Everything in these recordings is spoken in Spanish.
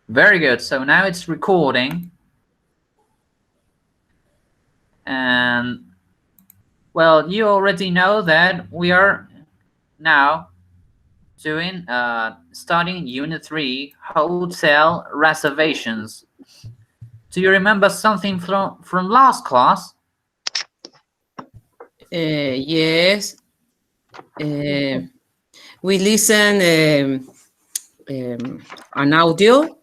Very good. So now it's recording. And, well, you already know that we are now doing, starting Unit 3, Hotel Reservations. Do you remember something from last class? Yes. We listen an audio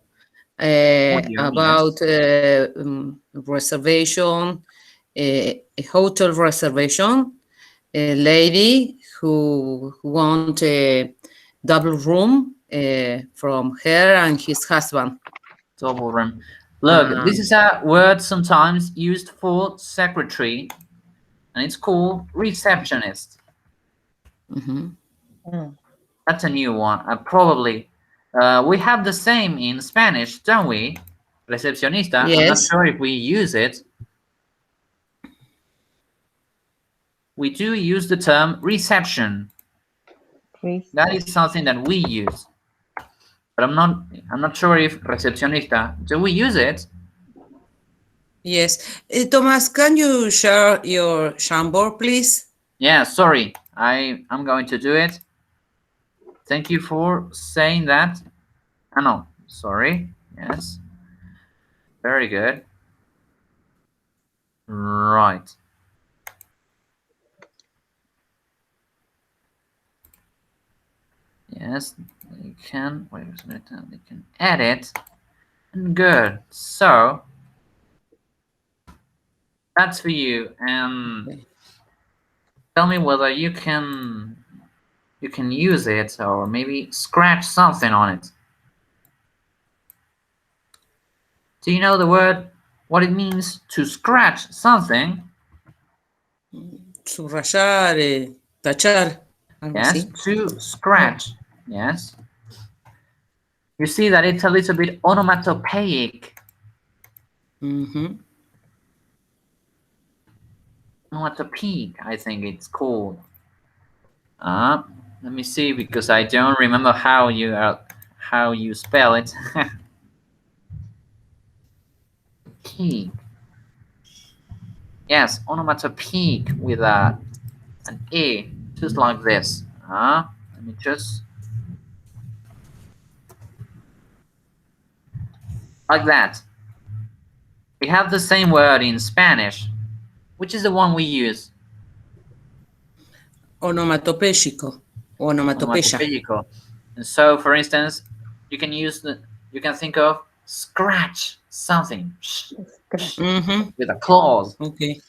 about reservation, a hotel reservation, a lady who want a double room from her and his husband. Double room. Look, this is a word sometimes used for secretary, and it's called receptionist. That's a new one. Probably. We have the same in Spanish, don't we? Recepcionista. Yes. I'm not sure if we use it. We do use the term reception. That is something that we use. But I'm not sure if recepcionista, do we use it? Yes. Tomás, can you share your Jamboard, please? Yeah, sorry. I'm going to do it. Thank you for saying that. Oh, no, sorry. Yes. Very good. Right. Yes, they can. Wait a minute. They can edit. Good. So that's for you. And tell me whether you can use it or maybe scratch something on it. Do you know the word? What it means to scratch something? Subrayar, tachar. Yes, to scratch. Yes. You see that it's a little bit onomatopoeic. Onomatopoeic, I think it's called. Let me see because I don't remember how you spell it. Peak. Yes, onomatopoeic with an E, just like this. Let me just like that. We have the same word in Spanish. Which is the one we use? Onomatopéyico. Onomatopeya. And so, for instance, you can think of scratch something with a clause. Okay.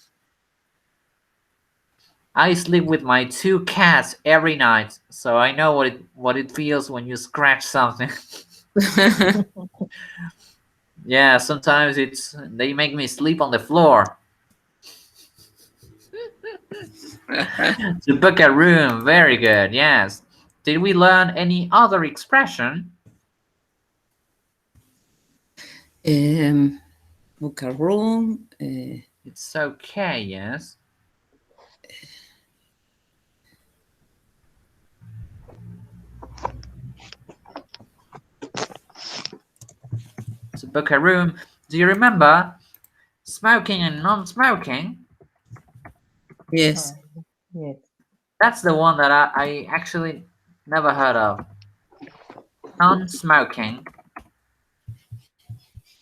I sleep with my 2 cats every night, so I know what it feels when you scratch something. Yeah, sometimes they make me sleep on the floor. To book a room, very good. Yes. Did we learn any other expression? Book a room. It's okay. Yes. To book a room. Do you remember smoking and non-smoking? Yes. Yes. That's the one that I actually never heard of. Non-smoking.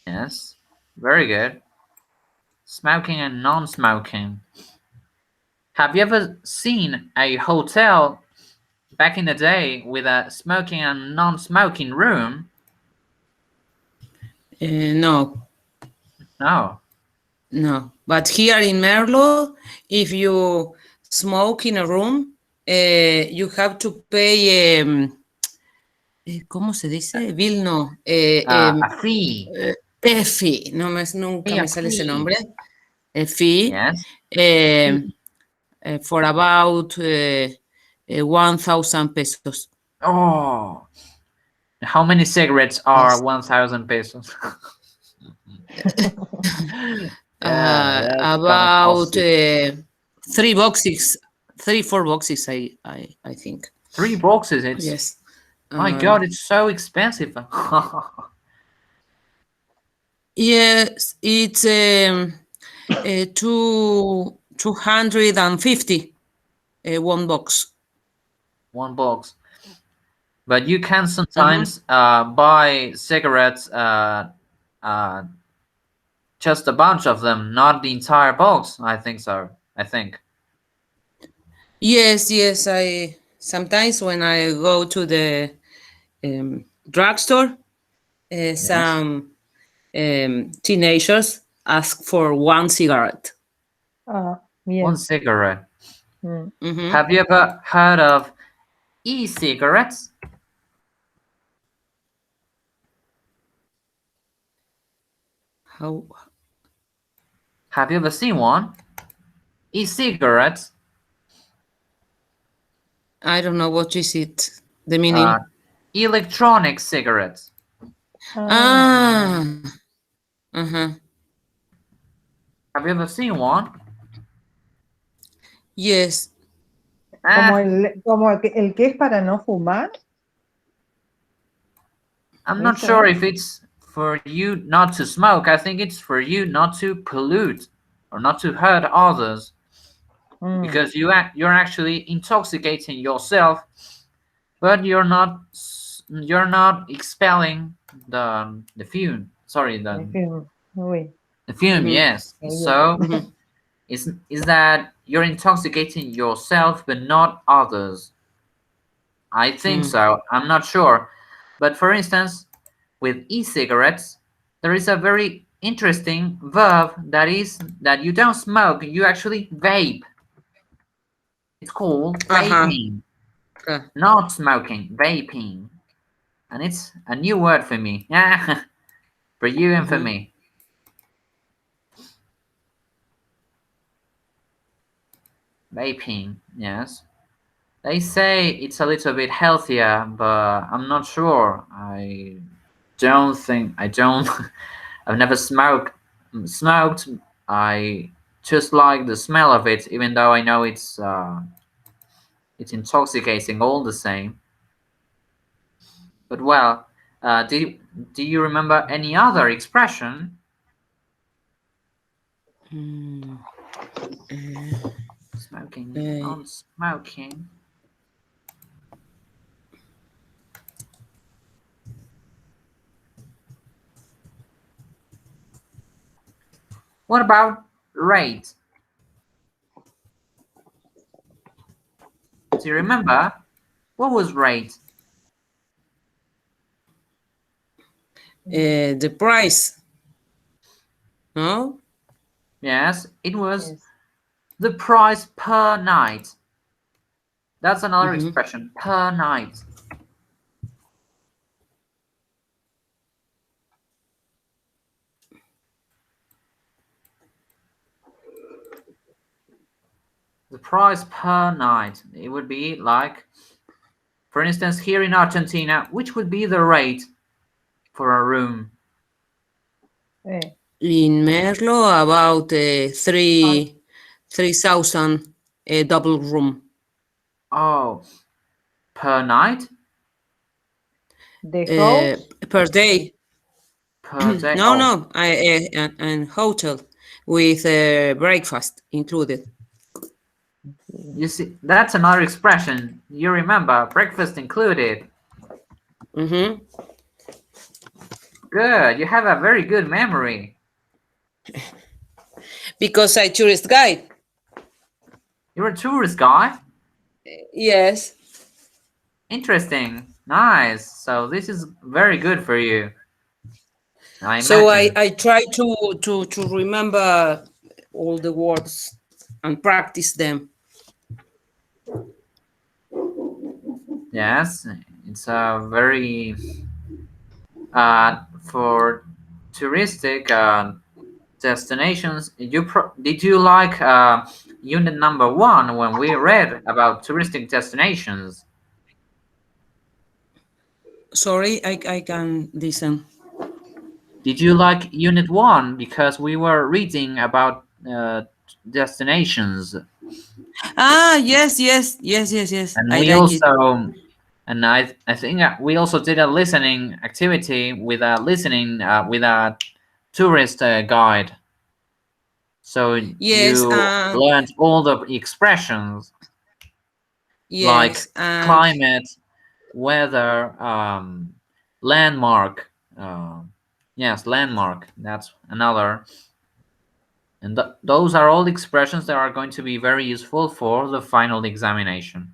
Yes. Very good. Smoking and non-smoking. Have you ever seen a hotel back in the day with a smoking and non-smoking room? No. No. But here in Merlo, if you smoke in a room, you have to pay. ¿Cómo se dice? Bill no. A fee. A fee. Nunca me sale ese nombre. A fee. Yes. For about 1,000 pesos. Oh. How many cigarettes are 1,000 pesos? About 3 boxes, 4 boxes, I think. 3 boxes? Yes. My God, it's so expensive. Yes, it's 250 one box. One box. But you can Uh-huh. sometimes buy cigarettes, uh, just a bunch of them, not the entire box. I think so. I think. Yes, yes. I sometimes when I go to the drugstore, Yes. some teenagers ask for one cigarette. One Bien. cigarette. Mm. Mm-hmm. Have you ever heard of e-cigarettes? How Have you ever seen one? E-cigarettes, I don't know what is it. The uh, meaning. electronic cigarettes. Ah, Ah. Uh-huh. Have you ever seen one? Yes. como Eh, el que es para no fumar, I'm not eso sure es. if it's for you not to smoke. I think it's for you not to pollute or not to hurt others, Mm, because you're actually intoxicating yourself, but you're not expelling the fume. Sorry, en fin, uy, the fume. Mm-hmm. Yes. qué bien. So Mm-hmm. is that you're intoxicating yourself but not others? I think Mm. so. I'm not sure. But for instance, with e-cigarettes, there is a very interesting verb that is that you don't smoke, you actually vape. It's called Uh-huh. vaping, Uh, not smoking, vaping. And it's a new word for me. Yeah, for you and for mm-hmm. me. Vaping, yes. They say it's a little bit healthier, but I'm not sure. I don't. I've never smoked. I just like the smell of it, even though I know it's intoxicating all the same. But well, do you remember any other expression? Mm. Uh, Smoking, uh, non-smoking. What about rate? Do you remember? What was rate? the price. No? Yes, it was Yes. the price per night. That's another Mm-hmm. expression, per night. The price per night. It would be like, for instance, here in Argentina, which would be the rate for a room? Eh, In Merlo, about ah, 3,000 double room Oh, per night? the uh, house, per day. Per day? No, Oh, no, an hotel with breakfast included. you see, that's another expression. You remember, breakfast included. Mm-hmm. Good, you have a very good memory. Because I tourist guide. You're a tourist guy? Yes. Interesting. Nice. So this is very good for you, I So I, imagine. I try to remember all the words and practice them. Yes, it's a very for touristic destinations. Did you like unit number one when we read about touristic destinations? Sorry, I can listen. Did you like unit one because we were reading about destinations, Ah, yes, yes, yes, yes, yes. and I we like it. also and I think we also did a listening activity with a listening with a tourist guide. So Yes, you learned all the expressions like yes, and climate, weather, landmark. Yes, landmark. That's another. And those are all expressions that are going to be very useful for the final examination.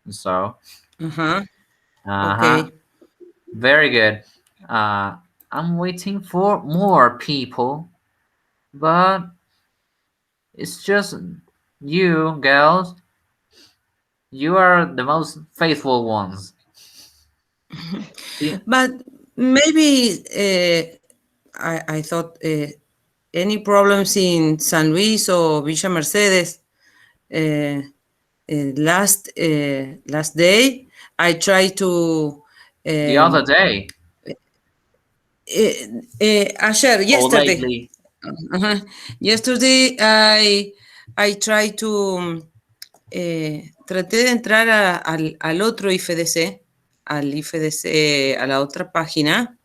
So, uh-huh, okay. very good. I'm waiting for more people, but it's just you, girls. You are the most faithful ones. But maybe I thought any problems in San Luis or Villa Mercedes last day I tried to The other day, ayer, or yesterday. lately. Yesterday I tried to traté de entrar al otro IFDC, al IFDC, a la otra página,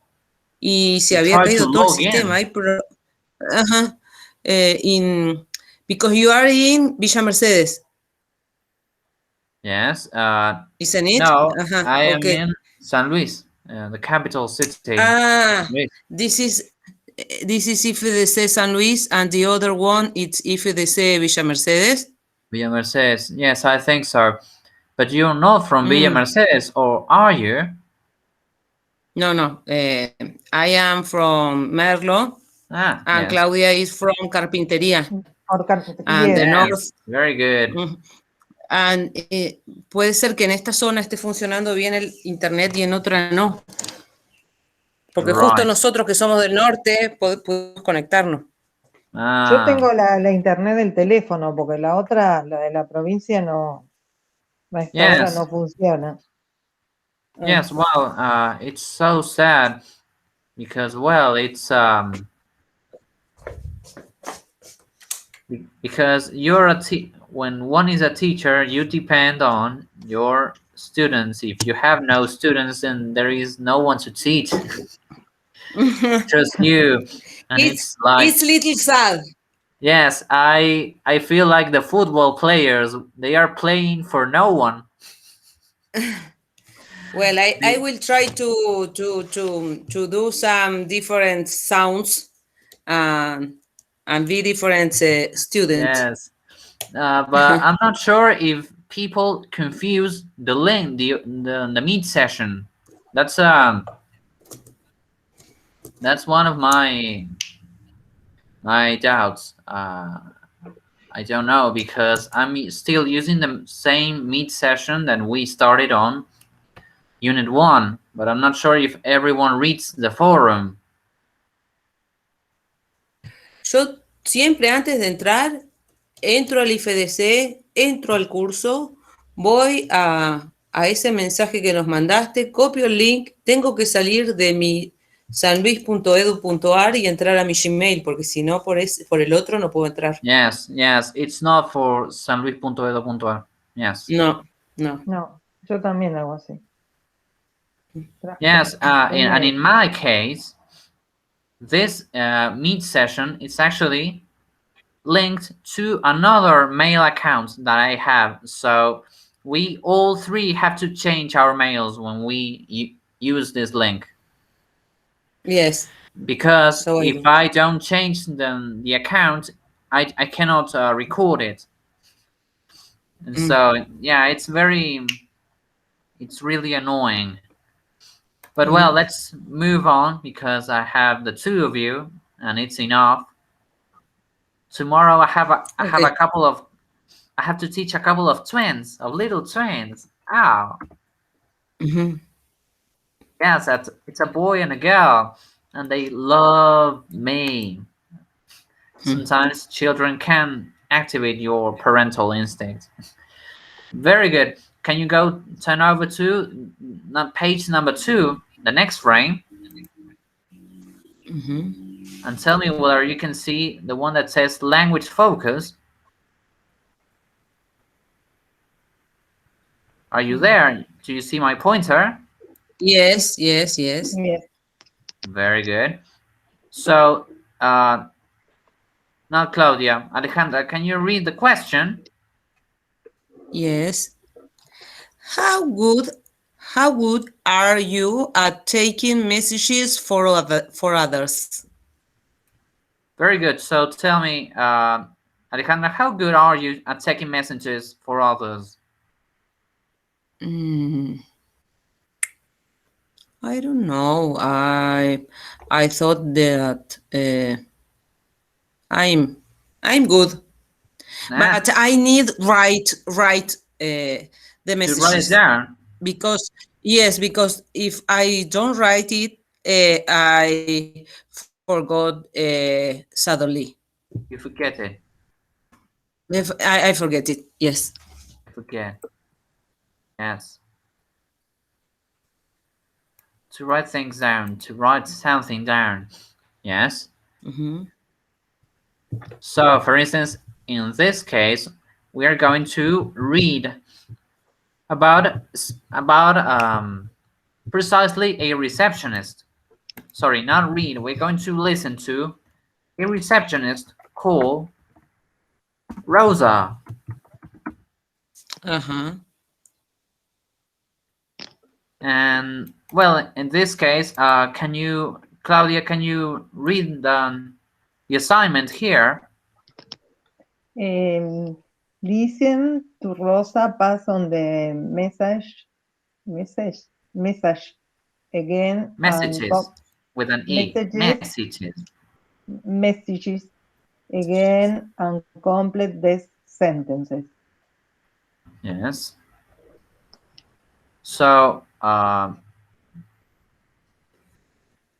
y se You había try to caído todo el log sistema. in. Ajá, because you are in Villa Mercedes, Yes. isn't it? No, Ajá, I am okay. in San Luis, the capital city. Ah, Luis. this is IFDC San Luis, and the other one it's IFDC Villa Mercedes. Villa Mercedes. Yes, I think so. But you're not from Villa Mm, Mercedes, or are you? no, no. I am from Merlo, Ah, and yes. Claudia is from Carpintería, and the Yes. north. Yes. Very good. Mm, and puede ser que en esta zona esté funcionando bien el internet y en otra no, porque justo Right. nosotros que somos del norte podemos conectarnos. Yo Ah, tengo la internet del teléfono, porque la otra, la de la provincia, no, a esta hora yes. no funciona. Yes. Well, it's so sad because, well, it's because you're when one is a teacher, you depend on your students. If you have no students, then there is no one to teach. Just you, and it's like, It's little sad. yes, I feel like the football players, they are playing for no one. Well, I will try to do some different sounds and be different student. Yes, but I'm not sure if people confuse the link, the meet session. That's that's one of my doubts. I don't know because I'm still using the same meet session that we started on Unit 1, but I'm not sure if everyone reads the forum. Yo siempre antes de entrar, entro al IFDC, entro al curso, voy a ese mensaje que nos mandaste, copio el link, tengo que salir de mi sanluis.edu.ar y entrar a mi Gmail, porque si no, por el otro no puedo entrar. Yes, yes, it's not for sanluis.edu.ar. Yes. No, no. No, yo también hago así. Yes, and in my case, this meet session is actually linked to another mail account that I have. So we all three have to change our mails when we use this link. Yes. Because So if I don't change the account, I cannot record it. And so, yeah, it's really annoying. But well, let's move on because I have the two of you and it's enough. Tomorrow I have I have to teach a couple of twins, of little twins. Ow. Yes, it's a boy and a girl, and they love me. Sometimes children can activate your parental instinct. Very good. Can you go turn over to page number 2, the next frame, and tell me whether you can see the one that says language focus? Are you there? Do you see my pointer? Yes, yes, yes. Yes. Very good. So Uh, not Claudia. Alejandra, can you read the question? Yes. How good how good are you at taking messages for others? Very good. So tell me, Alejandra, how good are you at taking messages for others? Mm, I don't know. I thought that I'm I'm good, Nah, but I need write the to write it messages down, because yes, because if I don't write it, I forgot suddenly. you forget it. If I forget it. Yes. Forget. Yes. To write things down, to write something down. Yes. Mm-hmm. So, for instance, in this case, we are going to read about precisely a receptionist. Sorry, not read. We're going to listen to a receptionist called Rosa. Uh-huh. And well, in this case, can you, Claudia, can you read the assignment here? Listen to Rosa pass on the message, message again and Messages with an E. messages, Messages. messages again and complete these sentences. Yes. So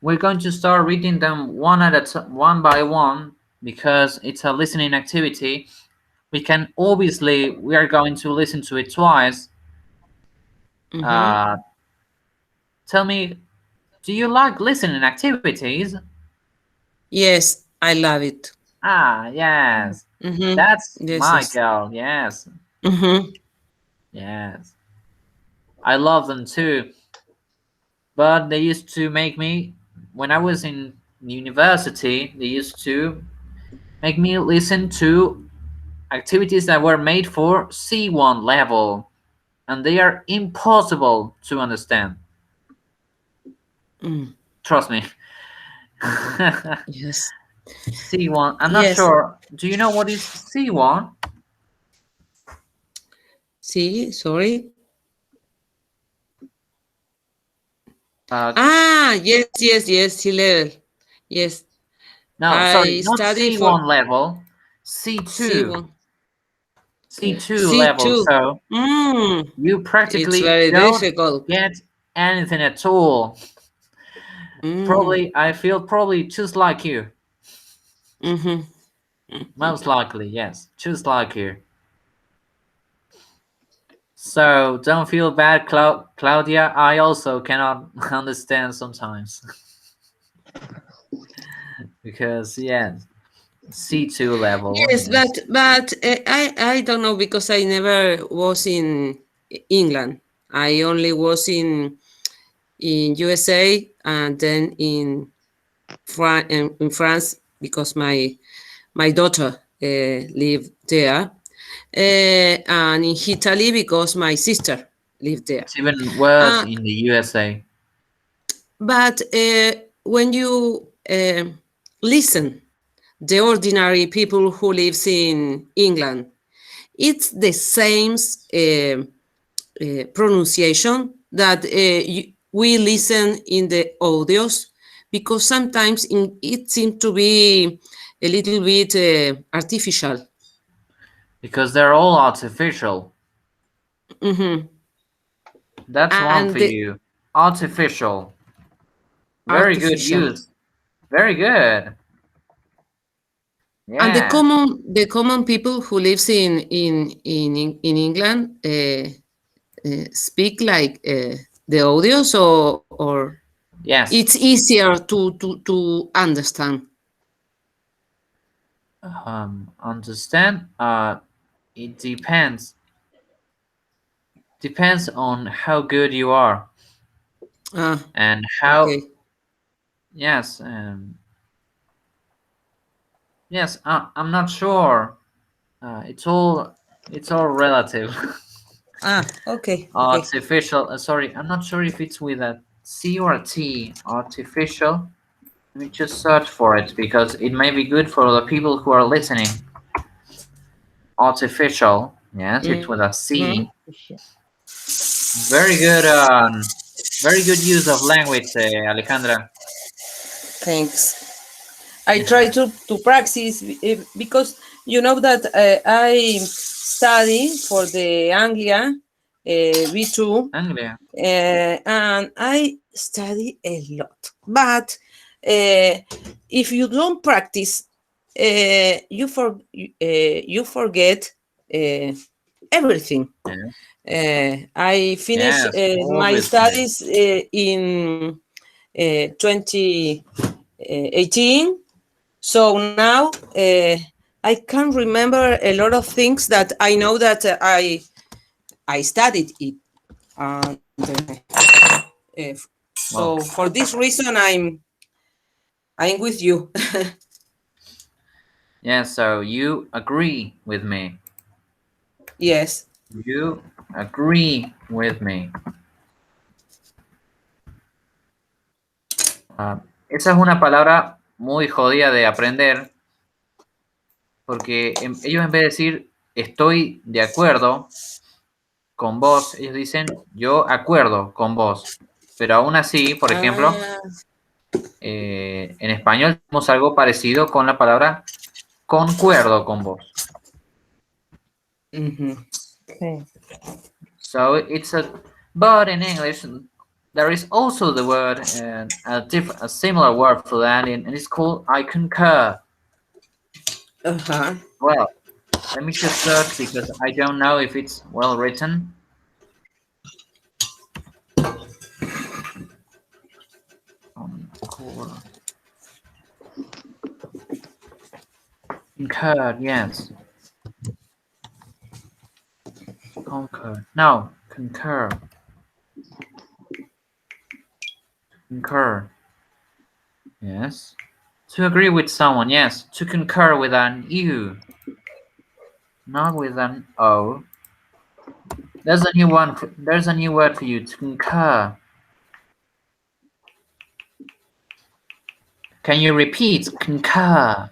we're going to start reading them one by one because it's a listening activity. We are going to listen to it twice. Mm-hmm. Uh, tell me, do you like listening activities? Yes, I love it. Ah, yes. Mm-hmm. That's Yes, my yes. girl. Yes. Mm-hmm. Yes. I love them too. But they used to make me, when I was in university, they used to make me listen to activities that were made for C1 level, and they are impossible to understand. Mm. Trust me. Yes. C1. I'm not Yes. sure. Do you know what is C1? See, sorry. Uh, Ah, yes, yes, yes, C level. Yes. no, sorry, I not study for C1 level. C2. C1. C2 level. C2. So Mm. you It's practically very don't difficult. get anything at all. Mm. Probably, I feel probably just like you. Mm-hmm. Most likely, yes, just like you. So don't feel bad, Claudia. I also cannot understand sometimes because yeah, C2 level. Yes, Yes, but I don't know because I never was in England. I only was in USA and then in France because my daughter lived there, and in Italy because my sister lived there. it's even worse Uh, in the USA but when you listen, the ordinary people who lives in England, it's the same pronunciation that we listen in the audios because sometimes it seems to be a little bit artificial. because they're all artificial. Mhm. That's one And for the you. Artificial. Very good artificial use. Very good. and Yeah. the common people who lives in England speak like the audios or it's Yes. easier to understand. Understand? It depends on how good you are Ah, and okay. how. Yes. Yes, I'm not sure. It's all relative. Ah, okay, okay. Artificial. Sorry, I'm not sure if it's with a C or a T. Artificial. Let me just search for it because it may be good for the people who are listening. Artificial. Yes, it's with a Mhm. C. Very good. Very good use of language, Alejandra. Thanks. I try to practice because you know that I study for the Anglia B2 Anglia. and I study a lot. But if you don't practice, you forget uh, everything. Yes. I finished Yes. my Obviously. studies in 2018. So now I can remember a lot of things that I know that I studied it. And so Well. for this reason, I'm with you. Yeah. So you agree with me. Yes. You agree with me. Esa es una palabra muy jodida de aprender porque ellos en vez de decir estoy de acuerdo con vos, ellos dicen yo acuerdo con vos. Pero aún así, por ejemplo, Ah, en español tenemos algo parecido con la palabra concuerdo con vos. mhm. Sí. So it's a, but in English there is also the word, a similar word for that, and it's called I concur. Uh-huh. Well, let me just search because I don't know if it's well written. Concur. Concur, yes. Concur. No, concur. Concur. Yes. To agree with someone, yes. To concur with an U, not with an O. There's a new one. There's a new word for you. To concur. Can you repeat? Concur.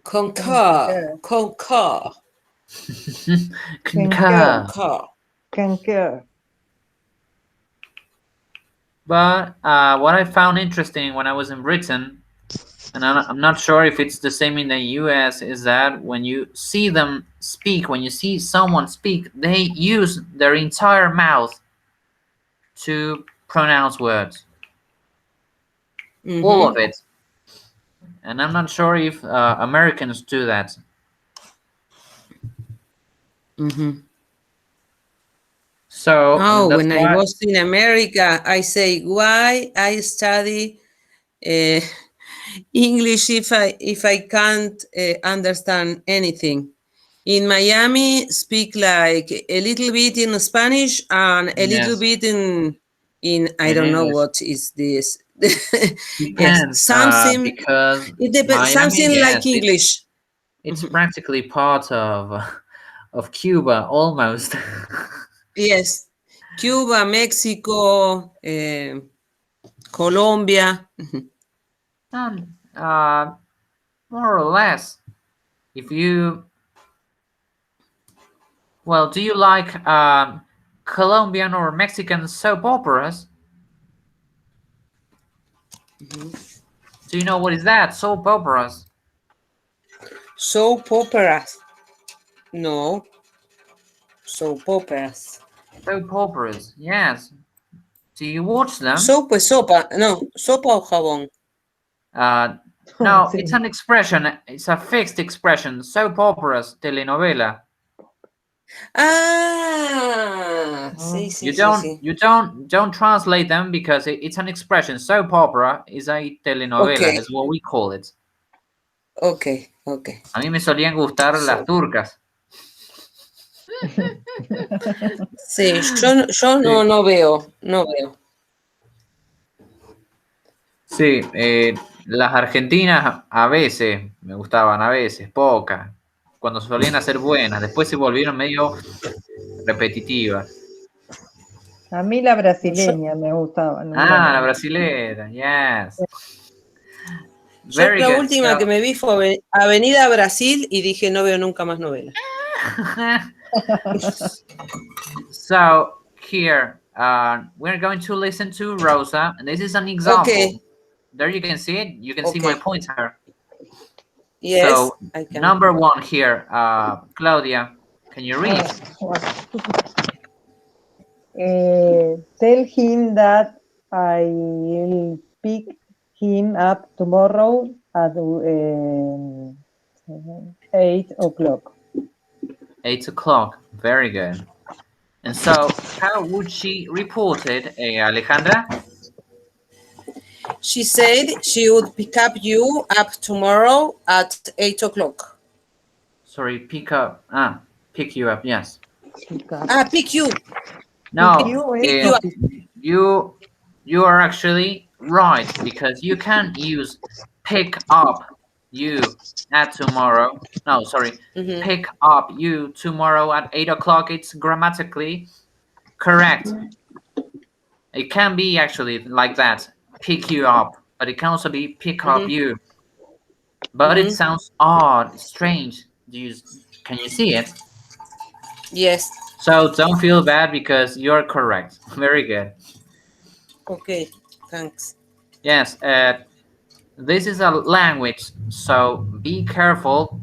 Concur, Concur. concur, Concur. Concur. concur. Concur. But what I found interesting when I was in Britain, and I'm not sure if it's the same in the US, is that when you see them speak, when you see someone speak, they use their entire mouth to pronounce words. All of Mm-hmm. it. And I'm not sure if Americans do that. Mm-hmm. So Oh, that's when I why. was in America, I say why I study uh, English if I can't understand anything. In Miami, speak like a little bit in Spanish and a little Yes, bit in I in don't know English. what is this. Yes, Depends, something because it depends. Miami, Something like yes, English. it's Mhm. practically part of Cuba almost. Yes, Cuba, Mexico, Colombia. Mhm. um, more or less. If you, well, do you like Colombian or Mexican soap operas? Do you know what is that? Soap operas. Soap operas. No, soap operas. Soap operas. Yes. Do you watch them? Soap es sopa. No, sopa o jabón. Uh, no, it's Sí. an expression. It's a fixed expression. Soap operas, telenovela. Ah, sí, Ah, sí, sí, sí. You don't translate them because it's an expression. Soap opera is a Ok, telenovela, is what we call it. ok, ok. A mí me solían gustar las So, turcas. sí, yo no, Sí. no veo, no veo. Sí, las argentinas a veces me gustaban, a veces, pocas, cuando solían hacer buenas, después se volvieron medio repetitivas. A mí la Yo, brasileña me gustaba en un Ah, la momento. brasilera, yes. yo Very la good. última que me vi fue Avenida Brasil y dije no veo nunca más novela. So here, we're going to listen to Rosa, and this is an Ok, example. There you can see it. You can see ok. my pointer. Yes, So I can. number one here, Claudia, can you read? Tell him that I'll pick him up tomorrow at 8 o'clock. 8 o'clock. Very good. And so, how would she report it, Alejandra? She said she would pick up you up tomorrow at 8 o'clock. Sorry, pick you up. Yes. Pick up. Ah, pick you. Pick No, you Pick es you o up. pick. you you are actually right because you can use pick up you at tomorrow. No, sorry, Mhm, pick up you tomorrow at 8 o'clock. It's grammatically correct. It can be actually like that, pick you up, but it can also be pick up mhm, you. But it mhm. sounds odd, strange. Can you see it? Yes. So don't feel bad because you're correct. Very good. Okay. Thanks. Yes, this is a language, so be careful.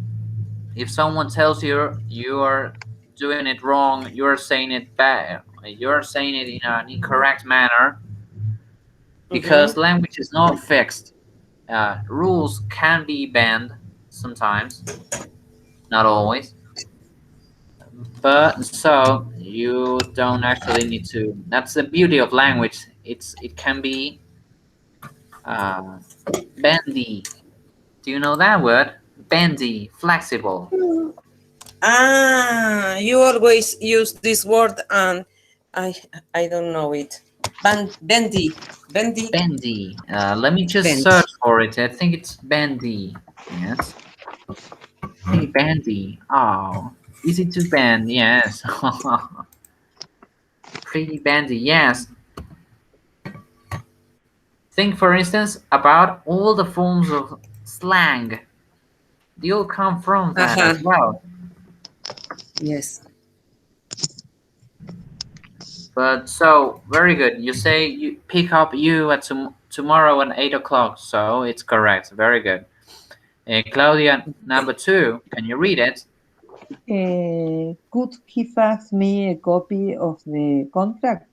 If someone tells you you're doing it wrong, you're saying it bad, you're saying it in an incorrect manner, Mhm, because language is not fixed. Rules can be bent sometimes, not always. But so you don't actually need to. That's the beauty of language. It can be uh, bendy. Do you know that word? Bendy, flexible. Ah, you always use this word and I I don't know it. Bendy. Bendy. Bendy. Let me just Bendy. search for it. I think it's bendy. Yes. Hey, bendy. Oh, easy to bend. Yes. Pretty bendy. Yes. Think, for instance, about all the forms of slang. They all come from that Ajá. as well. Yes. But so very good. You say you pick up you at tomorrow at 8 o'clock. So it's correct. Very good. Claudia, number two. Can you read it? Could he fax me a copy of the contract?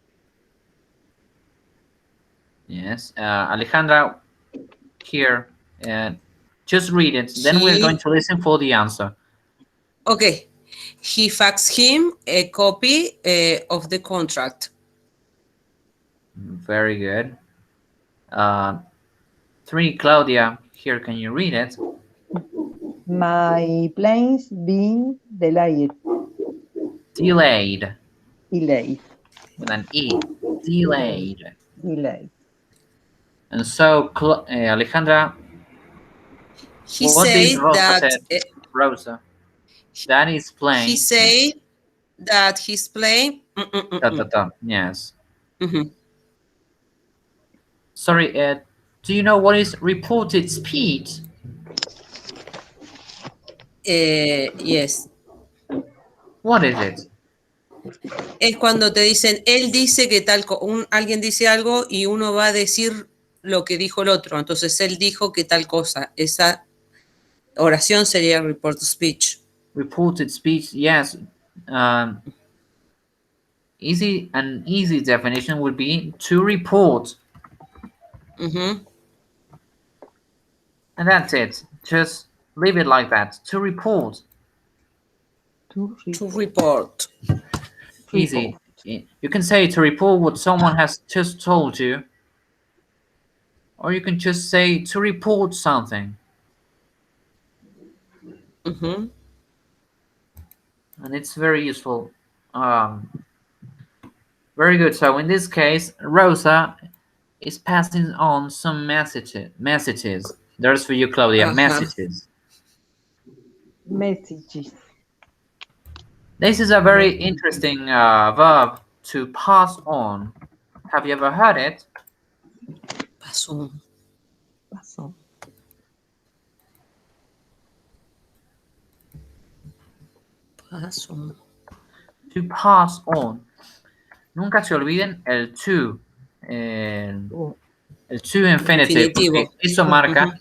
Yes. Alejandra, here. Uh, just read it. Then we're going He to listen for the answer. okay. He faxed him a copy of the contract. Very good. Uh, three, Claudia, here. Can you read it? My plane's been delayed. Delayed Delayed. with an E. Delayed. Delayed. Delayed. And so, Alejandra, He what did said Rosa that said? Rosa, that is he plain. said that his plane. Da, da, da. Yes. Mhm. Sorry, do you know what is reported speed? Yes. What is it? Es cuando te dicen, él dice que alguien dice algo y uno va a decir lo que dijo el otro. Entonces él dijo que tal cosa. Esa oración sería report speech. Reported speech, yes. Um, an easy definition would be to report, Ujú. and that's it. Just leave it like that. To report, To To report. report. easy. You can say to report what someone has just told you, or you can just say to report something, Ujú. and it's very useful. Um, very good. So in this case, Rosa is passing on some messages. There's for you, Claudia, Ajá. messages. Messages. This is a very interesting verb, to pass on. Have you ever heard it? Pasó. Pasó. Pasó. To pass on. Nunca se olviden el to. El to infinitive. Infinitivo. Porque eso marca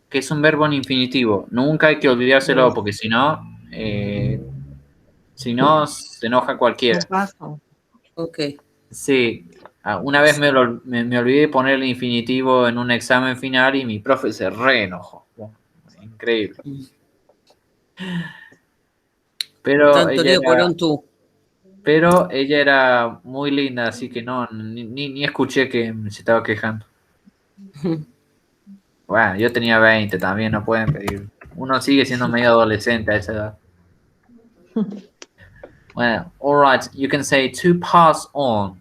que es un verbo en infinitivo. Nunca hay que olvidárselo porque si no se enoja cualquiera. Paso. Ok. Sí, una vez me olvidé de poner el infinitivo en un examen final y mi profe se re enojó. Bueno, increíble. Pero Tanto lío por un tú. ella era muy linda, así que no, ni escuché que se estaba quejando. Bueno, yo tenía 20 también, no pueden pedir. Uno sigue siendo medio adolescente a esa edad. Well, all right, you can say to pass on.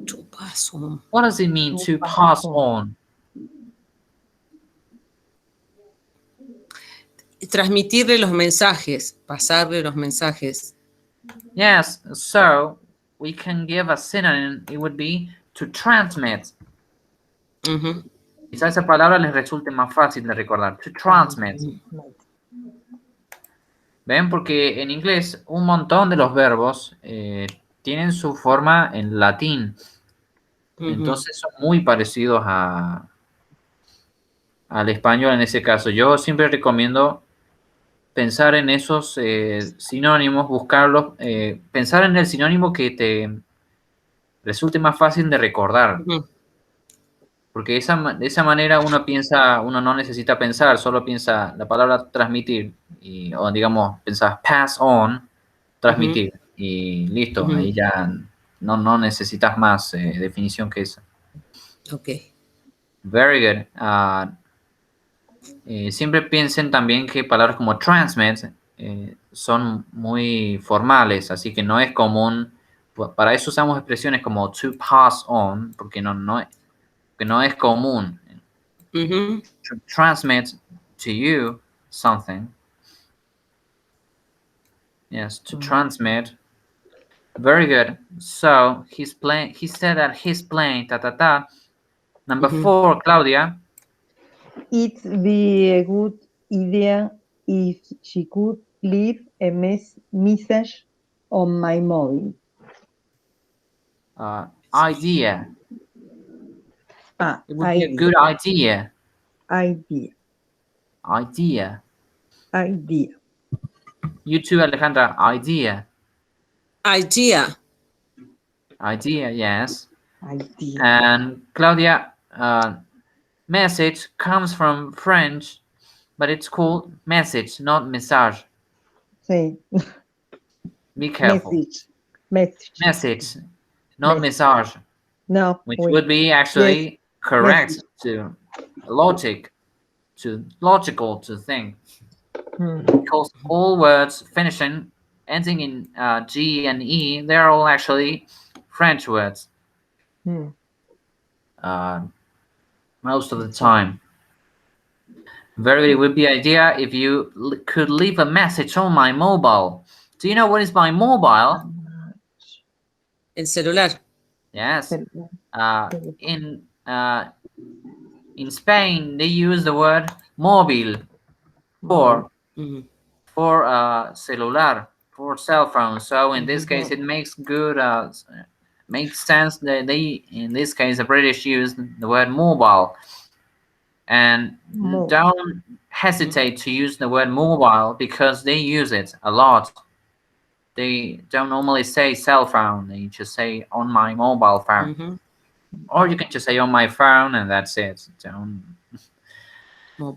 To pass on. What does it mean to pass on? Transmitirle los mensajes, pasarle los mensajes. Yes, so we can give a synonym. It would be to transmit. Quizá esa palabra les resulte más fácil de recordar. To transmit. ¿Ven? Porque en inglés un montón de los verbos tienen su forma en latín. Entonces son muy parecidos al español en ese caso. Yo siempre recomiendo pensar en esos sinónimos, buscarlos, pensar en el sinónimo que te resulte más fácil de recordar. Porque de esa manera uno no necesita pensar, solo piensa la palabra transmitir, o digamos, pensás pass on, transmitir, y listo, ahí ya no necesitas más definición que esa. Ok. Very good. Siempre piensen también que palabras como transmit son muy formales, así que no es común. Para eso usamos expresiones como to pass on, porque no es común. To transmit to you something. Yes, to transmit. Very good. So he said that he's playing Number 4, Claudia. It be a good idea if she could leave a message on my mobile. Idea. It would be a good idea. Idea. You too, Alejandra. Idea, yes. Idea. And Claudia, message comes from French, but it's called message, not message. Sí. Be careful. Message, not message. No. Which would be actually correct to logical to think. Because all words ending in G and E, they're all actually French words. Most of the time. Very would be idea if you could leave a message on my mobile. Do you know what is my mobile? El celular. Yes. In Spain, they use the word móvil for celular, for cell phone. So in this case, it makes sense that in this case, the British use the word mobile. And don't hesitate to use the word mobile because they use it a lot. They don't normally say cell phone. They just say on my mobile phone. Or you can just say on my phone and that's it.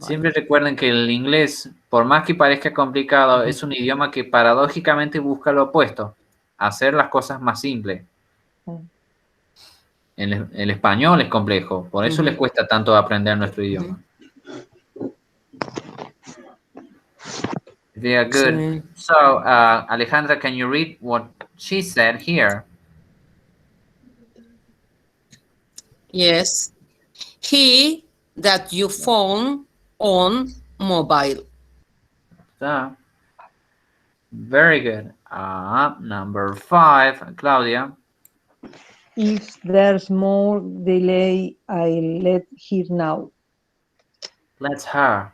Siempre recuerden que el inglés, por más que parezca complicado, es un idioma que paradójicamente busca lo opuesto, hacer las cosas más simples. El español es complejo, por eso les cuesta tanto aprender nuestro idioma. They are good. So, Alejandra, can you read what she said here? Yes. He that you phone on mobile. So, very good. Number 5, Claudia. If there's more delay, I'll let her know. Let her.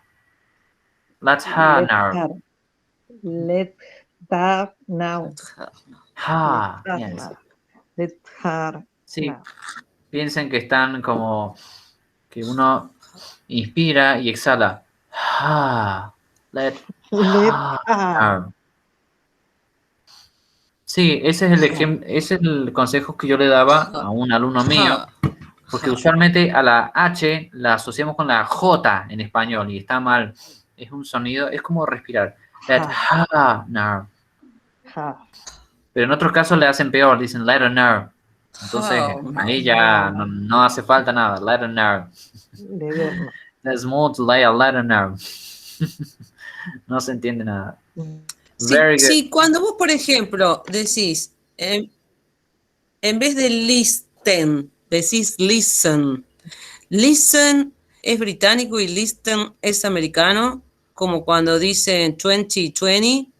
Let her Let know. her. Let her know. Let Ha, her yes. know. Let her Sí, know. piensen que están como que uno inspira y exhala. Ha, let Let her her. know. Sí, ese es ese es el consejo que yo le daba a un alumno mío, porque usualmente a la H la asociamos con la J en español y está mal. Es un sonido, es como respirar. Let her know. Her. Pero en otros casos le hacen peor, dicen let her know. Entonces ahí ya no hace falta nada, let her know. Let her know. There's more delay, let her know. No se entiende nada. Sí, Very good. sí, cuando vos, por ejemplo, decís, en vez de listen, decís listen. Listen es británico y listen es americano, como cuando dicen 2020.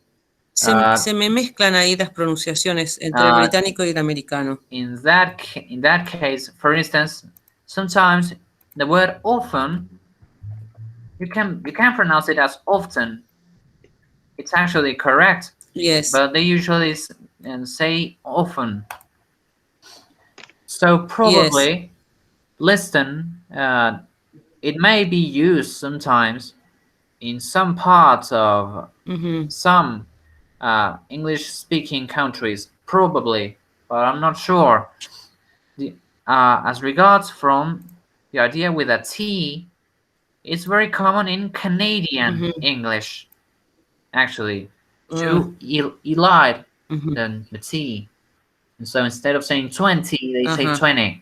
Se me mezclan ahí las pronunciaciones entre el británico y el americano. In that case, for instance, sometimes the word often you can pronounce it as often. It's actually correct. Yes. But they usually say often. So probably Yes. listen. It may be used sometimes in some parts of some English-speaking countries, probably, but I'm not sure. As regards from the idea with a T, it's very common in Canadian English, actually, to elide the T. And so instead of saying 20, they say 20.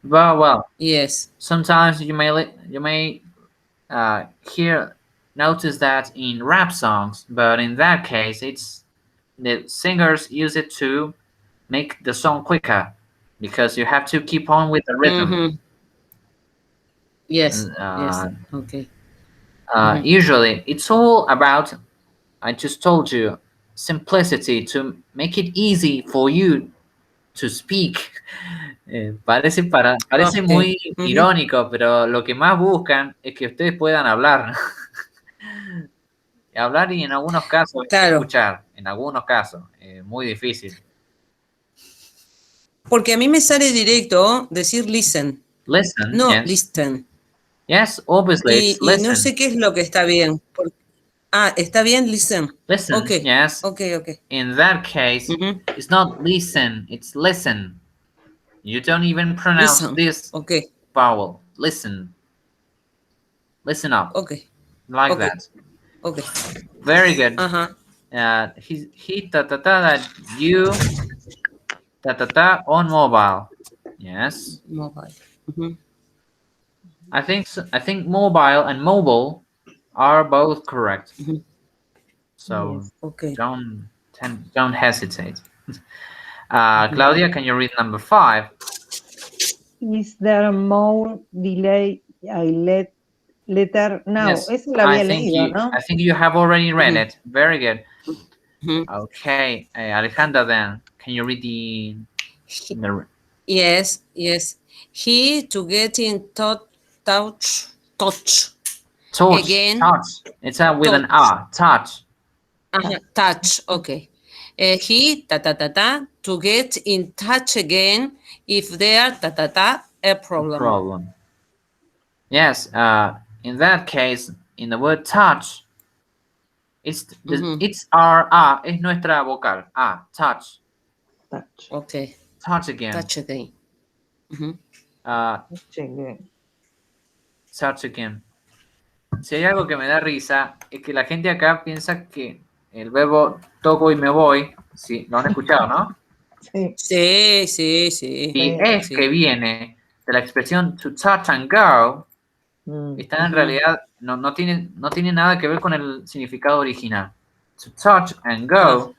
Well, yes. Sometimes you may notice that in rap songs, but in that case, it's the singers use it to make the song quicker because you have to keep on with the rhythm. Yes. Yes. Okay. Usually, it's all about, I just told you, simplicity to make it easy for you to speak. Parece muy irónico, pero lo que más buscan es que ustedes puedan hablar. Hablar y en algunos casos escuchar, en algunos casos, muy difícil. Porque a mí me sale directo decir listen. Listen, no, yes. Listen. Yes, obviously it's Y listen. no sé qué es lo que está bien. ¿Está bien listen? Listen, okay. Yes. Okay. In that case, it's not listen, it's listen. You don't even pronounce this vowel. Listen. Listen up. Okay. Like that. Okay. Very good. He that you on mobile. Yes. Mobile. I think mobile and mobile are both correct. So yes. don't hesitate. Claudia, can you read number 5? Is there more delay? I let her know. Yes, Eso lo había leído, ¿no? I think you have already read it. Very good. Okay, Alejandra, then can you read the Yes. He to get in touch. Again. Touch. It's with an R. Touch. Touch. Okay. He to get in touch again if there a problem. Yes. In that case, in the word touch, it's our es nuestra vocal. Touch. Touch. Okay. Touch again. Touch again. Touch again. Si hay algo que me da risa, es que la gente acá piensa que el verbo toco y me voy, sí, lo han escuchado, ¿no? Sí. Y es que viene de la expresión to touch and go, está en realidad, no tiene nada que ver con el significado original. To touch and go,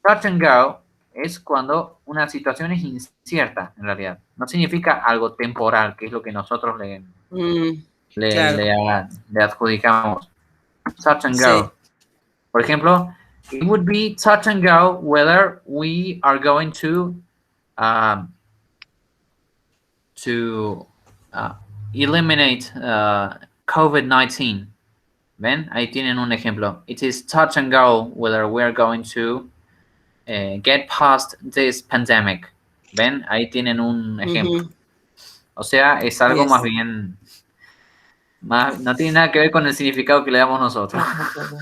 touch and go es cuando una situación es incierta, en realidad. No significa algo temporal, que es lo que nosotros Claro, le adjudicamos. Touch and sí. go. Por ejemplo, it would be touch and go whether we are going to eliminate COVID-19. ¿Ven? Ahí tienen un ejemplo. It is touch and go whether we are going to get past this pandemic. ¿Ven? Ahí tienen un ejemplo. O sea, es algo Yes. más bien... no tiene nada que ver con el significado que le damos nosotros.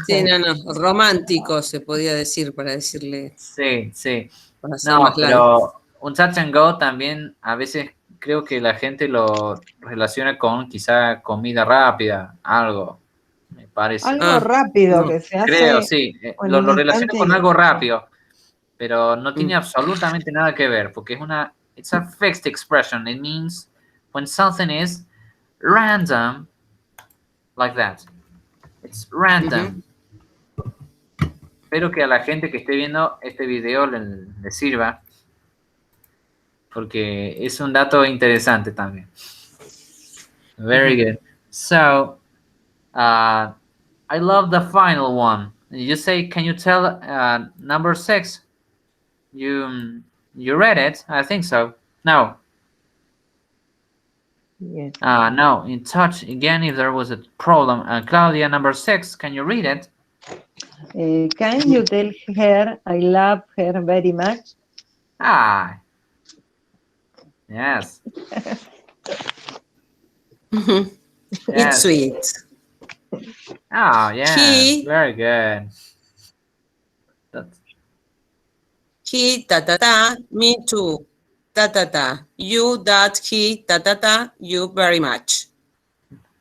Sí, no, romántico se podía decir para decirle, Sí, sí. para ser No, más light. pero un touch and go también a veces creo que la gente lo relaciona con quizá comida rápida, algo, me parece. Algo rápido no. que se Creo, hace sí. en Lo un relaciono instante con y algo se fue. rápido, pero no tiene absolutamente nada que ver, porque it's a fixed expression. It means when something is random, like that. It's random. Espero que a la gente que esté viendo este video le sirva, porque es un dato interesante también. Very good. So, I love the final one. You say, can you tell number 6? You read it? I think so. No. Yes. No. In touch again. If there was a problem, Claudia, number 6. Can you read it? Can you tell her I love her very much? Ah. Yes. It's Yes. sweet. Oh, yeah. He, Very good. he, me too, you, that, he, you very much.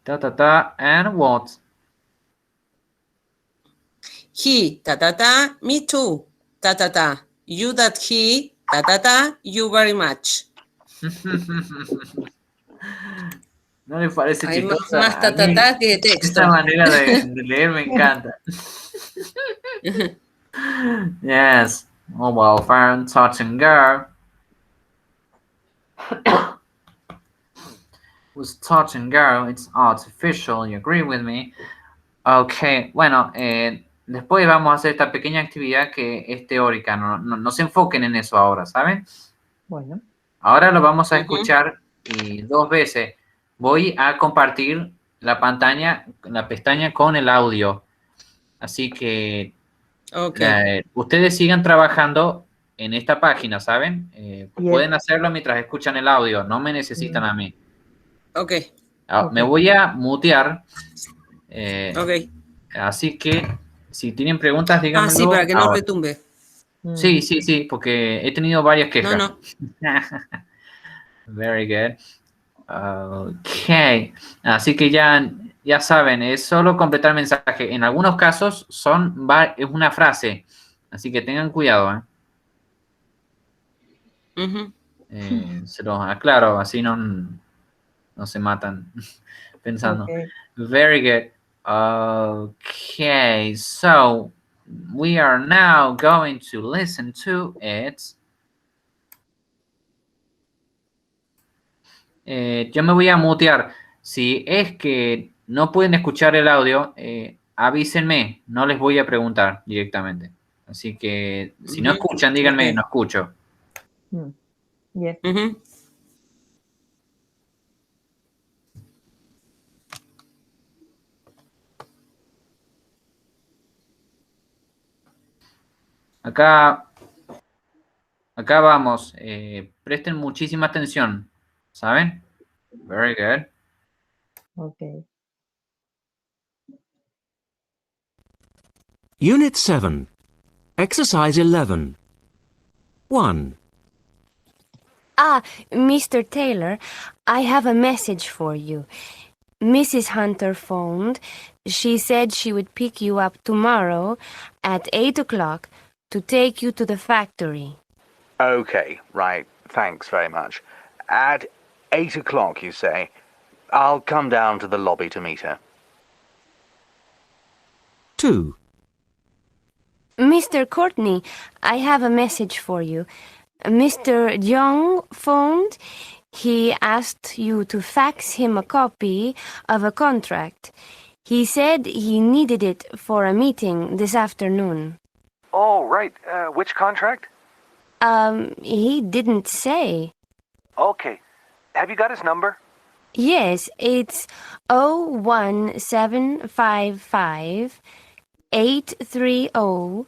And what? He, me too, you, that, he, you very much. ¿No le parece Hay chistosa? más A mí que texto. esa manera de leer me encanta. Yes. Mobile phone, touch and go. Was touch and go. It's artificial. You agree with me? Ok. Bueno, después vamos a hacer esta pequeña actividad que es teórica. No se enfoquen en eso ahora, ¿saben? Bueno. Ahora lo vamos a escuchar y 2 veces. Voy a compartir la pestaña con el audio. Así que ustedes sigan trabajando en esta página, ¿saben? Pueden hacerlo mientras escuchan el audio, no me necesitan a mí. Ok. Me voy a mutear. Ok. Así que si tienen preguntas, díganmelo. Sí, para que no ahora. retumbe. Sí, porque he tenido varias quejas. No. Very good. Ok. Así que ya saben, es solo completar mensaje. En algunos casos es una frase. Así que tengan cuidado. Se los aclaro, así no se matan pensando. Okay. Very good. Okay, so we are now going to listen to it. Yo me voy a mutear. Si es que no pueden escuchar el audio, avísenme, no les voy a preguntar directamente. Así que si no escuchan, díganme, no escucho. Bien. Acá vamos. Presten muchísima atención. ¿Saben? Very good. Okay. Unit 7. Exercise 11. 1. Mr. Taylor, I have a message for you. Mrs. Hunter phoned. She said she would pick you up tomorrow at 8 o'clock to take you to the factory. Okay, right. Thanks very much. At 8 o'clock, you say? I'll come down to the lobby to meet her. 2. Mr. Courtney, I have a message for you. Mr. Young phoned. He asked you to fax him a copy of a contract. He said he needed it for a meeting this afternoon. Oh, right. Which contract? He didn't say. Okay. Have you got his number? Yes, it's 01755 830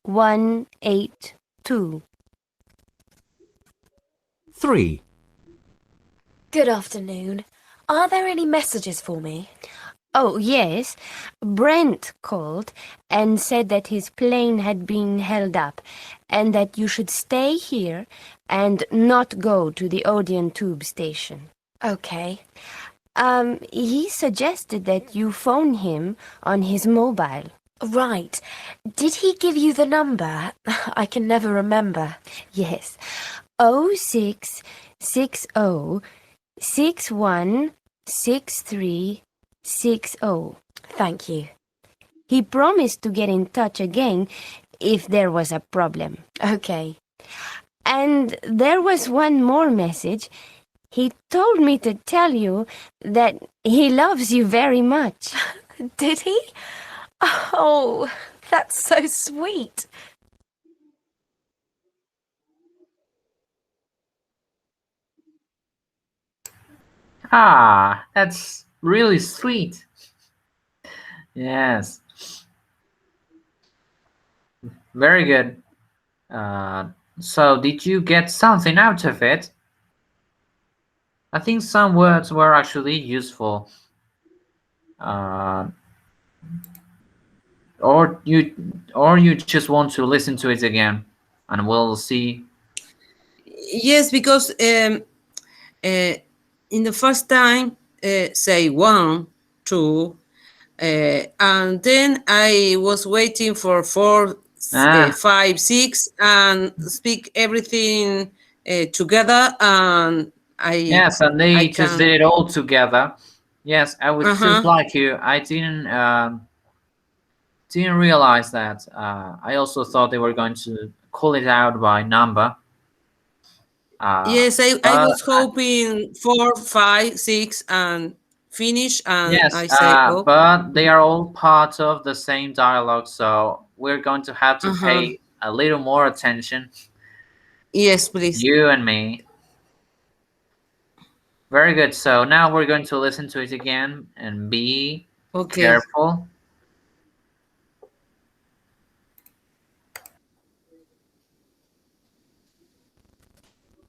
182. 3. Good afternoon. Are there any messages for me? Oh, yes. Brent called and said that his plane had been held up and that you should stay here and not go to the Odeon tube station. Okay. He suggested that you phone him on his mobile. Right. Did he give you the number? I can never remember. Yes. 0660 616360. Thank you. He promised to get in touch again if there was a problem. Okay. And there was one more message. He told me to tell you that he loves you very much. Did he? Oh, that's so sweet. Ah, that's really sweet. Yes. Very good. So did you get something out of it? I think some words were actually useful. Or you just want to listen to it again, and we'll see. Yes, because in the first time, say 1, 2, and then I was waiting for 4, Ah. 5, 6, and speak everything together, and Yes, and they just did it all together. Yes, I was just like you. I didn't realize that. I also thought they were going to call it out by number. Yes, I was hoping 4, 5, 6, and finish, and yes, I say, oh. but they are all part of the same dialogue, so we're going to have to pay a little more attention. Yes, please. You and me. Very good. So now we're going to listen to it again and be careful.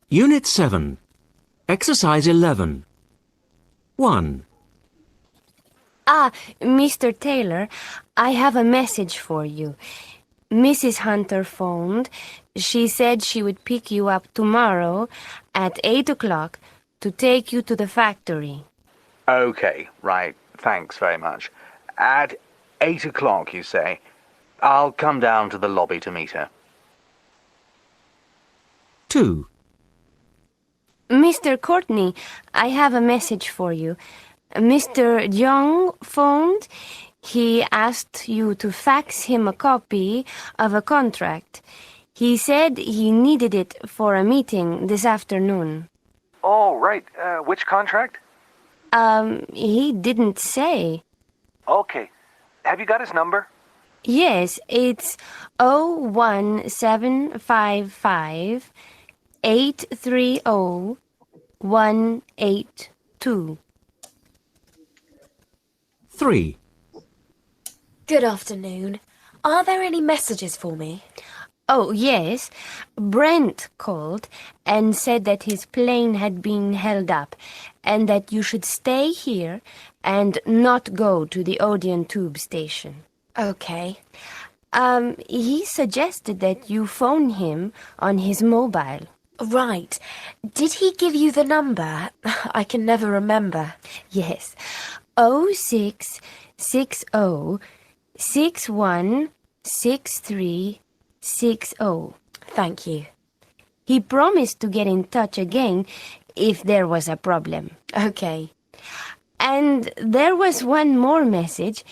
Unit 7. Exercise 11. 1. Mr. Taylor, I have a message for you. Mrs. Hunter phoned. She said she would pick you up tomorrow at 8 o'clock to take you to the factory. Okay, right. Thanks very much. At 8 o'clock, you say? I'll come down to the lobby to meet her. 2. Mr. Courtney, I have a message for you. Mr. Young phoned. He asked you to fax him a copy of a contract. He said he needed it for a meeting this afternoon. Oh, right. Which contract? He didn't say. Okay. Have you got his number? Yes, it's 01755 830 182. 3. Good afternoon. Are there any messages for me? Oh, yes. Brent called and said that his plane had been held up and that you should stay here and not go to the Odeon tube station. Okay. He suggested that you phone him on his mobile. Right. Did he give you the number? I can never remember. Yes. 0660 616360. Thank you. He promised to get in touch again if there was a problem. Okay. And there was one more message.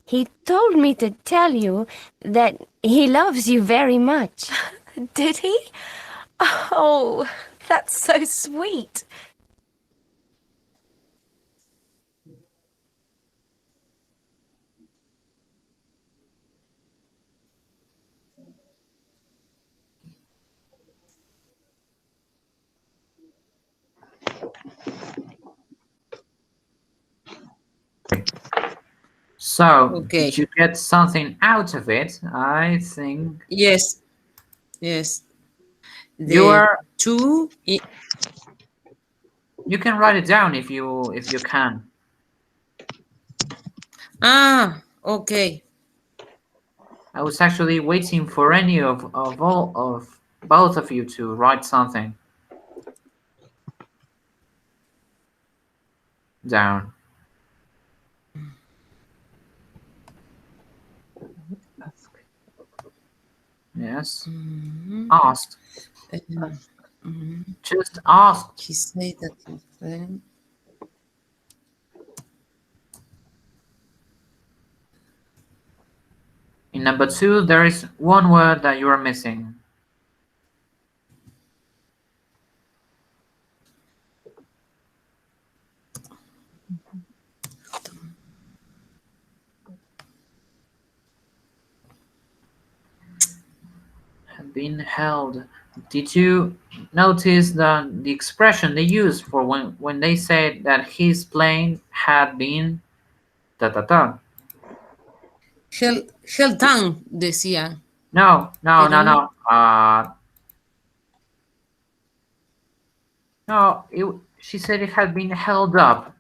He told me to tell you that he loves you very much. Did he? Oh, that's so sweet. So, Okay. did you get something out of it? I think Yes. Yes. you The are. two. You can write it down if you can. Ah, okay. I was actually waiting for any of all of both of you to write something down. Ask. Yes. Mhm. Asked. Just asked. He said that his friend. In number 2, there is one word that you are missing. Had been held. Did you notice the expression they used for when they said that his plane had been ta ta ta? Held down, decía. No. Pero No. No. She said it had been held up.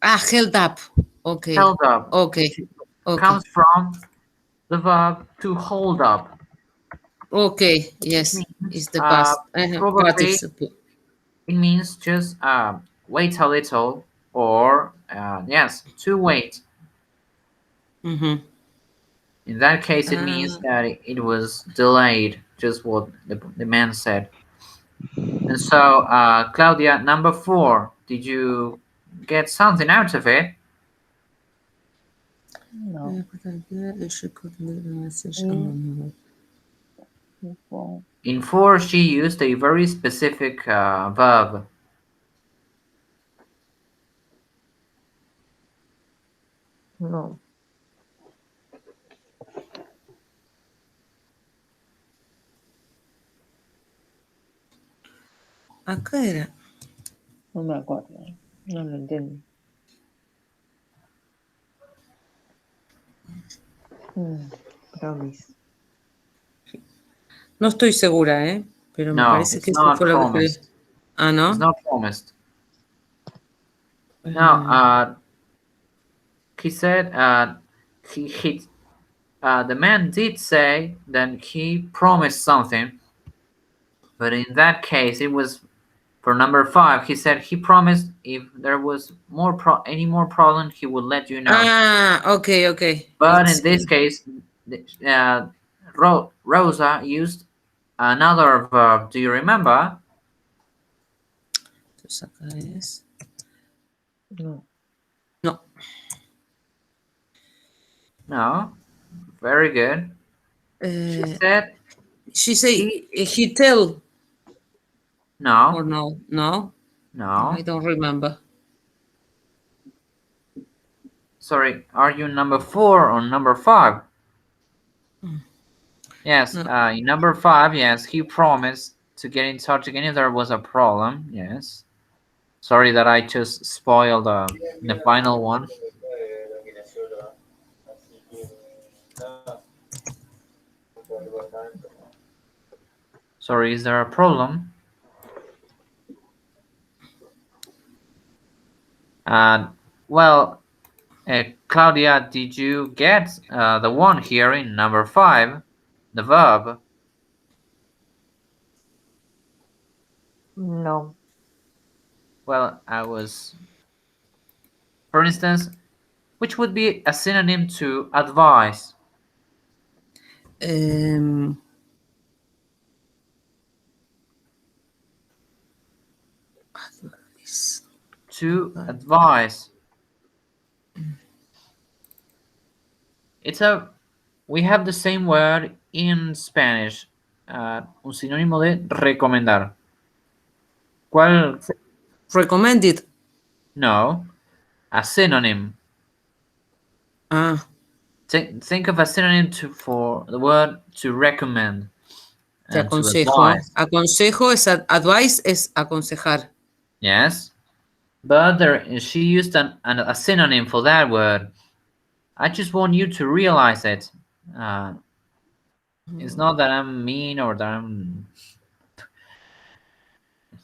Ah, held up. Okay. Held up. Okay. Okay. Comes from the verb to hold up. Okay. Yes. Means, It's the past. probably Participle. it means just wait a little, or yes, to wait. Mhm. In that case, it means that it was delayed, just what the man said. And so, Claudia, number 4, did you get something out of it? No. Before. In 4, she used a very specific verb. No. Acá era. No me acuerdo. No lo entendí. Promise. No estoy segura, ¿eh? Pero me No, parece que it's eso not fue lo que escribí. promised. Ah, ¿no? It's not promised. No, he said the man did say that he promised something, but in that case it was for number 5. He said he promised if there was any more problem he would let you know. Ah, okay, okay. But in this case, Rosa used another verb. Do you remember? Entonces acá es. No. No. No. Very good. She said. She say he tell. No. Or no? No. No. I don't remember. Sorry, are you number 4 or number 5? Yes, No. in number 5, yes, he promised to get in touch again if there was a problem. Yes. Sorry that I just spoiled the final one. Sorry, is there a problem? Well, Claudia, did you get the one here in number 5, the verb? No. Well, for instance, which would be a synonym to advise? To advise. We have the same word in Spanish, un sinónimo de recomendar. ¿Cuál? Recommended. No, a synonym. Ah. Think of a synonym for the word to recommend. Te aconsejo. Aconsejo es advice es aconsejar. Yes, but she used a synonym for that word. I just want you to realize it. It's not that I'm mean or that I'm.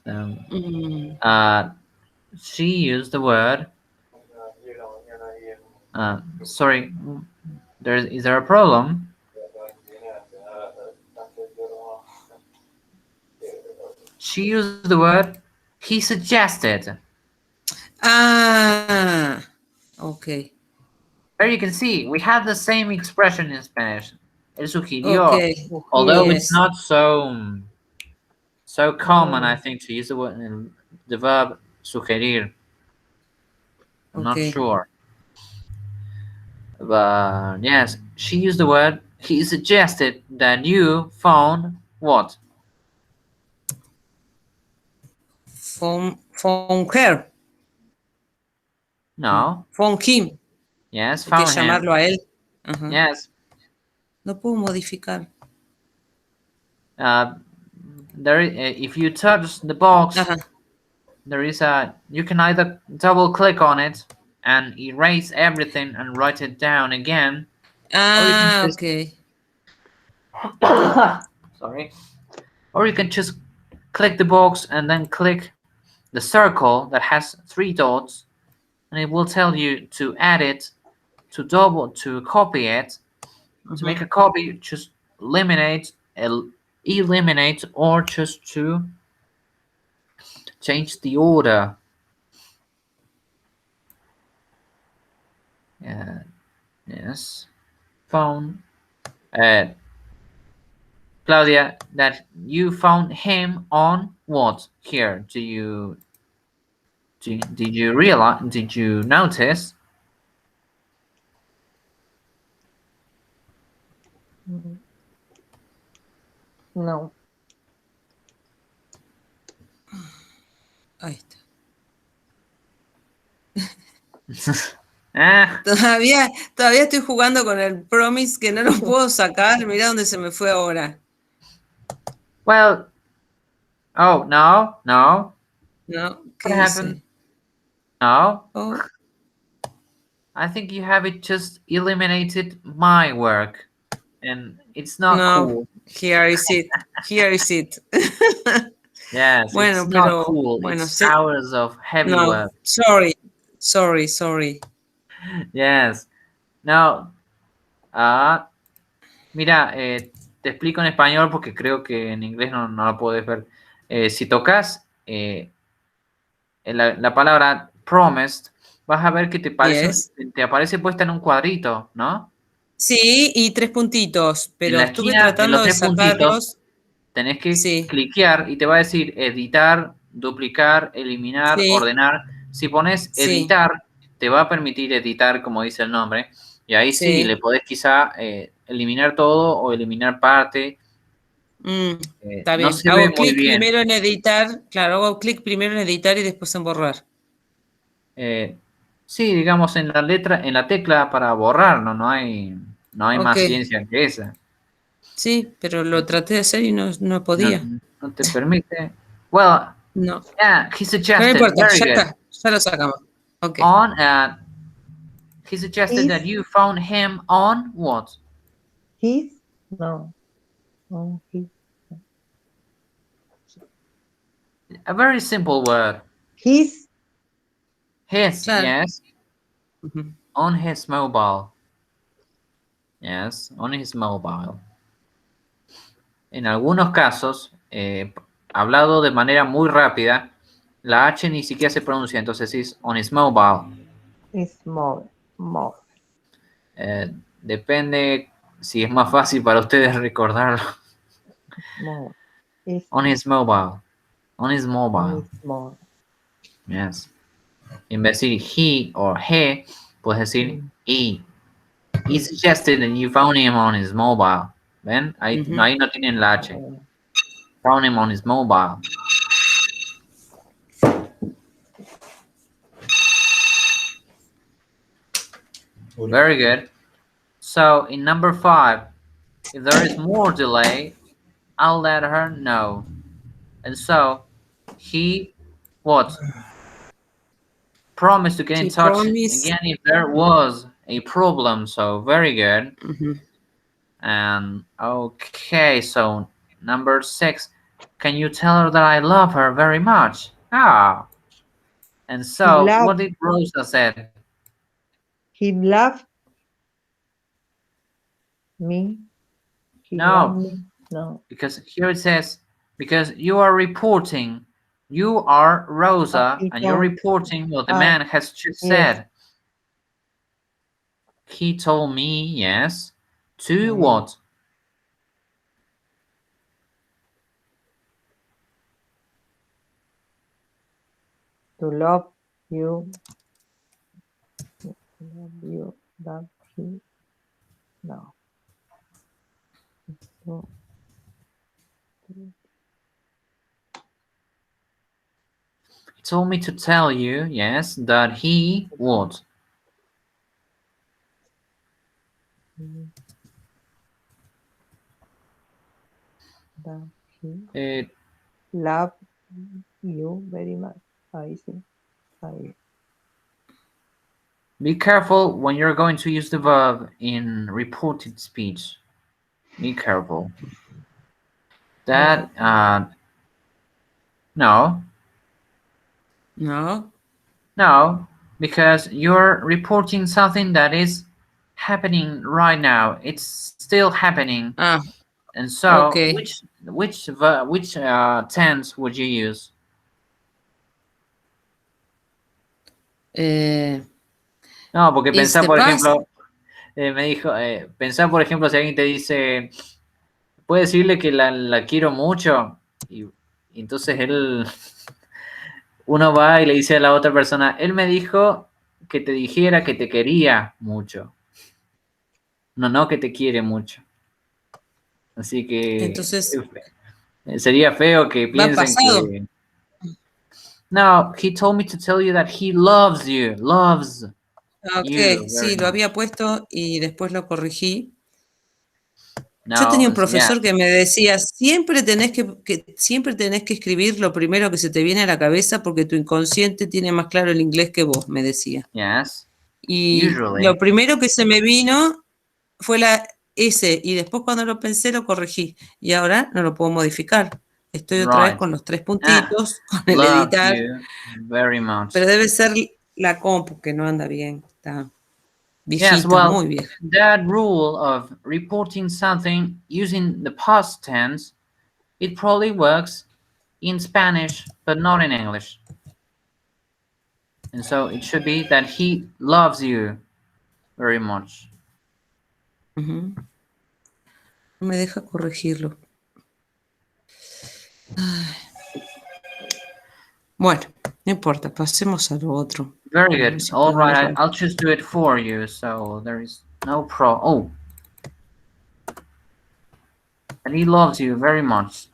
Mm, She used the word. Sorry, is there a problem? She used the word. He suggested. Ah, ok. There you can see we have the same expression in Spanish. Él Ok, sugirió, although it's yes. not so common, I think, to use the verb sugerir. I'm not Ok. sure, but yes, she used the word. He suggested that you found what? Phone her. No. Phone him. Yes, Hay que found him. llamarlo a él. Ajá. Yes. No puedo modificar. If you touch the box, Ajá. there is you can either double click on it and erase everything and write it down again, or you can Ah, just ok. sorry, or you can just click the box and then click the circle that has 3 dots, and it will tell you to add it, to copy it. To make a copy, just eliminate, or just to change the order. Yes. Phone. Claudia, that you found him on what here? Did you realize? Did you notice? No. Ahí está. Ah, Todavía estoy jugando con el promise que no lo puedo sacar. Mira dónde se me fue ahora. well. Oh no. ¿No? ¿Qué What happened? dice? No. Oh, I think you have it just eliminated my work, and it's not no. cool. Here is it. Here is it. Yes, it's Bueno, not pero cool. bueno, It's hours of heavy no. work. Sorry. Yes. No. Ah, mira, te explico en español porque creo que en inglés no lo puedes ver. Si tocas la palabra promised, vas a ver que Yes. te aparece puesta en un cuadrito, ¿no? Sí, y 3 puntitos, En pero la estuve esquina, en los tratando de 3 puntitos, sacarlos. tenés que Sí, cliquear y te va a decir editar, duplicar, eliminar, sí, ordenar. Si pones sí, editar, te va a permitir editar, como dice el nombre, y ahí sí le sí. podés quizá eliminar todo o eliminar parte. Está No bien. se ve Hago muy clic bien. primero en editar. Claro, hago clic primero en editar y después en borrar. Sí, digamos en la letra, en la tecla para borrar, no hay Ok, más ciencia que esa. sí, pero lo traté de hacer y no No, podía. no te permite. Well, No. yeah, he No me suggested, importa, very ya good. está, ya lo sacamos. Ok. On, he suggested that His, you found him on what? his, no. No, his. A very simple word. His, His, Claro. yes, Ujú. on his mobile. Yes, on his mobile. En algunos casos, hablado de manera muy rápida, la H ni siquiera se pronuncia, entonces es on his mobile. is more. Depende si es más fácil para ustedes recordarlo. More. Is, On his mobile. On his mobile. is more. Yes. En vez de decir he or he, puedes decir he. He suggested that you found him on his mobile. ¿Ven? Ahí no tienen la H. Found him on his mobile. Very good. So in number 5, if there is more delay, I'll let her know. And so he what? Promised to get in He touch promised. again if there was a problem. So very good. Ujú. And okay, so number 6. Can you tell her that I love her very much? Ah. And He so, what loved, did Rosa said? he loved me. He loved No, me. No. because here it says, because you are reporting. You are Rosa, He and you're told, reporting what the ah, man has just yes. said. He told me, yes. To Mm, what? to love you. Love you. Love he. No. To, He told me to tell you, yes, that he what? that he Uh, love you very much. I see. I, be careful when you're going to use the verb in reported speech. Be careful. That, no, No. no, because you're reporting something that is happening right now. It's still happening. Ah, And so, ok. which tense would you use? No, porque Is pensá, the por past? ejemplo, me dijo, pensá, por ejemplo, si alguien te dice, puede decirle que la quiero mucho, y entonces uno va y le dice a la otra persona, él me dijo que te dijera que te quería mucho. No, no que te quiere mucho. Así que Entonces, sería feo que va piensen pasado. que... No, he told me to tell you that he loves you. Loves you Ok, very sí, lo había much. puesto y después lo corregí. Yo tenía No, un yeah. profesor que me decía, siempre tenés que escribir lo primero que se te viene a la cabeza porque tu inconsciente tiene más claro el inglés que vos, me decía. Yes. Y Usually. lo primero que se me vino fue la S y después cuando lo pensé lo corregí y ahora no lo puedo modificar. Estoy otra vez Right. con los 3 Ah, puntitos, con el loves editar, you very much. pero debe ser la compu que no anda bien, está Yes, viejita, well, muy vieja. that rule of reporting something using the past tense, it probably works in Spanish, but not in English. And so it should be that he loves you very much. Ujú. No me deja corregirlo. Ay. Bueno, no importa, pasemos a lo otro. Very A ver good. si All puedo right, borrar. I'll just do it for you, so there is no Oh, and he loves you very much.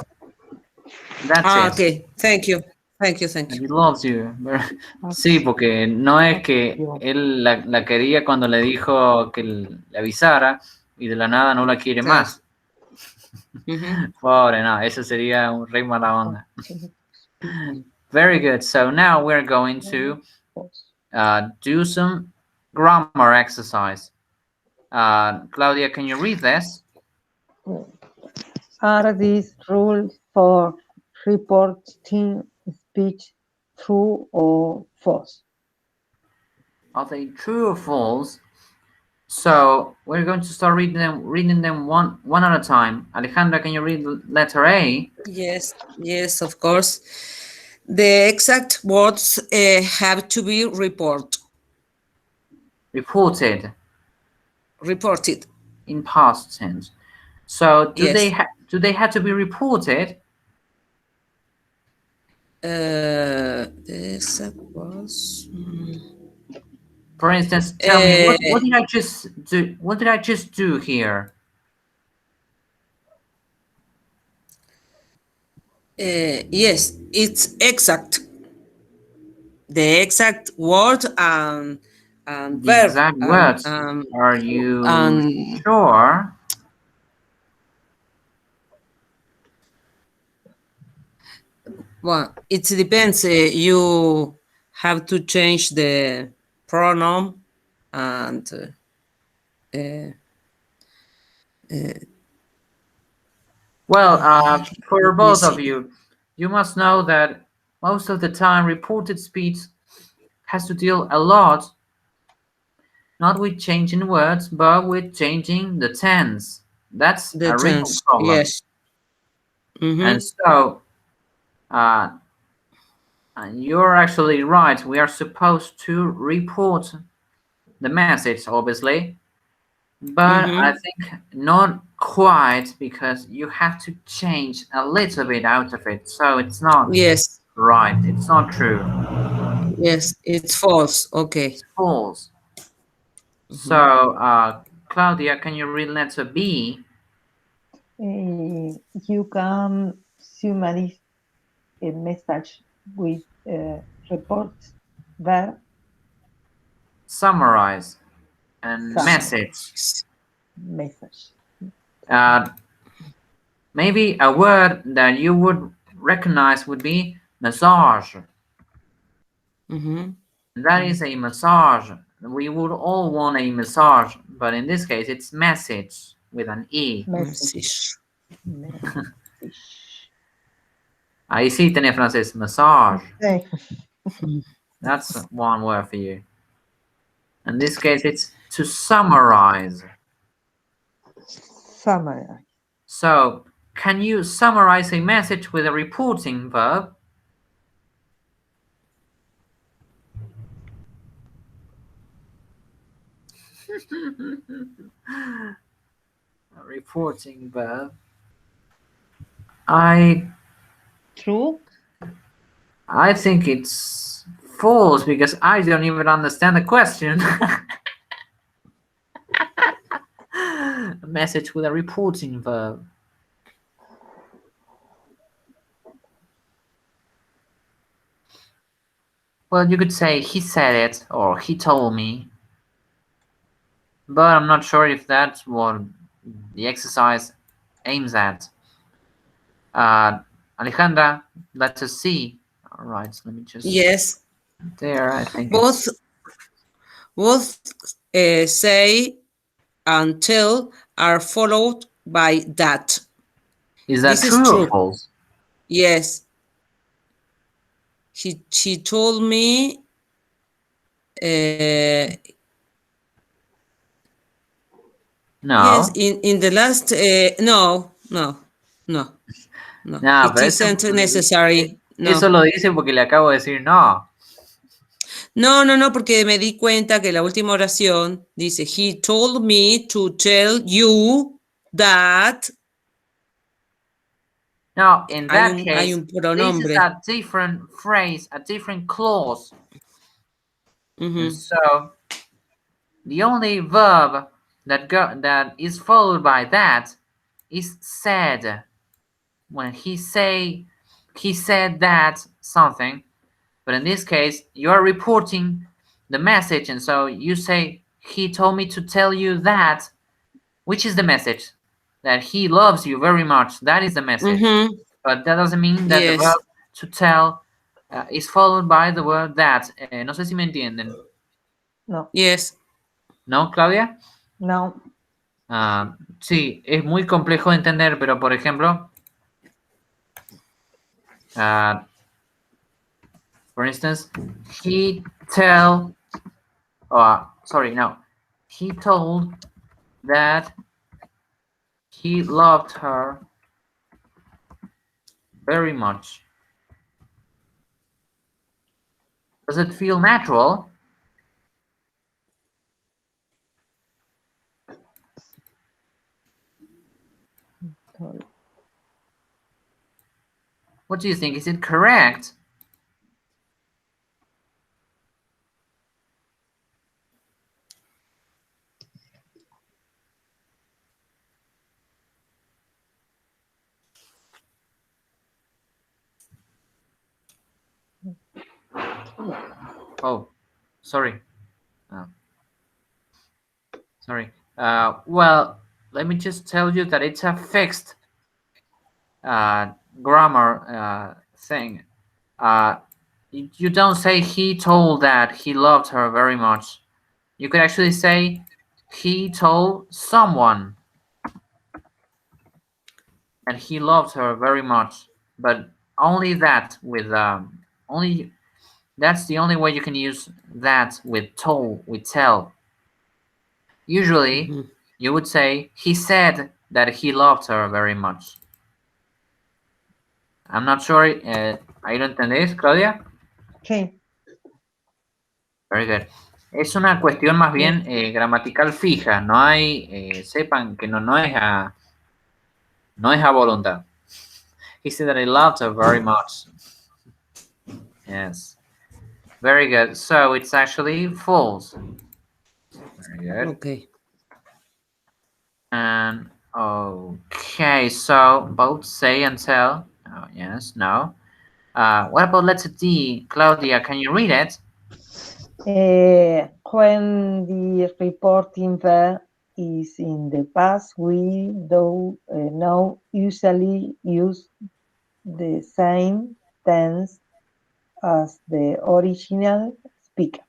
That's Ah, it. ok. Thank you. Thank you, thank And you. he loves you. Sí, porque no es que you. él la quería cuando le dijo que le avisara y de la nada no la quiere Claro. más. Ujú. Pobre, no, eso sería un re mala onda. Speaking Very good. So now we're going to was. do some grammar exercise. Claudia, can you read this? Are these rules for reporting speech true or false? Are they true or false? So we're going to start reading them one at a time. Alejandra, can you read letter A? Yes, of course. The exact words have to be Reported reported. in past tense. So do Yes. they have to be reported? The exact words. For instance, tell me what did I just do? What did I just do here? Yes, it's exact. The exact word and The verb exact words. Are you and sure? well, it depends. You have to change the pronoun and Well, for let me both of see. you must know that most of the time reported speech has to deal a lot not with changing words, but with changing the tense. That's The a real tense. problem. Yes. And Mm-hmm. so, uh, you're actually right. We are supposed to report the message, obviously, but I Mm-hmm. think not quite because you have to change a little bit out of it. So it's not Yes. right. It's not true. Yes. It's false. Okay. It's false. So, Mm-hmm. Claudia, can you read letter B? You can summarize a message with reports verb Summarize and summary message. message. Uh, Maybe a word that you would recognize would be massage. Mm-hmm. That is a massage. We would all want a massage, but in this case, it's message with an E. Message. Message. Ahí sí tenés francés, massage. Okay. That's one word for you. In this case, it's to summarize. Summarize. So, can you summarize a message with a reporting verb? A reporting verb. True. I think it's false because I don't even understand the question. A message with a reporting verb. Well, you could say he said it or he told me, but I'm not sure if that's what the exercise aims at. Alejandra, let us see. All right, so let me just. Yes. There, I think Both it's. both say and tell are followed by that. Is that This is true or true. false? Yes. She told me yes, No. in the last no. No, It pero isn't necessary. eso No. lo dice porque le acabo de decir no. No, porque me di cuenta que la última oración dice, he told me to tell you that. Now, in that Hay case, un this is pronombre. a different phrase, a different clause. And Ujú. so, the only verb that is followed by that is said. When he said that something, but in this case, you are reporting the message, and so you say, he told me to tell you that, which is the message? That he loves you very much. That is the message. Ujú. But that doesn't mean that the Yes. verb to tell is followed by the word that. No sé si me entienden. No. Yes. ¿No, Claudia? No. Sí, es muy complejo de entender, pero por ejemplo, for instance, he told that he loved her very much. Does it feel natural? What do you think? Is it correct? Oh, sorry. Sorry. Well, let me just tell you that it's a fixed grammar thing. You don't say he told that he loved her very much. You could actually say he told someone, and he loved her very much. But only that with only that's the only way you can use that with told, with tell. Usually, you would say he said that he loved her very much. I'm not sure. ¿Ahí lo entendéis, Claudia? Sí. Very good. Es una cuestión más bien gramatical fija. No hay, sepan que no es a voluntad. He said that he loved her very much. Yes. Very good. So it's actually false. Very good. Okay. And okay, so both say and tell. Oh, yes, no. What about letter D? Claudia, can you read it? When the reporting verb is in the past, we do now usually use the same tense as the original speaker.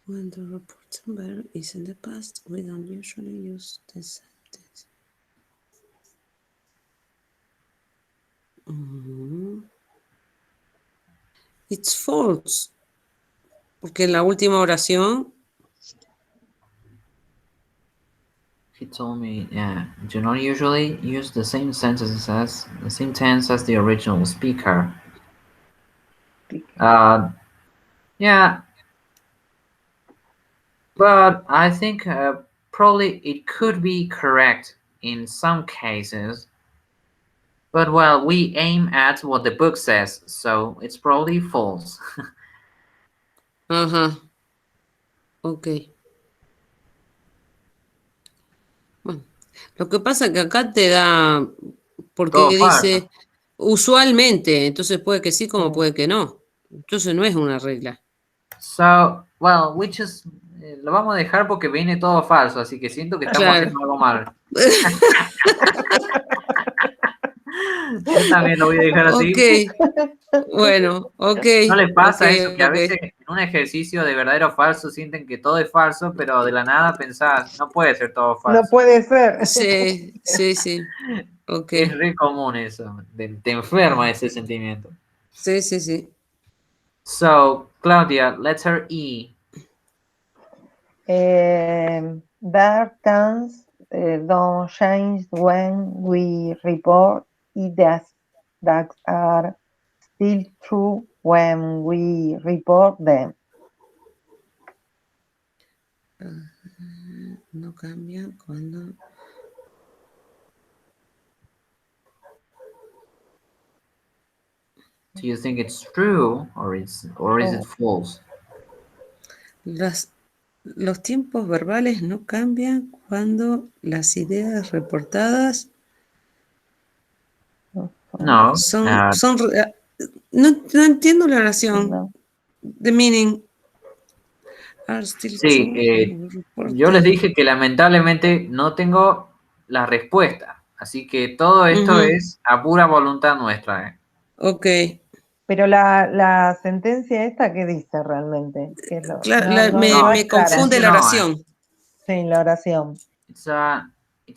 When the reporting verb is in the past, we don't usually use the sentence. It's false. Porque en la última oración. He told me, yeah, do not usually use the same sentences as the same tense as the original speaker. Yeah, but I think probably it could be correct in some cases. But well, we aim at what the book says, so it's probably false. Ajá. Ok. Bueno, lo que pasa es que acá te da, porque Todo dice falso. usualmente, entonces puede que sí como puede que no. Entonces no es una regla. So, well, we just lo vamos a dejar porque viene todo falso, así que siento que estamos Claro. haciendo algo mal. Yo también lo voy a dejar así. Ok. Bueno, ok. ¿No les pasa ok, eso? Que a ok. veces en un ejercicio de verdadero o falso sienten que todo es falso, pero de la nada pensás, no puede ser todo falso. No puede ser. Sí, sí, sí. Ok. Es re común eso. Te enferma ese sentimiento. Sí, sí, sí. So, Claudia, letter E. Their terms don't change when we report ideas that are still true when we report them. No cambia cuando... Do you think it's true or is it false? Los tiempos verbales no cambian cuando las ideas reportadas No. no entiendo la oración. No. The meaning are still Sí, true when we report yo les them. dije que lamentablemente no tengo la respuesta, así que todo esto es a pura voluntad nuestra. Ok. Pero la sentencia esta, ¿qué dice realmente? Que Claro, no me es clara. confunde la oración. Sí, la oración. It's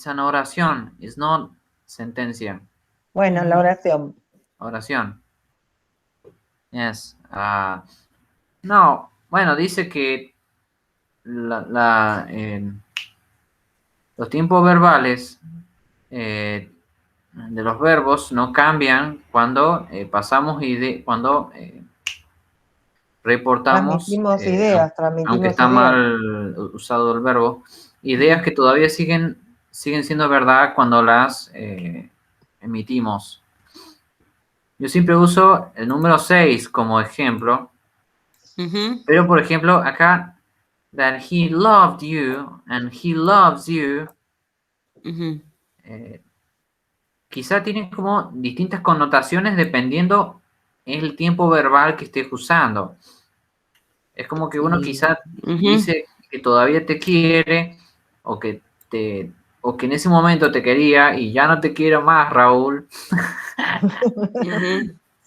an oración, it's not sentencia. Bueno, la oración. Oración. Yes. No, bueno, dice que los tiempos verbales de los verbos no cambian cuando pasamos y cuando reportamos, Transmitimos ideas, aunque está mal usado el verbo, ideas que todavía siguen siendo verdad cuando las emitimos. Yo siempre uso el número 6 como ejemplo, pero por ejemplo acá, that he loved you and he loves you, quizá tiene como distintas connotaciones dependiendo el tiempo verbal que estés usando. Es como que uno quizá dice que todavía te quiere o que en ese momento te quería y ya no te quiero más, Raúl.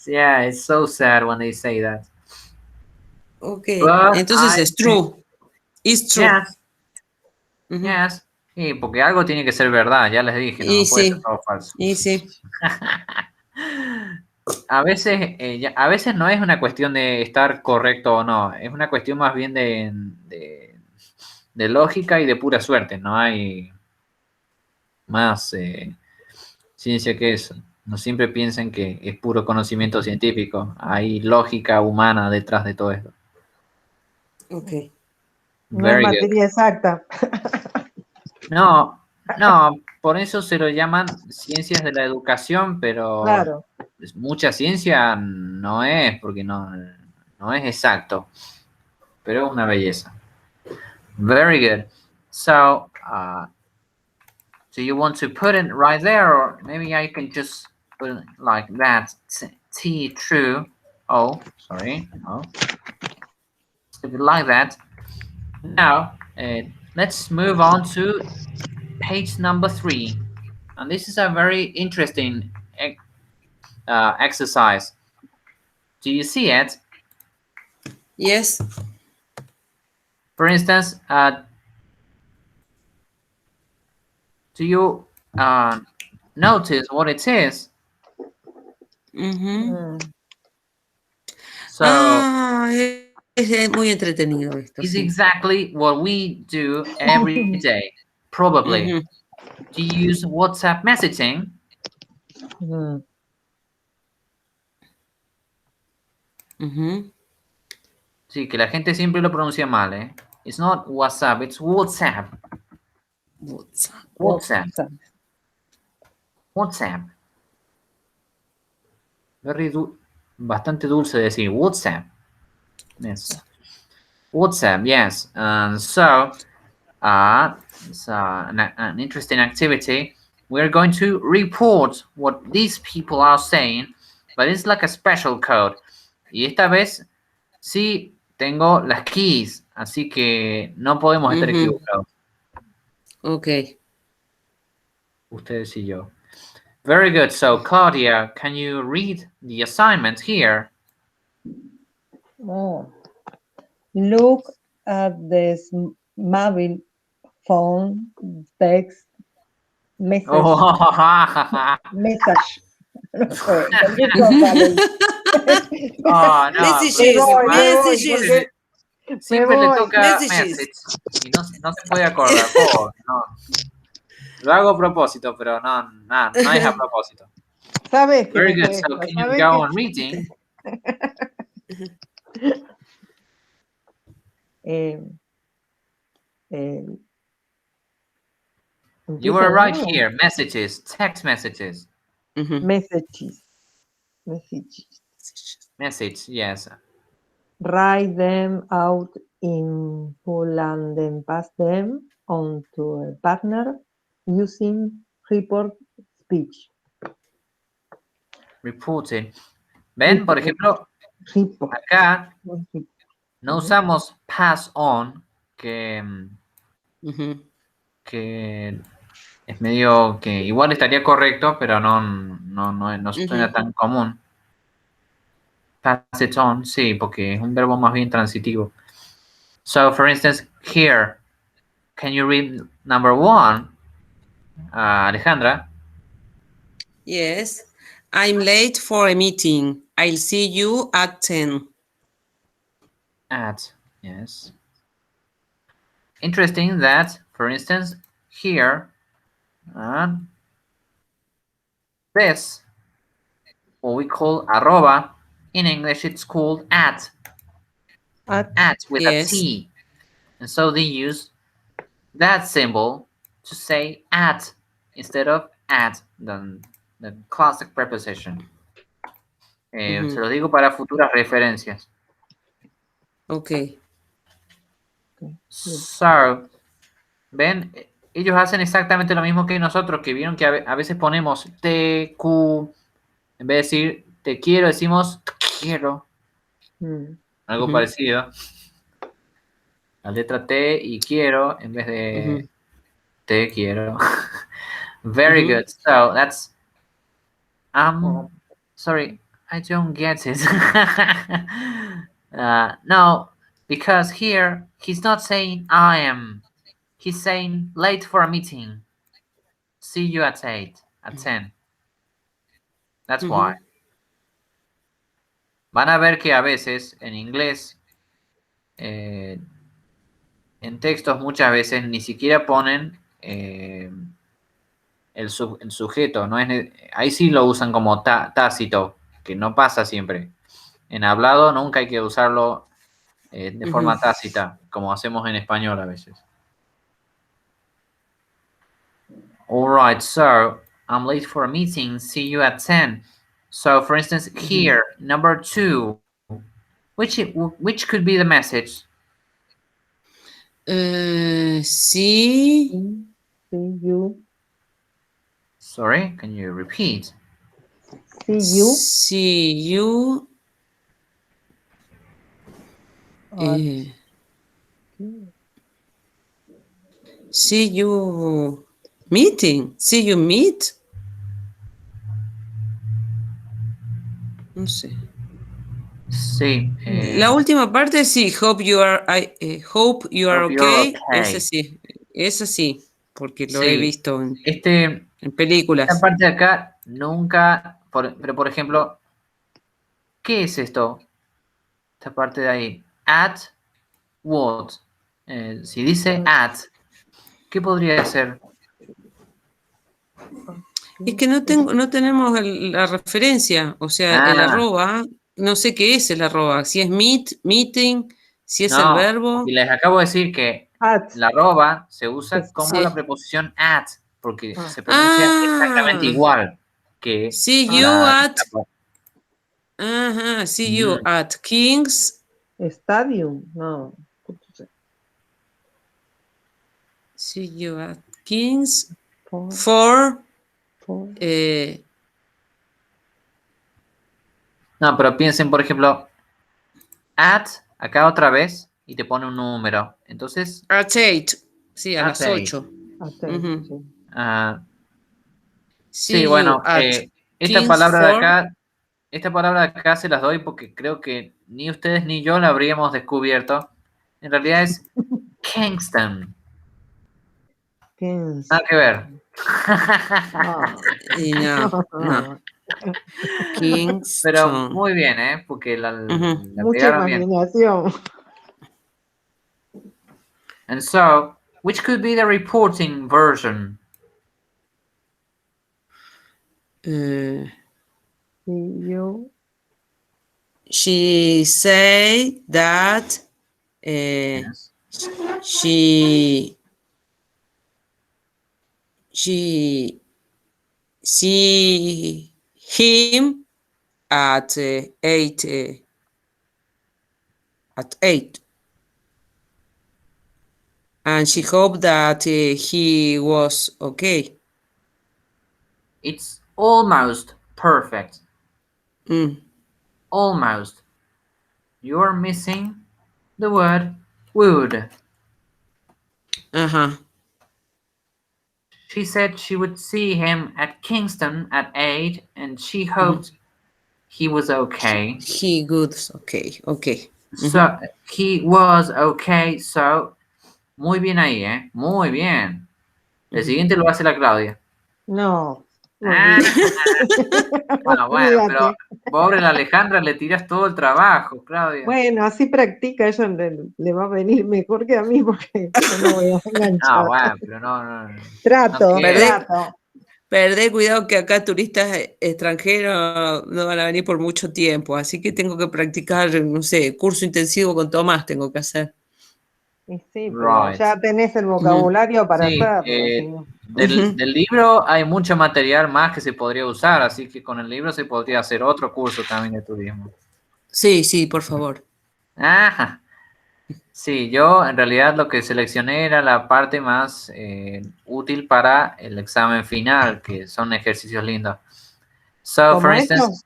Yeah, it's so sad when they say that. Ok, But entonces I es true. It's true. Yes, Ujú. yes. Sí, porque algo tiene que ser verdad, ya les dije, no, Y no puede ser sí, todo falso. y sí. A veces no es una cuestión de estar correcto o no, es una cuestión más bien de lógica y de pura suerte. No hay más ciencia que eso. No siempre piensen que es puro conocimiento científico. Hay lógica humana detrás de todo esto. Ok. No es Very good. materia exacta. No, no, por eso se lo llaman ciencias de la educación, pero Claro. mucha ciencia no es, porque no es exacto, pero es una belleza. Very good. So, do you want to put it right there, or maybe I can just put it like that? T true. Oh, sorry. Oh, like that. Now, let's move on to page number 3, and this is a very interesting exercise. Do you see it? Yes. For instance, do you notice what it is? Ujú. So Ah, es muy entretenido esto, it's sí. exactly what we do every day, probably. Ujú, Do you use WhatsApp messaging? Mm. ujú. Sí, que la gente siempre lo pronuncia mal, ¿eh? It's not WhatsApp, it's WhatsApp. WhatsApp. WhatsApp. WhatsApp. WhatsApp. Bastante dulce decir WhatsApp. Yes. WhatsApp, yes. It's an interesting activity. We're going to report what these people are saying, but it's like a special code. Y esta vez sí tengo las keys, así que no podemos estar Ujú, equivocados, ok. ustedes y yo. Very good. So, Claudia, can you read the assignment here? Oh. Look at the mobile phone text message. Oh, Message. No sé, cualquier cosa. oh no, Messages, messages, siempre le voy. toca messages. message y no se puede acordar. Oh, no. Lo hago a propósito, pero no es a propósito. Sabes que Very me good. So cuesta. can you Sabes go que. on reading? Eh, eh, You empieza were de right nuevo. here. Messages, text messages. Ujú. Messages. Messages. Message, yes. Write them out in full and then pass them on to a partner using report speech. Reported. Ven, por ejemplo, Report. acá no Ujú. usamos pass on, Ujú. que es medio que igual estaría correcto, pero no suena Ujú. tan común. Pass it on, sí, porque es un verbo más bien transitivo. So, for instance, here, can you read number 1, Alejandra? Yes. I'm late for a meeting. I'll see you at 10. At, yes. Interesting that, for instance, here, this, what we call arroba, in English it's called at with a Yes. T. And so they use that symbol to say at instead of at, the classic preposition. Ujú. Se los digo para futuras referencias. Ok. So, ven, ellos hacen exactamente lo mismo que nosotros, que vieron que a veces ponemos T, Q, en vez de decir te quiero, decimos te quiero. Algo Ujú. parecido. La letra T y quiero en vez de Ujú. te quiero. Very Ujú. good. So that's sorry, I don't get it. No, Because here he's not saying I am. He's saying late for a meeting. See you at 8, at 10. That's why. Ujú, Van a ver que a veces en inglés, eh, en textos muchas veces ni siquiera ponen el sujeto. No es, ahí sí lo usan como tácito, que no pasa siempre. En hablado nunca hay que usarlo de ujú. forma tácita, como hacemos en español a veces. All right, so I'm late for a meeting. See you at 10. So, for instance, here, number 2, which could be the message? Sí, See you. Sorry, can you repeat? See you. see you. At, See you meeting. See you meet. No sé. Sí. La última parte sí. Hope you are, hope you are Hope you're okay. okay. Ese sí, porque lo he Sí. visto en Esta películas. parte de acá nunca, pero por ejemplo, ¿qué es esto? Esta parte de ahí. At what? Si dice at, ¿qué podría ser? Es que no tenemos la referencia, o sea, el Ah, arroba, no sé qué es el arroba, si es meet, meeting, si es el no. verbo. Y les acabo de decir que at. la arroba se usa como la Sí. preposición at, porque Ah. se pronuncia exactamente Ah, igual que see you la... at, ajá, see you Mm, at King's, Stadium. No. see you at King's For, for, for. No, pero piensen, por ejemplo, at, acá otra vez, y te pone un número. Entonces, at 8, sí, a at las 8. 8. At, Ujú. sí. Sí, See you bueno, at esta King's palabra de for, acá, esta palabra de acá se las doy porque creo que ni ustedes ni yo la habríamos descubierto. En realidad es Kingston. Kings. Nada que ver. Ah. y no, Pero Kingston. muy bien, ¿eh? Porque Ujú. la Mucha pegaron bien. imaginación. And so, which could be the reporting version? Eh, See you. she say that Yes. she see him at 8 at 8 and she hoped that he was okay. It's almost perfect. Mm, Almost. You're missing the word would. ajá. She said she would see him at Kingston at 8 and she Ujú. hoped he was okay. He good, okay, okay. Ujú. So, he was okay, so, muy bien ahí, ¿eh? Muy bien. El Ujú. siguiente lo hace la Claudia. No. Ah, bueno, pero Olvídate. pobre la Alejandra, le tiras todo el trabajo, Claudia. Bueno, así practica, ella le va a venir mejor que a mí porque yo no voy a Ah, enganchar. bueno, pero no Trato, quiere. trato. Perdé cuidado que acá turistas extranjeros no van a venir por mucho tiempo, así que tengo que practicar, no sé, curso intensivo con Tomás tengo que hacer. Y sí, pero Right. ya tenés el Ujú. vocabulario para Sí, hacerlo, si no. Ujú. del libro hay mucho material más que se podría usar, así que con el libro se podría hacer otro curso también de turismo. Sí, sí, por favor. Ajá. Sí, yo en realidad lo que seleccioné era la parte más útil para el examen final, que son ejercicios lindos. So, for ¿Como instance,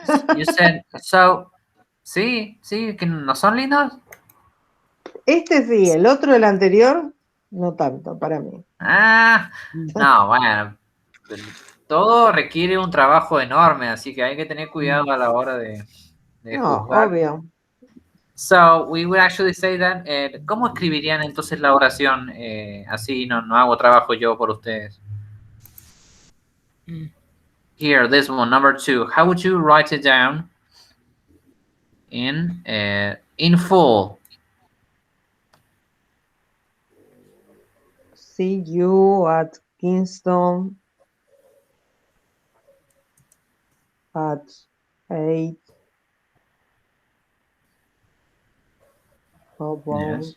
estos? you said, so, sí, que no son lindos. Este sí, el otro, el anterior, no tanto para mí. Ah, no, bueno, todo requiere un trabajo enorme, así que hay que tener cuidado a la hora de No, juzgar. obvio. So we would actually say that. ¿Cómo escribirían entonces la oración? Así no hago trabajo yo por ustedes. Here, this one, number 2. How would you write it down in full? See you at Kingston at 8. Yes.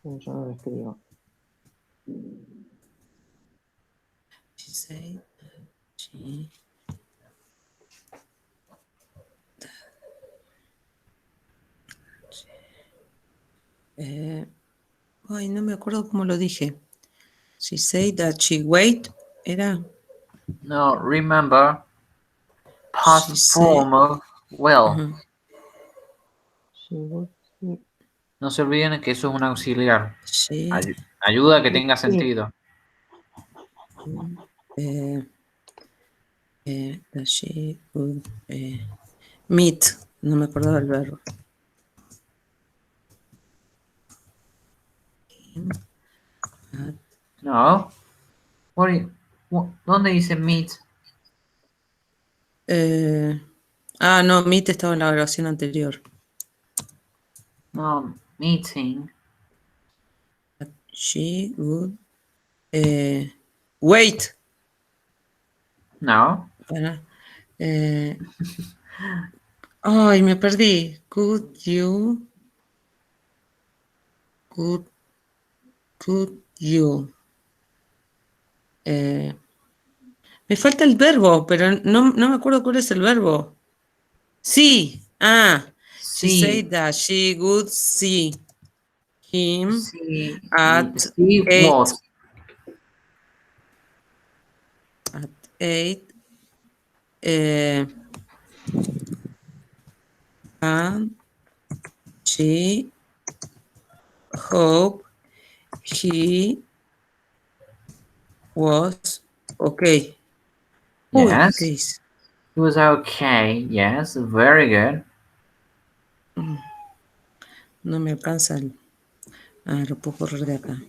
Yo no lo escribo. She said she... Ay, no me acuerdo cómo lo dije. She said that she wait. Era... No, remember, past She said... form of will. She would see. No se olviden que eso es un auxiliar. She... Ayuda a que tenga sentido. that she would meet. No me acordaba el verbo. No. ¿Dónde dice meet? No, meet estaba en la oración anterior. No, meeting. She would wait. No. Para, ay, me perdí. Could you? Me falta el verbo, pero no me acuerdo cuál es el verbo. Sí. She said that she would see him at See 8. what? At 8. And she hoped he was okay. Yes. Okay. It was okay. Yes, very good. No me alcanza el... lo puedo correr de acá.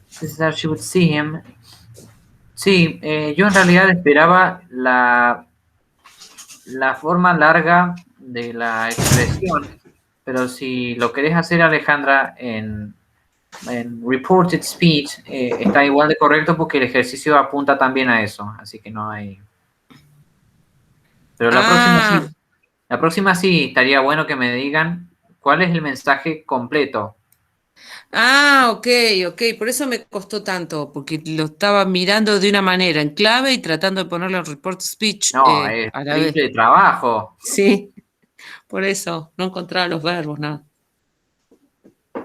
She said she would see him. Sí, yo en realidad esperaba la forma larga de la expresión, pero si lo querés hacer, Alejandra, en reported speech, está igual de correcto porque el ejercicio apunta también a eso, así que no hay... Pero la próxima sí, estaría bueno que me digan cuál es el mensaje completo. Ok, por eso me costó tanto, porque lo estaba mirando de una manera, en clave y tratando de ponerlo en report speech No, es a la vez. triple trabajo. Sí, por eso, no encontraba los verbos, nada.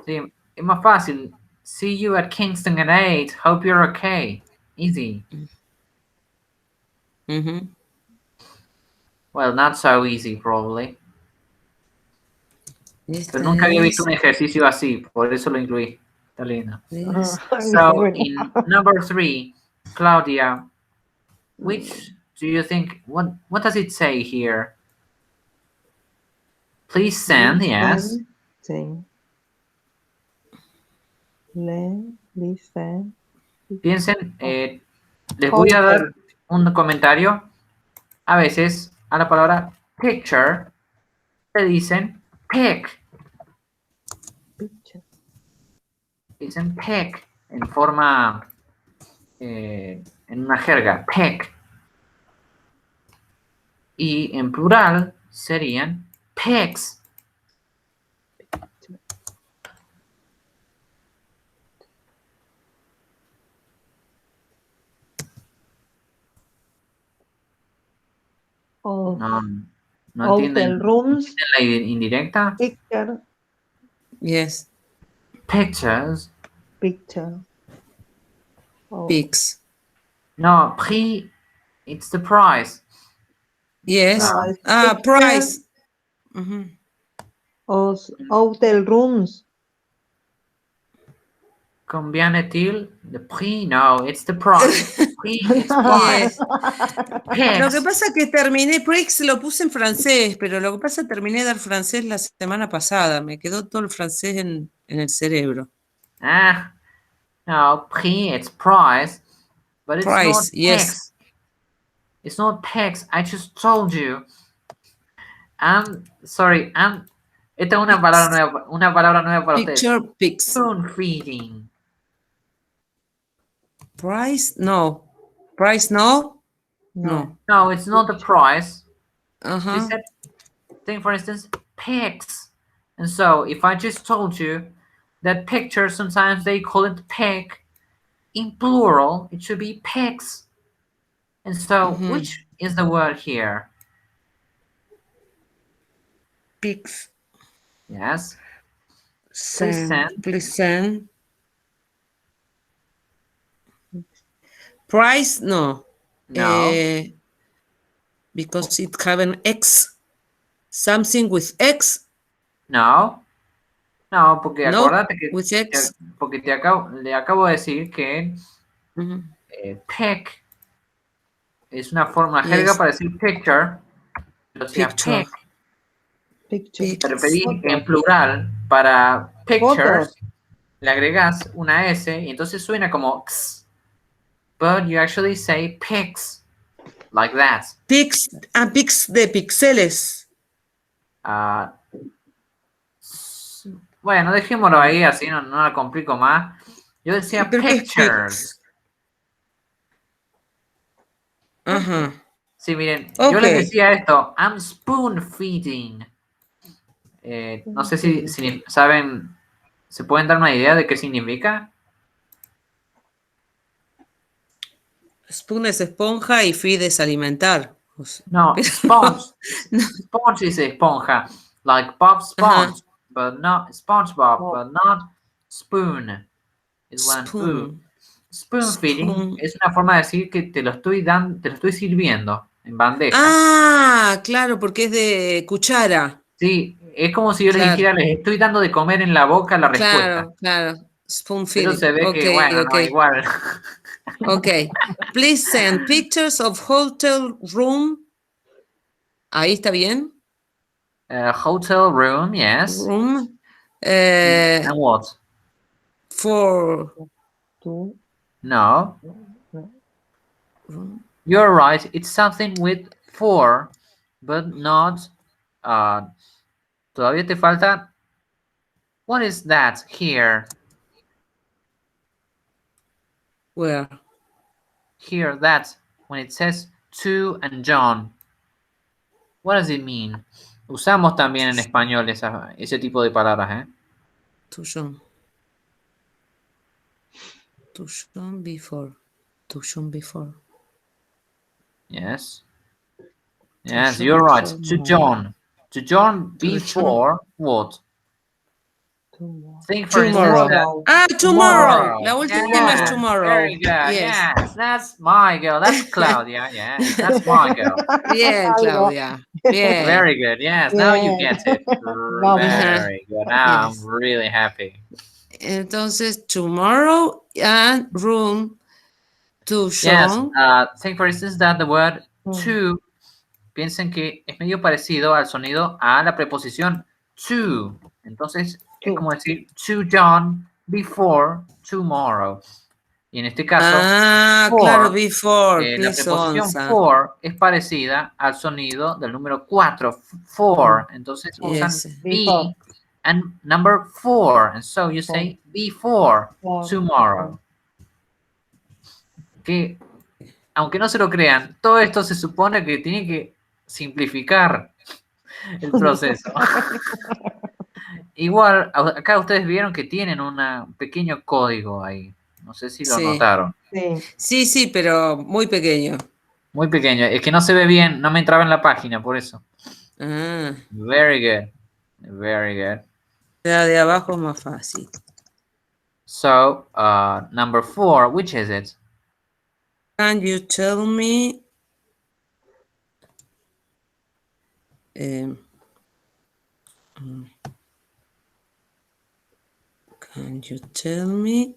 Sí, es más fácil. See you at Kingston at 8. Hope you're okay. Easy. Well, not so easy, probably. Pero nunca había visto un ejercicio así, por eso lo incluí. Está lindo. So, in number 3, Claudia, which do you think, what does it say here? Please send, yes. Sí. Please send. Piensen, les voy a dar un comentario. A veces a la palabra picture le dicen pic. Dicen pic en forma, en una jerga, pic. Y en plural serían pics. No entienden. Rooms. ¿La indirecta? Picture. Yes. Pictures. Picture. Pics. No, prix, it's the price. Yes. No, price. Hotel rooms. Combien est-il? The prix? No, it's the price. Prix, it's price. Lo que Pigs. pasa es que terminé, Prix lo puse en francés, pero lo que pasa es que terminé de dar francés la semana pasada. Me quedó todo el francés en el cerebro. Ah, no, prix, it's price. But it's not Price, yes. pigs. It's not pigs. I just told you. I'm sorry. Esta es una palabra nueva para ustedes. Picture, pics. Spoon feeding. Price, no. Price, no. No. No, it's not the price. They Ajá. said, think for instance, pigs. And so if I just told you that picture, sometimes they call it pig. In plural, it should be pigs. And so, which is the word here? Pics. Yes. Please Send. send. Please send. Price, no. No. Because it have an X. Something with X. No. No, porque No, acordate que with X. porque le acabo de decir que pig es una forma jerga Yes. para decir picture. O sea, Picture. pig. Picture. Te referís en Foto. plural para pictures, Fotos. le agregas una S y entonces suena como x. But you actually say pics, like that. Pics, pics de píxeles. Bueno, dejémoslo ahí, así no la complico más. Yo decía ¿Pero qué es pictures. Ajá. Sí, miren, yo Ok. les decía esto, I'm spoon feeding. No sé si saben, ¿se pueden dar una idea de qué significa? Spoon es esponja y feed es alimentar. No, Pero sponge. no. Sponge is esponja, like Bob Sponge, but not SpongeBob, Oh. but not spoon. Is one Spoon. Spoon feeding Spoon. es una forma de decir que te lo estoy dando, te lo estoy sirviendo en bandeja. Ah, claro, porque es de cuchara. Sí, es como si yo les Claro. dijera, les estoy dando de comer en la boca la respuesta. Claro, claro. Spoon Pero feeding. se ve Ok, que, bueno, ok. no, igual. Ok. Please send pictures of hotel room. Ahí está bien. Hotel room, yes. Room. And what? For. Tú. No. Room. You're right. It's something with four, but not. Todavía te falta. What is that here? Where? Here, that. When it says to and John. What does it mean? Usamos también en español ese tipo de palabras, ¿eh? To John. To John before. To John before. Yes. To Yes, John you're right. before. To John. To John To the before what? Tomorrow. Think for Tomorrow. instance. Tomorrow. La última es Yes, tomorrow. very good. Yes. Yes, that's my girl. That's Claudia. Yes, that's my girl. Bien, Claudia. Bien. Very good. Yes, now you get it. Vamos. Very good. Now Yes. I'm really happy. Entonces, tomorrow and room to Yes. John. Think for instance that the word to, piensen que es medio parecido al sonido a la preposición to. Entonces, es como decir to John before tomorrow. Y en este caso, for, Claro, before. la preposición Sonsa. for es parecida al sonido del número 4, for. Entonces usan Yes. be and number 4. And so you say before tomorrow. Que, aunque no se lo crean, todo esto se supone que tiene que simplificar el proceso. Igual, acá ustedes vieron que tienen un pequeño código ahí. No sé si lo notaron. Sí. Sí, pero muy pequeño. Muy pequeño. Es que no se ve bien, no me entraba en la página, por eso. Very good. Very good. La de abajo es más fácil. So, number 4, which is it? Can you tell me? Can you tell me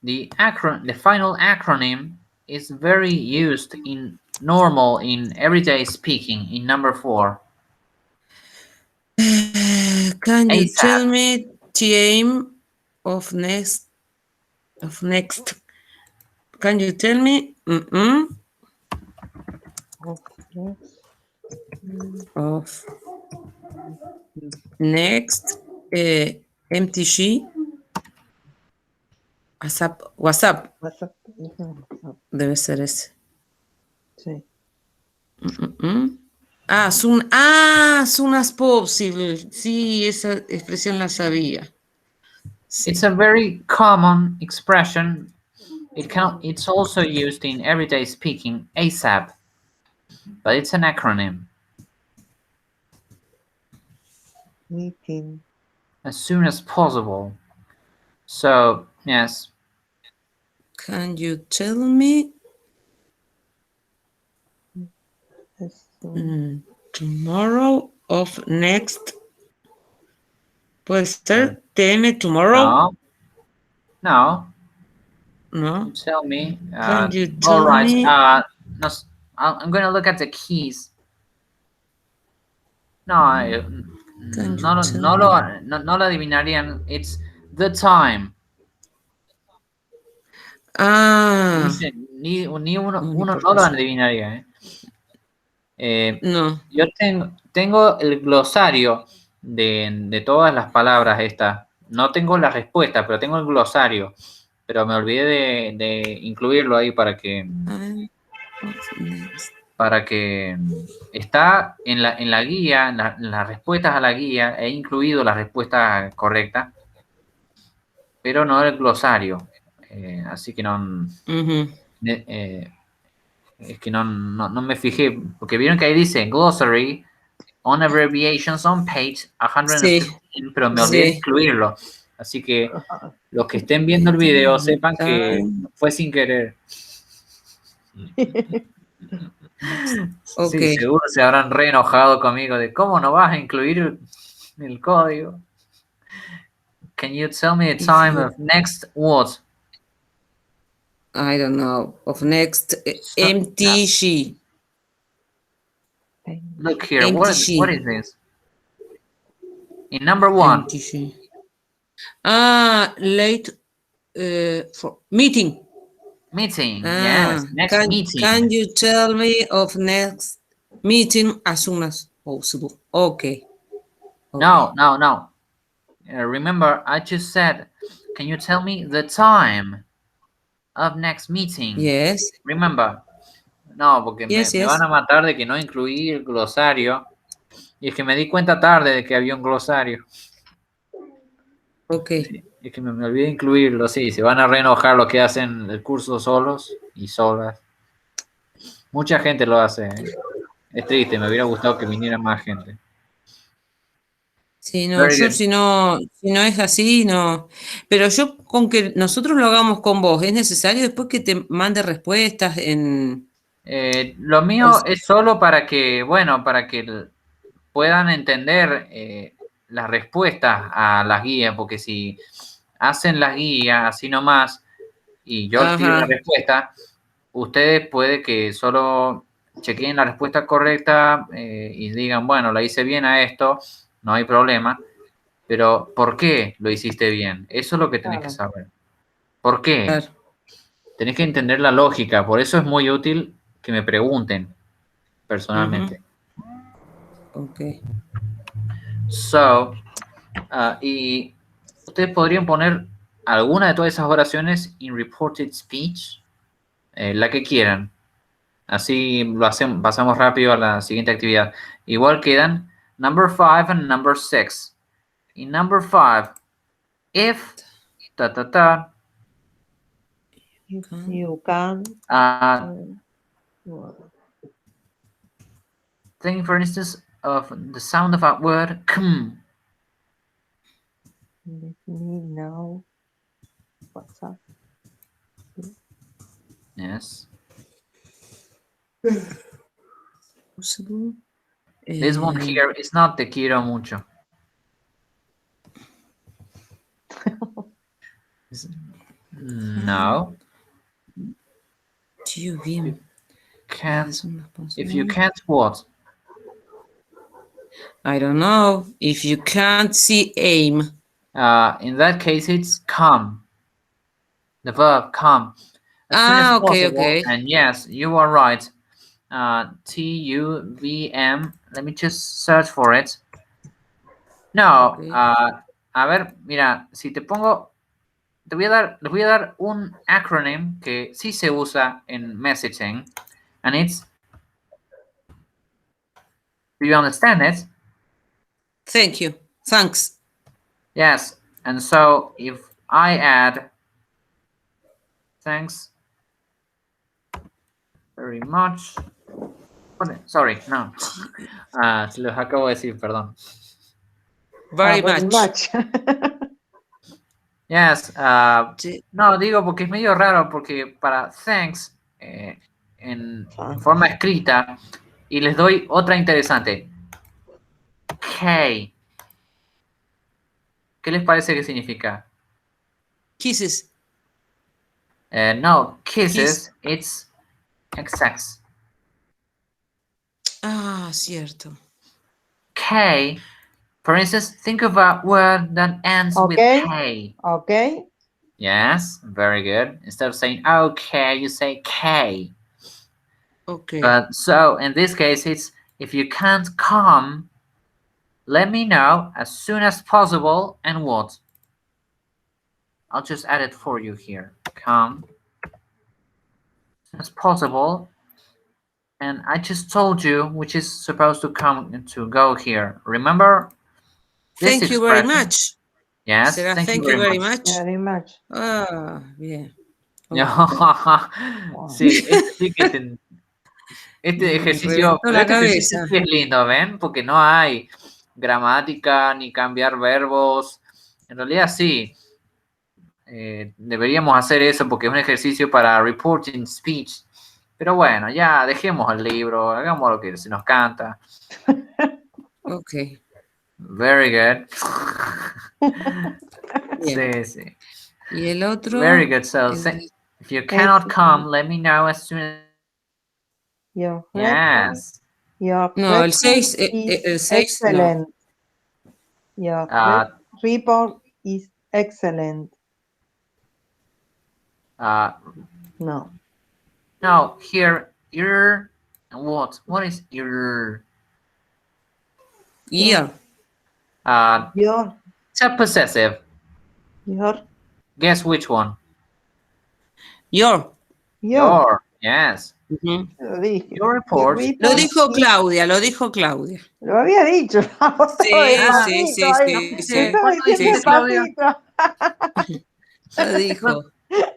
The final acronym is very used in everyday speaking in number 4. Can you ASAP. tell me the aim of next? Can you tell me? Of next MTG. WhatsApp. WhatsApp. WhatsApp. Debe ser ese. Sí. Soon as possible. Sí, esa expresión la sabía. Sí. It's a very common expression. It's also used in everyday speaking, ASAP, but it's an acronym. Meeting. As soon as possible. So, yes. Can you tell me? Tomorrow of next. ¿Puede ser TM tomorrow? No. No. You tell me. Can you All tell right. me? No, I'm going to look at the keys. No, no lo adivinarían. It's the time. Dice, ni uno no lo adivinaría. No. Yo tengo el glosario de todas las palabras estas. No tengo la respuesta, pero tengo el glosario. Pero me olvidé de incluirlo ahí para que está en la guía, en las respuestas a la guía. He incluido la respuesta correcta, pero no el glosario. Así que no... es que no me fijé, porque vieron que ahí dice glossary on abbreviations on page 115, Sí. pero me olvidé de incluirlo. Así que los que estén viendo el video sepan que fue sin querer. Okay. Sí, seguro se habrán re enojado conmigo de cómo no vas a incluir el código. Can you tell me the time of next what? I don't know. Of next MTG. Look here, MTG. what is this? In number 1. MTG. Late for meeting. Meeting, yes, next meeting. Can you tell me of next meeting as soon as possible? Okay. No. Remember, I just said, can you tell me the time of next meeting? Yes. Remember. No, porque Yes, me van a matar de que no incluí el glosario. Y es que me di cuenta tarde de que había un glosario. Ok. Sí, es que me olvidé incluirlo, sí. Se van a reenojar los que hacen el curso solos y solas. Mucha gente lo hace, ¿eh? Es triste, me hubiera gustado que viniera más gente. Sí, no, yo si no es así, no. Pero yo con que nosotros lo hagamos con vos, ¿es necesario después que te mande respuestas en... Lo mío es solo para que, bueno, para que puedan entender las respuestas a las guías, porque si hacen las guías así nomás y yo tiro la respuesta, ustedes puede que solo chequeen la respuesta correcta y digan, bueno, la hice bien a esto, no hay problema, pero ¿por qué lo hiciste bien? Eso es lo que tenés que saber. ¿Por qué? Claro. Tenés que entender la lógica, por eso es muy útil que me pregunten personalmente. Ok. So, y ustedes podrían poner alguna de todas esas oraciones en reported speech, la que quieran. Así pasamos rápido a la siguiente actividad. Igual quedan number 5 and number 6. In number 5, if You can. think, for instance, of the sound of a word, come. Let me know. What's up? Yes. Possible. This one here is not te quiero mucho. No. Tío, bien. Can't. Es una If you responsabilidad. can't what? I don't know. If you can't see aim. In that case, it's come. The verb come. As soon as Okay, possible. okay. And yes, you are right. TUVM. Let me just search for it. No. Okay. A ver, mira, si te pongo, les voy a dar un acronym que sí se usa en messaging, and it's. Do you understand it? Thank you. Thanks. Yes. And so if I add thanks very much. Sorry, no. Se los acabo de decir, perdón. Very Very much. Yes. Sí. No, digo porque es medio raro, porque para thanks en forma escrita, y les doy otra interesante. K. ¿Qué les parece que significa? Kisses. No, kisses, Kiss. it's XX. Ah, cierto. K. For instance, think of a word that ends with Okay. K. Okay. Yes, very good. Instead of saying okay, you say K. Okay. But so in this case, it's if you can't come, let me know as soon as possible. And what? I'll just add it for you here. Come as soon as possible. And I just told you which is supposed to come to go here. Remember this Thank you very expression? much. Yes, Será thank you very much. Very much. Ah, bien. Sí, este sí que este Me ejercicio, reventó la este ejercicio cabeza. sí es lindo, ¿ven? Porque no hay gramática ni cambiar verbos. En realidad sí. Deberíamos hacer eso porque es un ejercicio para reporting speech. Pero bueno, ya dejemos el libro, hagamos lo que se nos canta. Ok. Very good. Bien. Sí, sí. Y el otro. Very good. So, if you cannot come, let me know as soon as. Your Yes. Your No, el report 6, is el 6 no. excellent. Your report is excellent. No. No, here, your, what? What is your? Year. Your. It's a possessive. Your. Guess which one? Your. Your. Yes. Lo dije. Your report. Lo dijo Claudia, lo dijo Claudia. Lo había dicho. Sí, despacito, ahí. Sí. Estaba diciendo despacito. Lo dijo.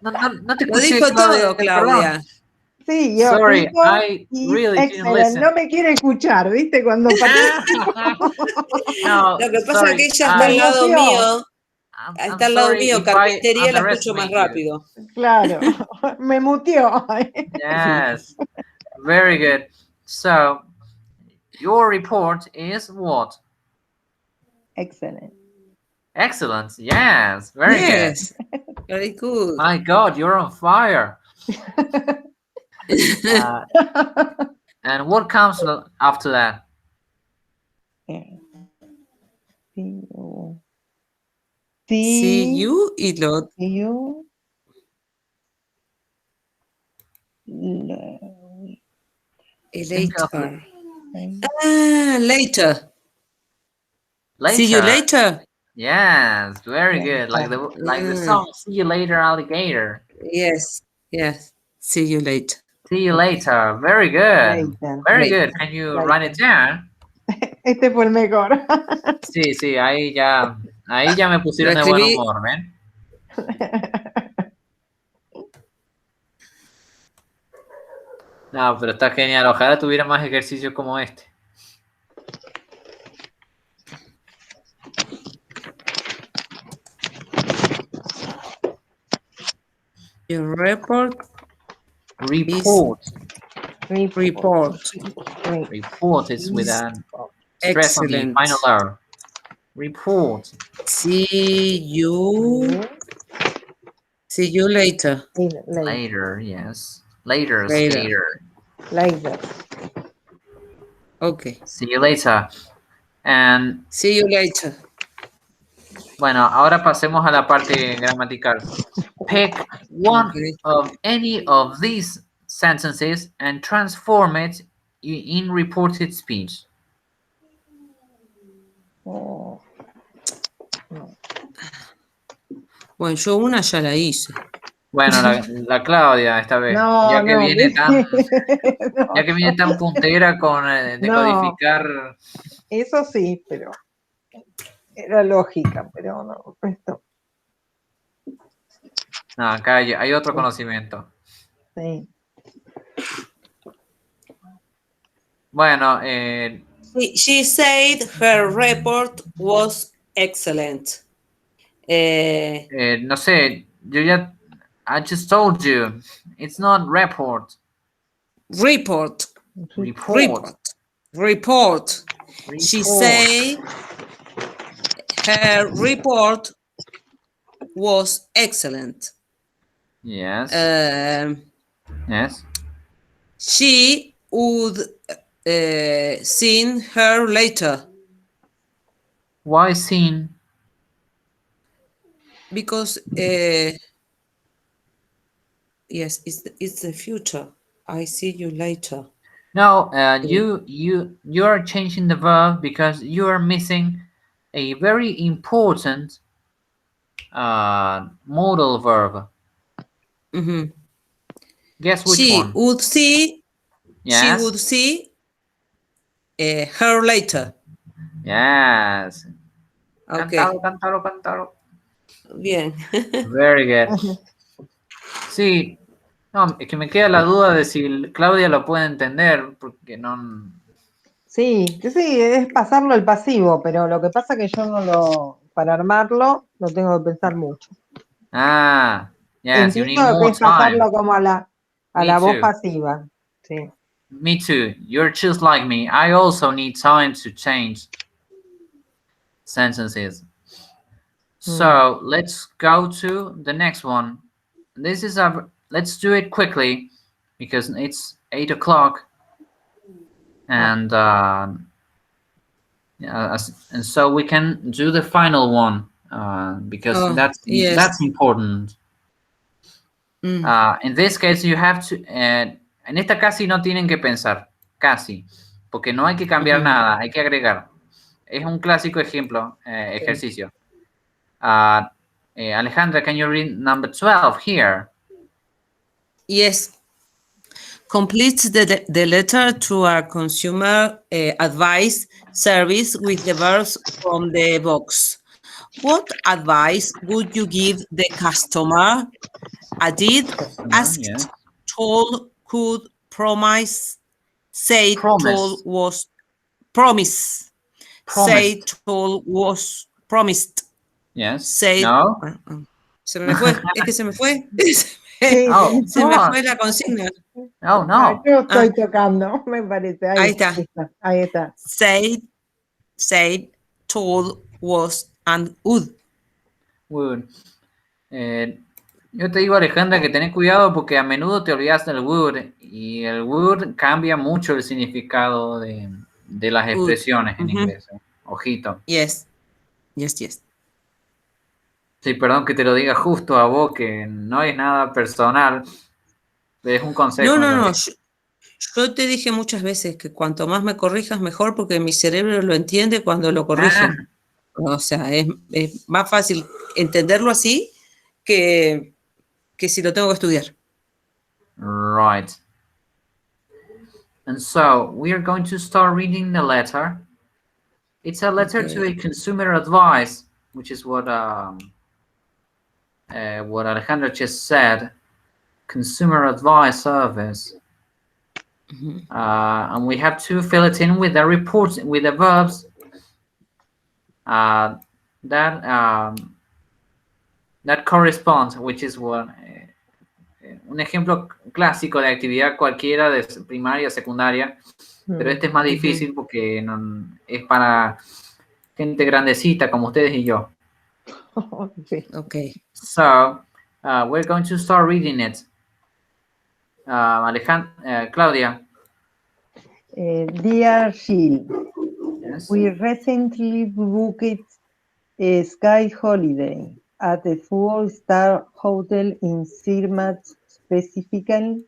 No te Lo escuché, dijo todo, perdón. Claudia. Sí, yo. Sorry, report I is really didn't excellent. listen. No me quiere escuchar, ¿viste? Cuando No, Lo que pasa sorry. es que ella está al lado muteó. mío. I'm Está al lado sorry mío, if carpintería I la escucho más underestimate you. rápido. Claro, me muteó. Yes, very good. So, your report is what? Excellent. Excellent. Yes, very Yes, very good. good. My God, you're on fire. And what comes after that? See you y lo. See you. Think of Later. Later. later. See you later. Yes, very good. Like the song "See You Later, Alligator." Yes, yes. See you later. See you later. Very good. Later. Very good. Can you write it down? Este fue el mejor. Sí, ahí ya me pusieron de buen humor, ¿ven? No, pero está genial. Ojalá tuviera más ejercicios como este. Your report. Report. Report is with an stress on the final R. Report. See you See you later. Later, yes. Later, Later. skater. Later. Okay. See you later. And See you later. bueno, ahora pasemos a la parte gramatical. Pick one Okay. of any of these sentences and transform it in reported speech. Oh, no. Bueno, yo una ya la hice. Bueno, la Claudia esta vez, No, ya que no, viene no, ya que viene tan puntera con decodificar. eso sí, pero era lógica, pero no, esto, No, acá hay otro conocimiento. sí. Bueno, She said her report was excellent. no sé, I just told you, it's not report. Report. Report. Report. She said her report was excellent. Yes. Yes. She would see her later. Why seen? Because yes, it's the future. I see you later. No, you are changing the verb because you are missing a very important modal verb. Mm-hmm. Guess which one? Would see. Yes. She would see her later. Yes. Okay. Cántalo. Bien. Very good. Sí. No, es que me queda la duda de si Claudia lo puede entender, porque no. Sí, es pasarlo al pasivo, pero lo que pasa que yo para armarlo, lo tengo que pensar mucho. Ah, yes, you need Entiendo que more es pasarlo time. como a Me la voz too. pasiva. Sí. Me too. You're just like me. I also need time to change sentences. So let's go to the next one. Let's do it quickly because it's 8 o'clock, and and so we can do the final one because that's important. In this case, you have to. En esta casi no tienen que pensar, casi, porque no hay que cambiar nada, hay que agregar. Es un clásico ejemplo, ejercicio. Alejandra, can you read number 12 here? Yes. Complete the letter to our consumer advice service with the verbs from the box. What advice would you give the customer? A did, asked, yes. told, could, promise, said, told, was, promise. Said, told, was, promised. Yes. Said, no. Se me fue, es que se me fue. Oh, se me fue la consigna. Oh, no. Yo estoy tocando, me parece. Ahí está. Ahí está. Said, told, was, and would. Would. Yo te digo, Alejandra, que tenés cuidado porque a menudo te olvidas del would y el would cambia mucho el significado de las expresiones en inglés. Ojito. Yes. Sí, perdón que te lo diga justo a vos, que no es nada personal, es un consejo. No. Yo te dije muchas veces que cuanto más me corrijas, mejor, porque mi cerebro lo entiende cuando lo corrigen. O sea, es más fácil entenderlo así que si lo tengo que estudiar. Right. And so, we are going to start reading the letter. It's a letter to a consumer advice, which is what Alejandra just said. Consumer advice service. And we have to fill it in with the reports, with the verbs that correspond, which is what un ejemplo clásico de actividad cualquiera de primaria, secundaria, pero este es más difícil porque es para gente grandecita como ustedes y yo. Sí. Okay. So, We're going to start reading it. Claudia. Dear Jill, Yes. we recently booked a sky holiday at a 4-star hotel in Zermatt, specifically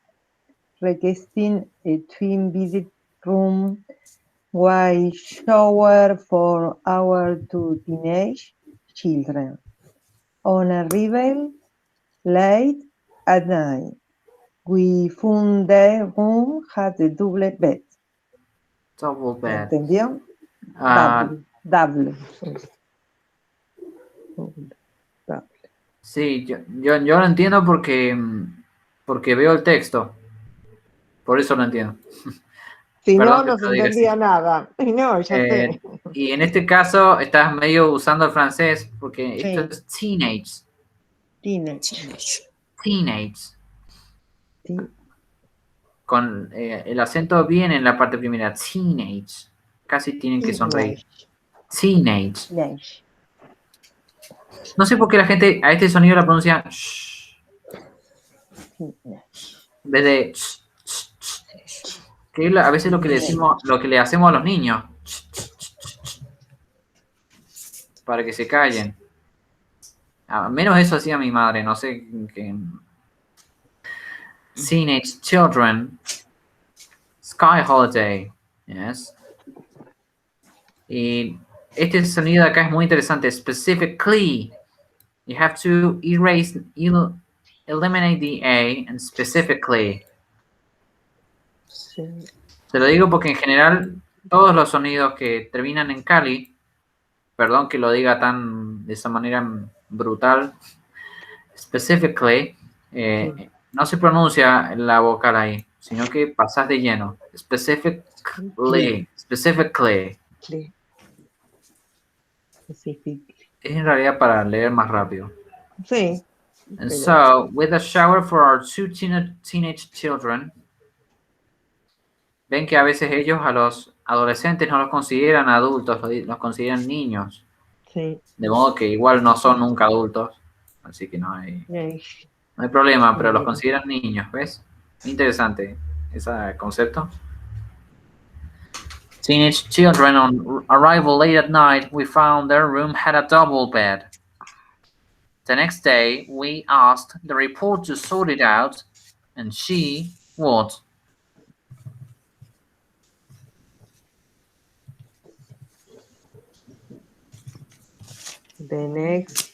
requesting a twin-bed room with shower for our 2 teenage children. On arrival late at night, we found the room had a double bed. Double bed. ¿Entendió? Ah, Double. sí, yo lo entiendo porque veo el texto. Por eso lo entiendo. Si Perdón no, que no te se lo diga así. entendía nada. No, ya sé. Y en este caso estás medio usando el francés porque esto Sí. es teenage. Teenage. Teenage. Sí. Con el acento bien en la parte primera. Teenage. Casi tienen que sonreír. Teenage. Teenage. No sé por qué la gente a este sonido la pronuncia shh, en vez de que es a veces lo que le decimos, lo que le hacemos a los niños para que se callen. Al menos eso hacía mi madre, no sé qué. Teenage children, sky holiday, yes. Y este sonido de acá es muy interesante. Specifically, you have to eliminate the A and specifically. Sí. Te lo digo porque en general todos los sonidos que terminan en Cali, perdón que lo diga de esa manera brutal, specifically, no se pronuncia la vocal ahí, sino que pasas de lleno. Specifically. Es en realidad para leer más rápido. Sí. And so, with a shower for our 2 teenage children, ven que a veces ellos a los adolescentes no los consideran adultos, los consideran niños. Sí. De modo que igual no son nunca adultos, así que no hay problema, pero los consideran niños, ¿ves? Interesante ese concepto. Teenage children on arrival late at night, we found their room had a double bed. The next day, we asked the report to sort it out, and she what? The next.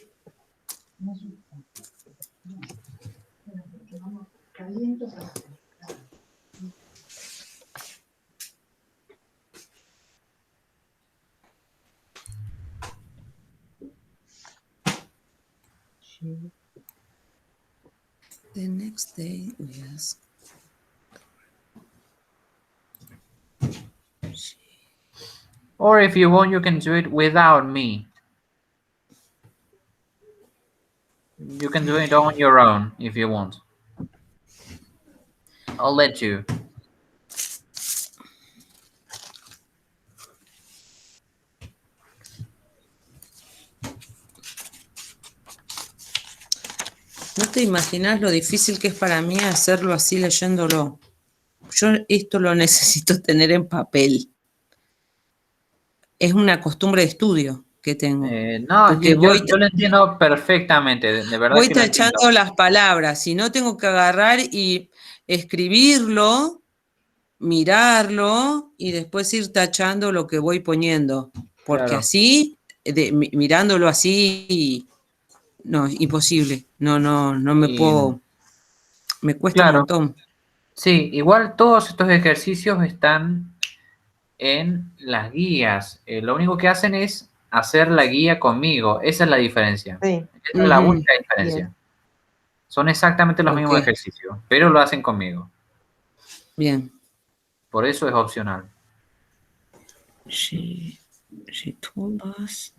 The next day, yes. Or if you want, you can do it without me. You can do it on your own if you want. I'll let you. No te imaginas lo difícil que es para mí hacerlo así leyéndolo. Yo esto lo necesito tener en papel. Es una costumbre de estudio que tengo. No, yo lo entiendo perfectamente, de verdad voy que lo entiendo. tachando las palabras, si no tengo que agarrar y escribirlo, mirarlo y después ir tachando lo que voy poniendo. Porque Claro. así, mirándolo así, no, imposible. No me puedo. Me cuesta un montón. Sí, igual todos estos ejercicios están en las guías. Lo único que hacen es hacer la guía conmigo. Esa es la diferencia. Sí. Esa es la única diferencia. Bien. Son exactamente los mismos ejercicios, pero lo hacen conmigo. Bien. Por eso es opcional. She told us.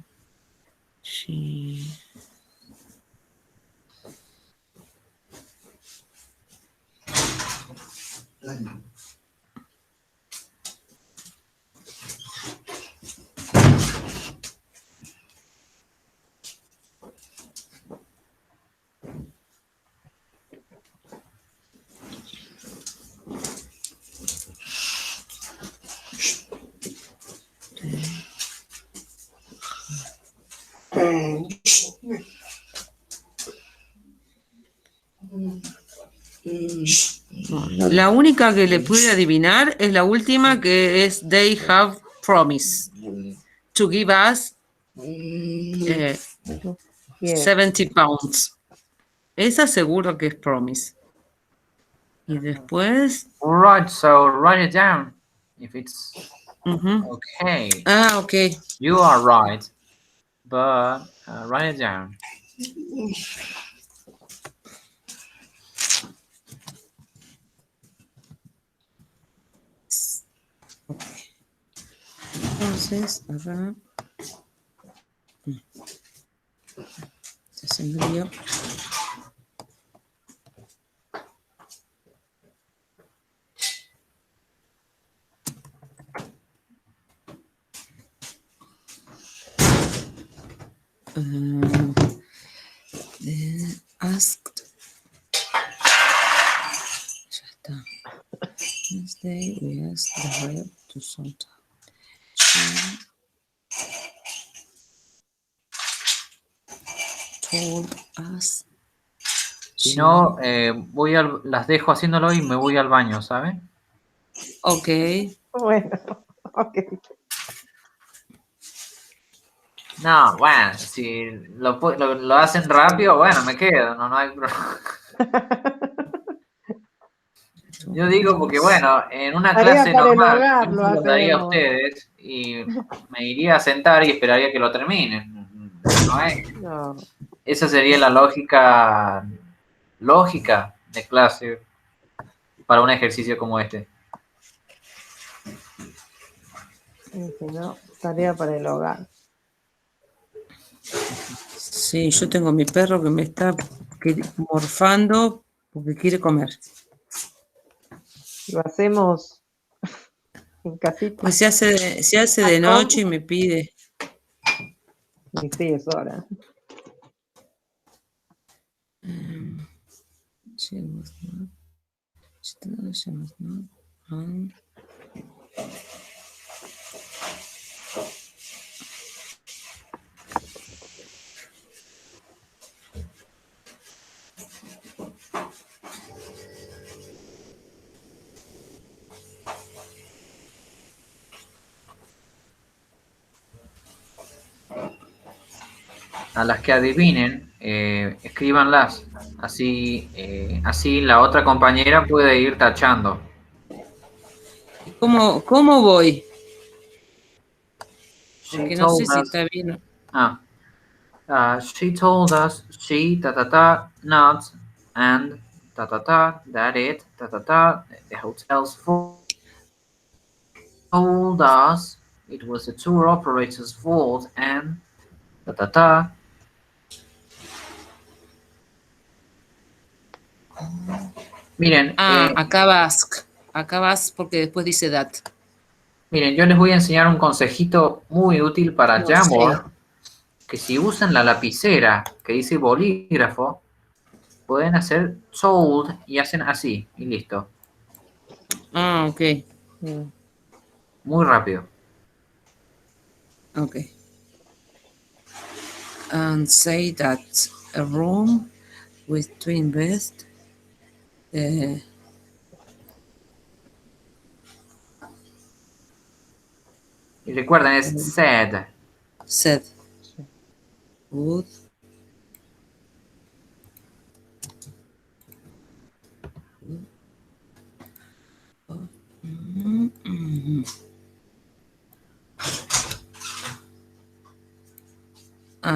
La única que le pude adivinar es la última, que es they have promised to give us Yes. 70 pounds. Esa seguro que es promise. Y después... Right, so write it down. If it's okay. Ah, ok. You are right, but write it down. Entonces, acá... Se hace un lío. Asked. Ya está. Wednesday, we asked the rep to sort out. She told us. Si no, las dejo haciéndolo y me voy al baño, ¿saben? Ok. Bueno, ok. No, bueno, si lo hacen rápido, bueno, me quedo, no hay problema. Yo digo porque, bueno, en una Tarea clase para el normal, hogar yo lo se lo daría a hacemos. ustedes y me iría a sentar y esperaría que lo terminen. ¿No es? No. Esa sería la lógica de clase para un ejercicio como este. Y si no, tarea para el hogar. Sí, yo tengo mi perro que me está morfando porque quiere comer. Lo hacemos en casita. Pues se hace de noche y me pide. Y sí, es hora. She was not. A las que adivinen, escríbanlas. Así la otra compañera puede ir tachando. ¿Cómo voy? She Porque no sé told si us. está bien. She told us she not and that it the hotel's told us it was the tour operator's fault and Miren, Acá vas. Acá vas porque después dice that. miren, yo les voy a enseñar un consejito muy útil para No Jamboard, sé. que si usan la lapicera que dice bolígrafo, pueden hacer told y hacen así, y listo. Ok. Muy rápido. Ok. And say that a room with twin beds. Y recuerden, es said. Said. Would.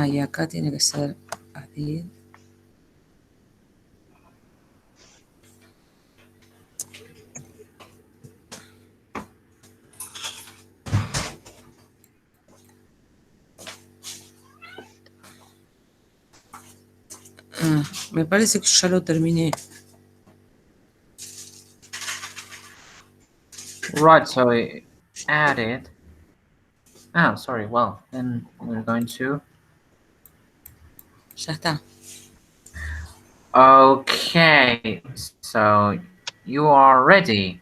Y acá tiene que ser Adil. Me parece que ya lo terminé. Right, so add it. Oh, sorry, well, then we're going to... Ya está. Okay, so you are ready.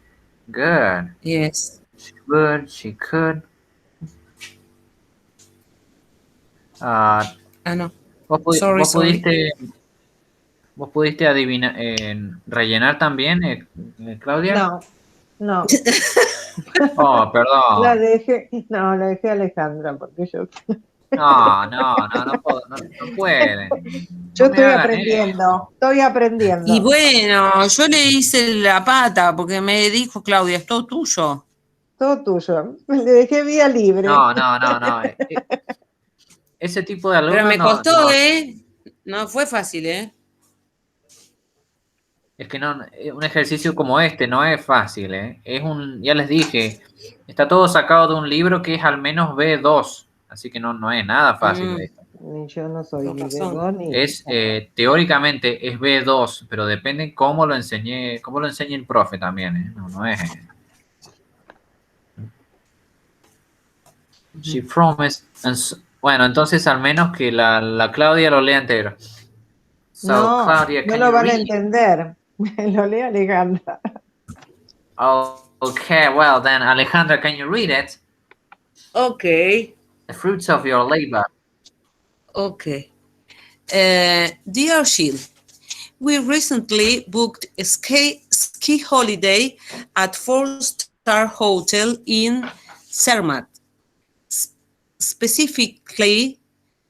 Good. Yes. She could. No. ¿Vos Sorry. pudiste ¿Vos pudiste adivinar, rellenar también, Claudia? No, no. Oh, perdón. La dejé a Alejandra porque yo, No puedo, no pueden. yo No me estoy hagan aprendiendo, eso. estoy Y aprendiendo. bueno, yo le hice la pata porque me dijo Claudia, es todo tuyo. Todo tuyo. Le dejé vía libre. No. Ese tipo de Pero alumnos me no, costó, no. ¿eh? No fue fácil, ¿eh? Es que no, un ejercicio como este no es fácil, ¿eh? Ya les dije, está todo sacado de un libro que es al menos B2, así que no es nada fácil Mm, esto. Ni yo no soy con ni razón. B2 ni... Teóricamente es B2, pero depende cómo lo enseñe el profe también, ¿eh? No es. She promised. Bueno, entonces al menos que la Claudia lo lea entero. So, No, Claudia, no can lo you van a read? entender. Lo lee Alejandra. Oh, okay, well then, Alejandra, can you read it? Ok, The fruits of your labor. ok. Dear Jill, we recently booked a ski holiday at four-star hotel in Zermatt, specifically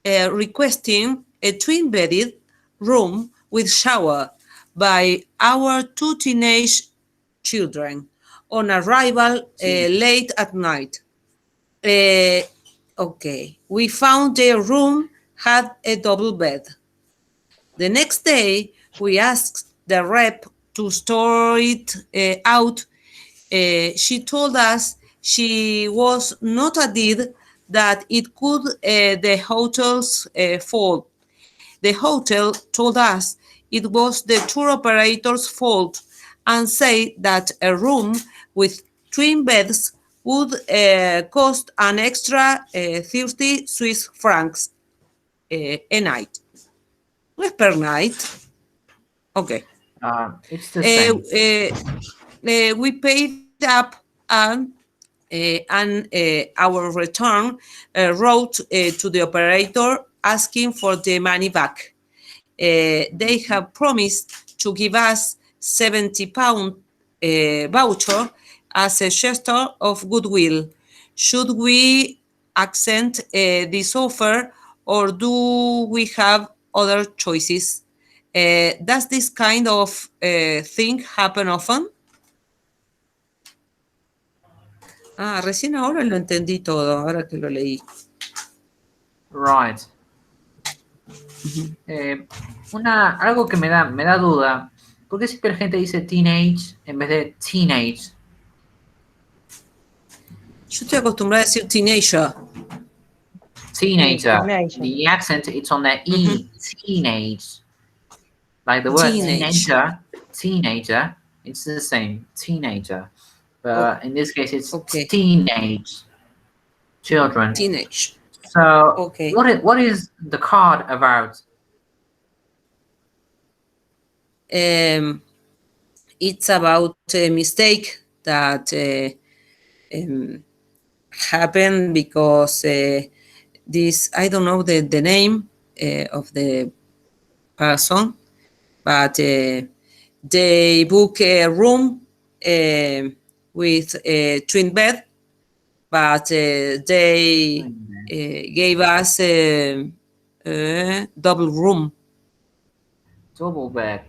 requesting a twin-bedded room with shower by our two teenage children on arrival late at night. Okay, we found their room had a double bed. The next day, we asked the rep to store it out. She told us she was not agreed that it could the hotel's fault. The hotel told us it was the tour operator's fault and said that a room with twin beds would cost an extra 30 Swiss francs a night. No es per night. Okay. It's the same. We paid up and our return wrote to the operator asking for the money back. They have promised to give us £70 voucher as a gesture of goodwill. Should we accept this offer or do we have other choices? Does this kind of thing happen often? Ah, recién ahora lo entendí todo, ahora que lo leí. Right. Algo que me da duda. ¿Por qué siempre la gente dice teenage en vez de teenage? Yo estoy acostumbrada a decir teenager. Teenager. Teenager. The accent it's on the E. Teenage. Like the word Teenage. teenager, it's the same. Teenager. But in this case it's Okay. teenage children. Teenage. So Okay. what is the card about? It's about a mistake that happened because this, I don't know the name of the person, but they book a room with a twin bed, but they gave us a double room. Double bed.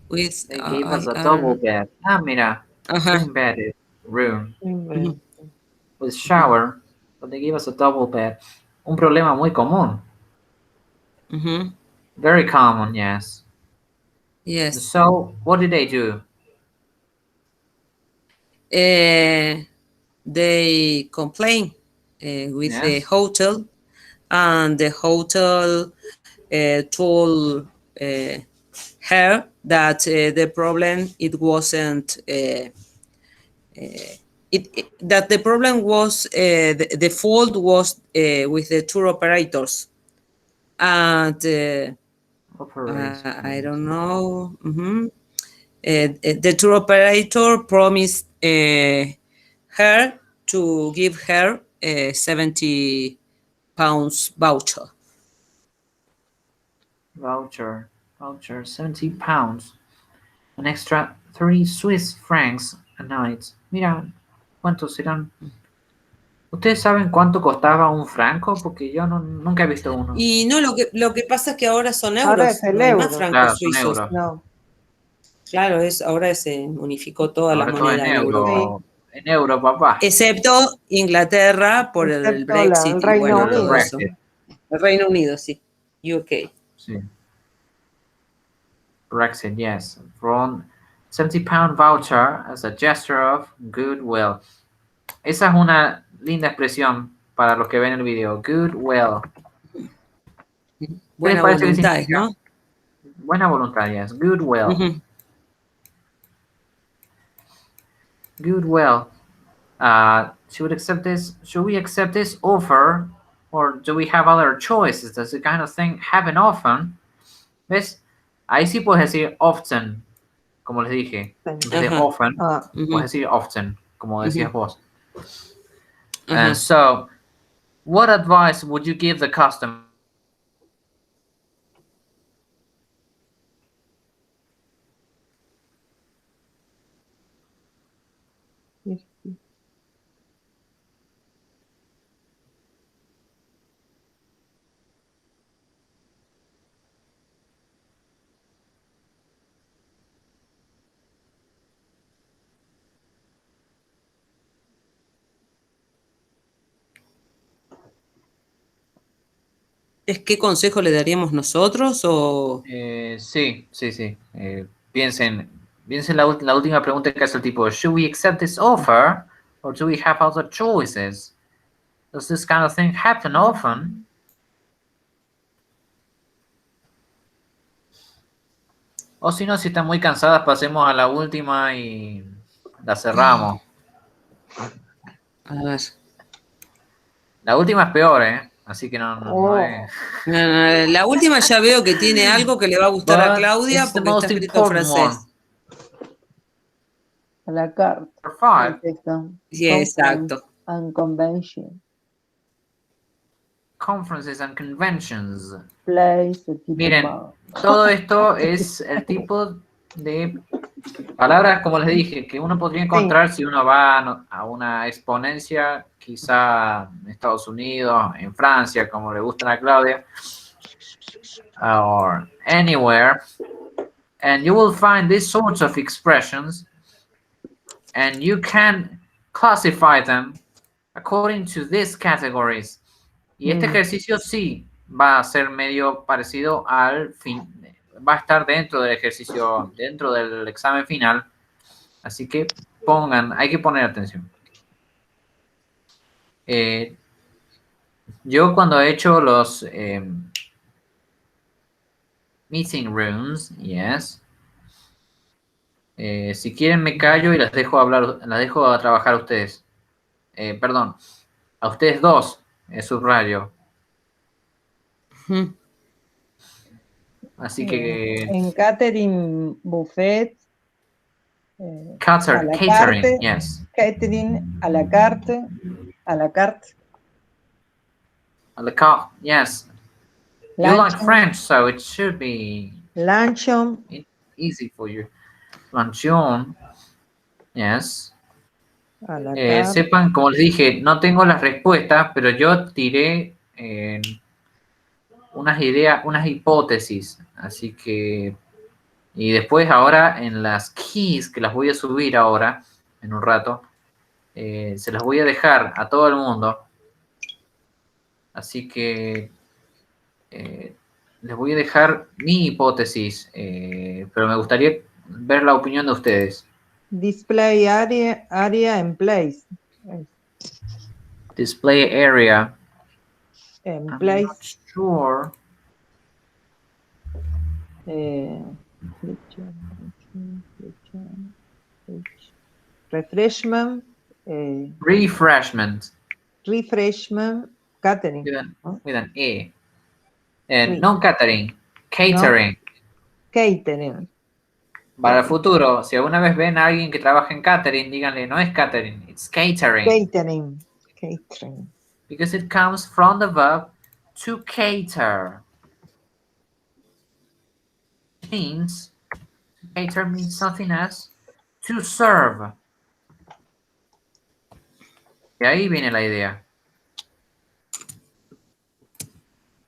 With They gave us a double bed. Ah, mira. Twin bed room. With shower. But they gave us a double bed. Un problema muy común. Very common, yes. Yes. So, what did they do? They complain with Yes. the hotel, and the hotel told her that the problem it wasn't that the problem was the fault was with the tour operators, and I don't know. The tour operator promised her to give her a £70 voucher. Voucher. Voucher. 70 pounds. An extra 30 Swiss francs a night. Mira, ¿cuántos serán? ¿Ustedes saben cuánto costaba un franco? Porque yo nunca he visto uno. Y no, lo que pasa es que ahora son Ahora euros, es el no hay más euro. francos Claro, son suizos. euros. No, Claro, ahora se unificó toda la Ahora todo moneda en en Europa. euro. En euro, papá. Excepto Inglaterra por el excepto Brexit el y Reino bueno, Por el todo Unido. eso. Brexit. El Reino Unido, sí. UK. Sí. Brexit, yes. From 70-pound voucher as a gesture of goodwill. Esa es una linda expresión para los que ven el video. Goodwill. ¿Qué les Buena parece que voluntad, significa? ¿no? Buena voluntad, yes. Goodwill. Ujú. Goodwill. Should we accept this offer? Or do we have other choices? Does the kind of thing happen often? ¿Ves? Ahí sí puedes decir often, como les dije. En vez de Ajá. often, Ah, Ujú, puedes decir often, como decías ujú, vos. ajá. And so, what advice would you give the customer? ¿Es qué consejo le daríamos nosotros o...? Sí. Piensen la última pregunta que hace el tipo. Should we accept this offer? Or do we have other choices? Does this kind of thing happen often? O si no, si están muy cansadas, pasemos a la última y la cerramos. A ver. La última es peor, ¿eh? Así que no oh, es... La última ya veo que tiene algo que le va a gustar a But Claudia it's the porque está most escrito en important one. francés. a la carte. Number 5. Texto. Sí, Conference exacto. and convention. Conferences and conventions. Place, the tipo Miren, bar. todo esto es el tipo de palabras, como les dije, que uno podría encontrar si uno va a una exponencia, quizá en Estados Unidos, en Francia, como le gustan a Claudia, or anywhere, and you will find these sorts of expressions, and you can classify them according to these categories. Y este ejercicio sí va a ser medio parecido al fin, va a estar dentro del ejercicio, dentro del examen final. Así que hay que poner atención. Yo cuando he hecho los meeting rooms, yes. Si quieren me callo y las dejo hablar, las dejo a trabajar a ustedes. Perdón, a ustedes dos, subrayo. Ujú. Así que En catering buffet, a la catering, carte, yes. catering, a la carte, a la carte. A la carte, yes. You like Luncheon, French, so it should be luncheon, easy for you. Luncheon, yes. a la carte. Sepan, como les dije, no tengo las respuestas, pero yo tiré unas ideas, unas hipótesis. Así que, y después ahora en las keys, que las voy a subir ahora, en un rato, se las voy a dejar a todo el mundo. Así que les voy a dejar mi hipótesis, pero me gustaría ver la opinión de ustedes. Display area and place. Display area. En I'm place. not sure. Refreshment. Refreshment. Refreshment. Catering. With an E. Sí. No catering. Catering. Catering. Para el futuro, si alguna vez ven a alguien que trabaja en catering, díganle, no es catering, it's catering. Catering. Catering. Because it comes from the verb to cater. means, cater means something as to serve. Y ahí viene la idea.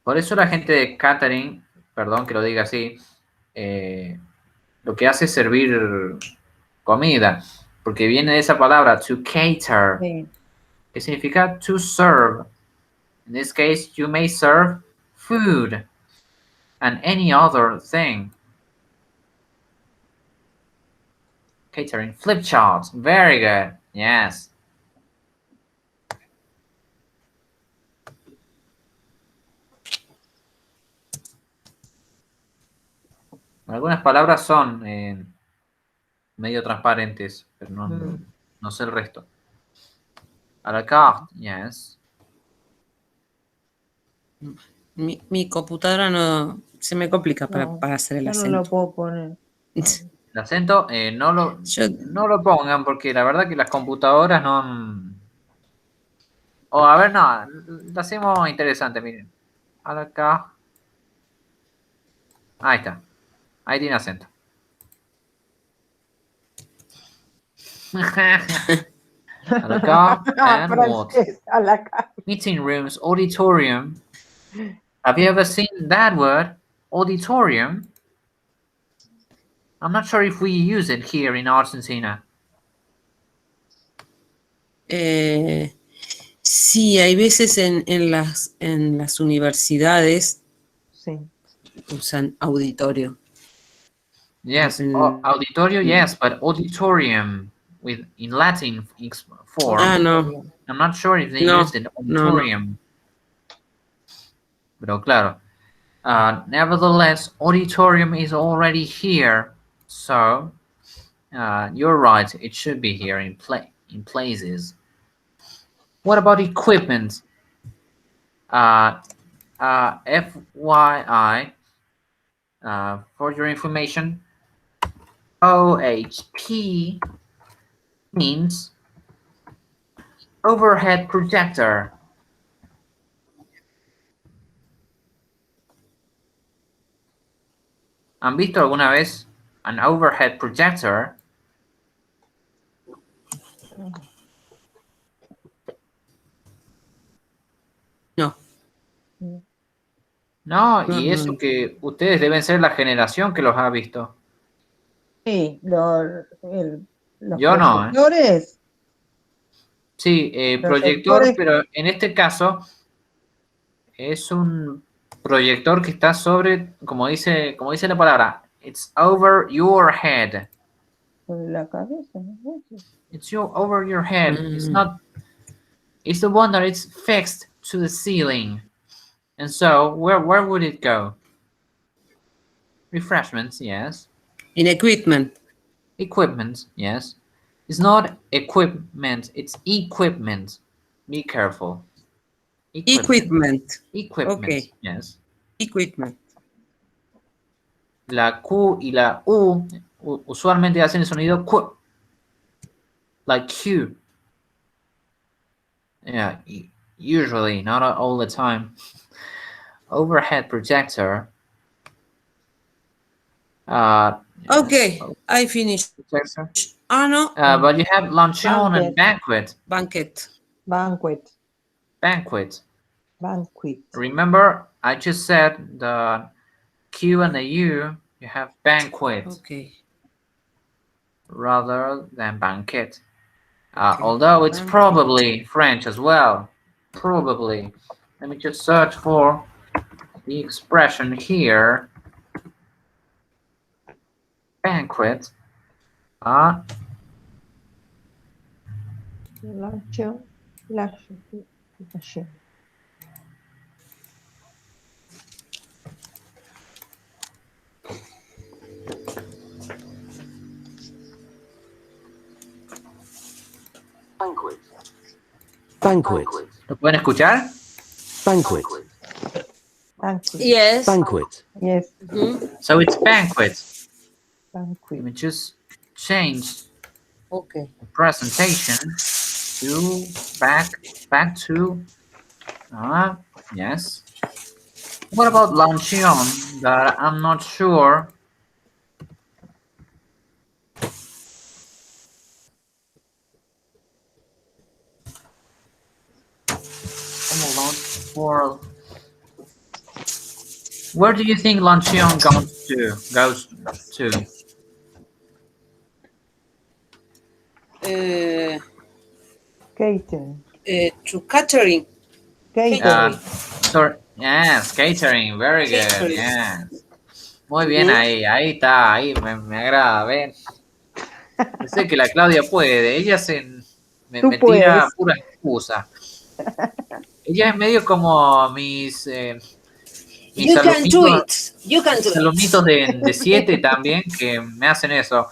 Por eso la gente de catering, perdón que lo diga así, lo que hace es servir comida, porque viene de esa palabra, to cater, Sí. que significa to serve. In this case, you may serve food and any other thing. Catering, flip charts, very good, yes. Algunas palabras son medio transparentes, pero no sé el resto. A la carte, yes. Mi computadora no se me complica No, para hacer el yo no acento. lo puedo poner. El acento no lo pongan porque la verdad que las computadoras no... O a ver, no, lo hacemos interesante, miren. A la carte. Ahí está. Ahí tiene acento. A la carte and what? Francés, a la cara. Meeting rooms, auditorium. Have you ever seen that word? Auditorium? I'm not sure if we use it here in Argentina. Sí, hay veces en las universidades Sí. usan auditorio. Yes, Mm. auditorio, yes, but auditorium in Latin form. No. I'm not sure if they No, used it no. auditorium. Pero claro. Nevertheless, auditorium is already here, so you're right. It should be here in places. What about equipment? FYI, for your information, OHP means overhead projector. ¿Han visto alguna vez an overhead projector? No. No, No, y no, eso no. que ustedes deben ser la generación que los ha visto. Sí, los Yo no, proyectores. Sí, proyector, Proyectores. pero en este caso es un proyector que está sobre, como dice la palabra, it's over your head. Sobre la cabeza, ¿no? It's over your head. It's the one that is fixed to the ceiling. And so, where would it go? Refreshments, yes. In equipment. Equipment, yes. It's not equipment, it's equipment. Be careful. Equipment. Equipment, Okay. yes. Equipment. La Q y la U usualmente hacen el sonido Q. Like Q. Yeah, usually, not all the time. Overhead projector. Okay, I finished. Projector. No. But you have luncheon and banquet. Banquet. Banquet. Remember, I just said the Q and the U, you have banquet. Okay. Rather than banquet. Although it's probably French as well. Probably. Let me just search for the expression here. Banquet. Luncheon. Banquet. ¿Lo pueden escuchar? Banquet. Yes. Banquet. Yes. So it's banquet. Banquet. Let me just change Okay. the presentation to back to yes. What about luncheon? That I'm not sure for. Where do you think Lanchion goes to? Catering. To catering. Catering. Sorry. Yes, catering. Very good. Catering. Yes. Muy bien ahí está, ahí me agrada, ¿ven? Yo sé que la Claudia puede, ella Tú me tira puedes. pura excusa. Ella es medio como mis You can do alumnitos, it. You can do mis it. alumnitos de 7 también, que me hacen eso.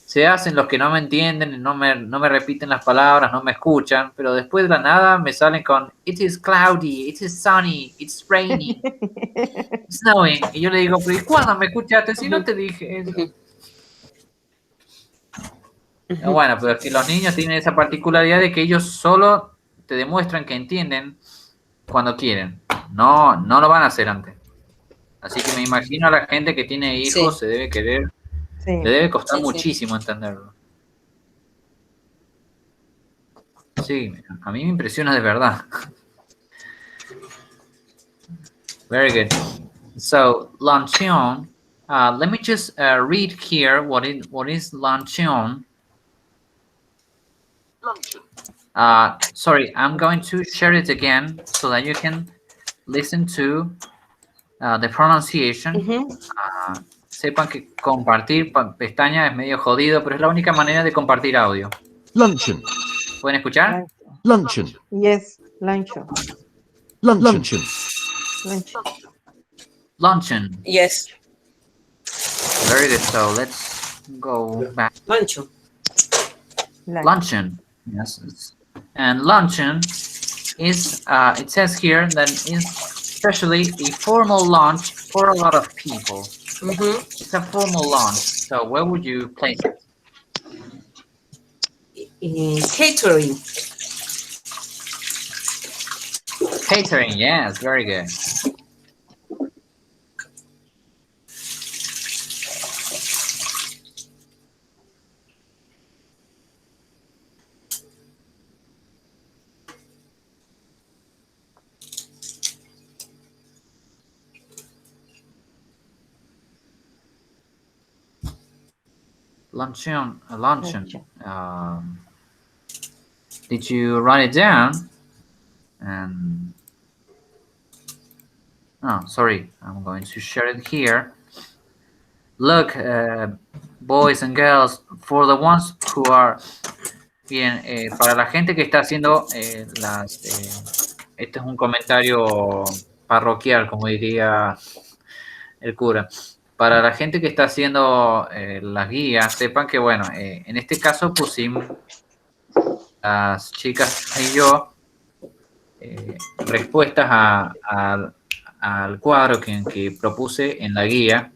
Se hacen los que no me entienden, no me repiten las palabras, no me escuchan, pero después de la nada me salen con it is cloudy, it is sunny, it's raining, it's snowing. Y yo le digo, pero ¿y cuándo me escuchaste? Si no te dije eso. Bueno, pero es que los niños tienen esa particularidad de que ellos solo te demuestran que entienden cuando quieren. No lo van a hacer antes. Así que me imagino a la gente que tiene hijos Sí. se debe querer, Sí. le debe costar Sí, sí. muchísimo entenderlo. Sí, a mí me impresiona de verdad. Very good. So, luncheon. Let me just read here what is luncheon. Sorry, I'm going to share it again so that you can listen to the pronunciation. Sepan que compartir pestaña es medio jodido, pero es la única manera de compartir audio. Luncheon. ¿Pueden escuchar? Luncheon. Yes, luncheon. Luncheon. Luncheon. Luncheon. Yes. Very good. So let's go back. Luncheon. Luncheon. Yes. And luncheon is, it says here that is especially a formal lunch for a lot of people. It's a formal lunch. So where would you place it? Catering. Catering. Yes. Very good. Luncheon. Did you write it down? And oh, sorry, I'm going to share it here. Look, boys and girls, for the ones who are bien, para la gente que está haciendo este es un comentario parroquial, como diría el cura. Para la gente que está haciendo las guías, sepan que, bueno, en este caso pusimos las chicas y yo respuestas al cuadro que propuse en la guía.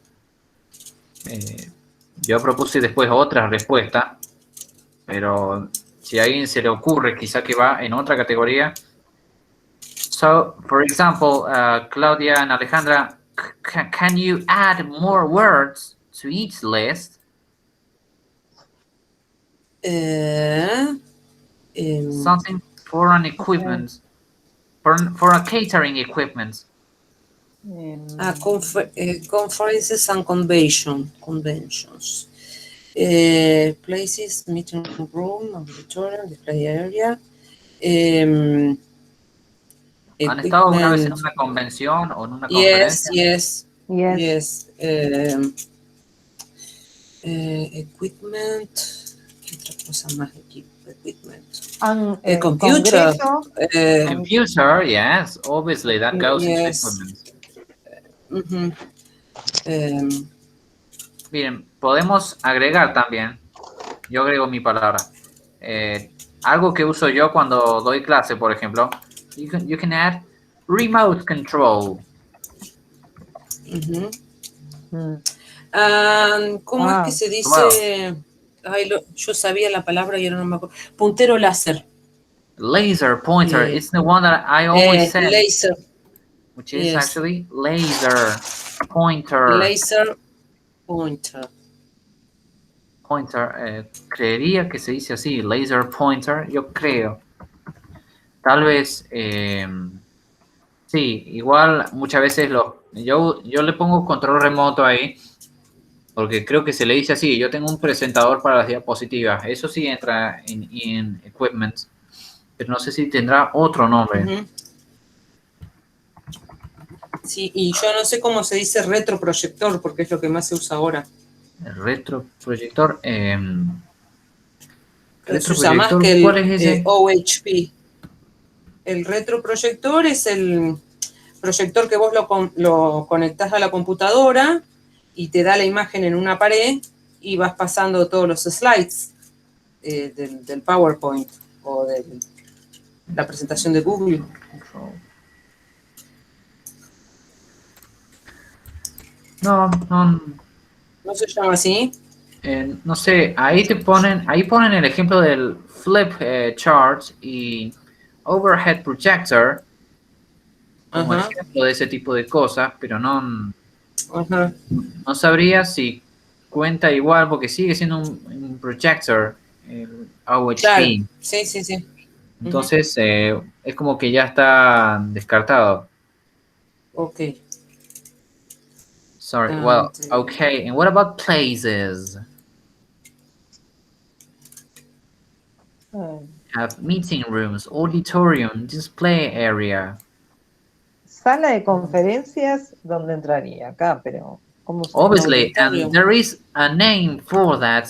Yo propuse después otra respuesta, pero si a alguien se le ocurre, quizá que va en otra categoría. So, for example, Claudia and Alejandra, can you add more words to each list? Something for an equipment, for a catering equipment. Conferences and conventions. Places, meeting room, auditorium, display area. ¿Han estado alguna vez en una convención o en una conferencia? Yes. Equipment. ¿Qué otra cosa más? Equipment. Computer. Computer, yes. Obviously, that goes into equipment. Miren, podemos agregar también. Yo agrego mi palabra. Algo que uso yo cuando doy clase, por ejemplo. You can add remote control. ¿Cómo es que se dice? Ay, yo sabía la palabra y ahora no me acuerdo. Puntero láser. Laser pointer. It's the one that I always say. Laser. Which is actually laser pointer. Laser pointer. Pointer. Creería que se dice así. Laser pointer. Yo creo. Tal vez Sí, igual muchas veces yo le pongo control remoto ahí, porque creo que se le dice así, yo tengo un presentador para las diapositivas, eso sí entra en equipment, pero no sé si tendrá otro nombre. Ujú. Sí, y yo no sé cómo se dice retroproyector, porque es lo que más se usa ahora. El retroproyector, Pero se usa más retroproyector, que ¿cuál el es ese? OHP. El retroproyector es el proyector que vos lo conectás a la computadora y te da la imagen en una pared y vas pasando todos los slides del PowerPoint o de la presentación de Google. No, no, ¿No se llama así? no sé, ahí ponen el ejemplo del flip chart y overhead projector como Ajá, ejemplo de ese tipo de cosas, pero ajá. no sabría si cuenta igual porque sigue siendo un projector, el Claro, OHP. sí, sí, sí. Ujú. Entonces es como que ya está descartado. Ok. Sorry, well, okay. And what about places? Have meeting rooms, auditorium, display area. Sala de conferencias, ¿dónde entraría? Acá, pero ¿cómo se Un llama? Obviously, and auditorio. there is a name for that.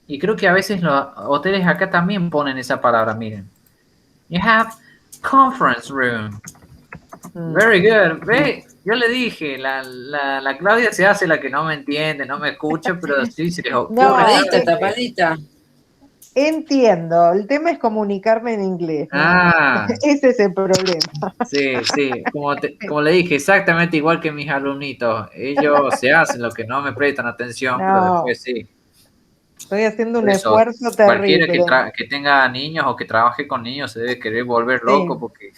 Y creo que a veces los hoteles acá también ponen esa palabra, miren. You have conference room. Very good. Ve, yo le dije, la Claudia se hace la que no me entiende, no me escucha, pero sí se les ocurre No, Tapadita, cada es vez. que tapadita. entiendo. El tema es comunicarme en inglés, ¿no? Ah, Ese es el problema. sí, sí. Como le dije, exactamente igual que mis alumnitos. Ellos se hacen lo que no me prestan atención, pero No, después sí. estoy haciendo Por un eso, esfuerzo cualquiera terrible. que tenga niños o que trabaje con niños se debe querer volver loco Sí, porque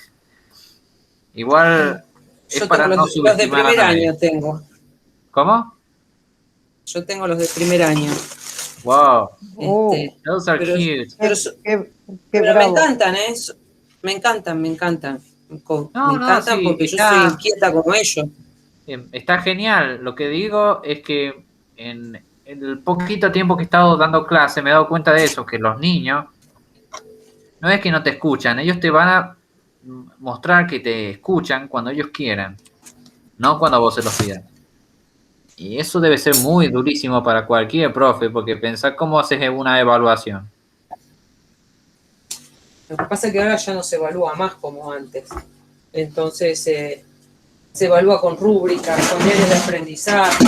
igual es Yo tengo para no los de subestimar a primer nadie. año, tengo. ¿Cómo? Yo tengo los de primer año. Wow, uh, those are Pero, cute. pero, qué pero me bravo. encantan, ¿eh? Me encantan, me encantan. Me No, no, encantan sí, porque yo soy inquieta como ellos. está genial. Lo que digo es que en el poquito tiempo que he estado dando clase me he dado cuenta de eso, que los niños no es que no te escuchan, ellos te van a mostrar que te escuchan cuando ellos quieran, no cuando vos se los pidas. Y eso debe ser muy durísimo para cualquier profe, porque pensar cómo haces una evaluación. Lo que pasa es que ahora ya no se evalúa más como antes. Entonces se evalúa con rúbricas, con áreas de aprendizaje.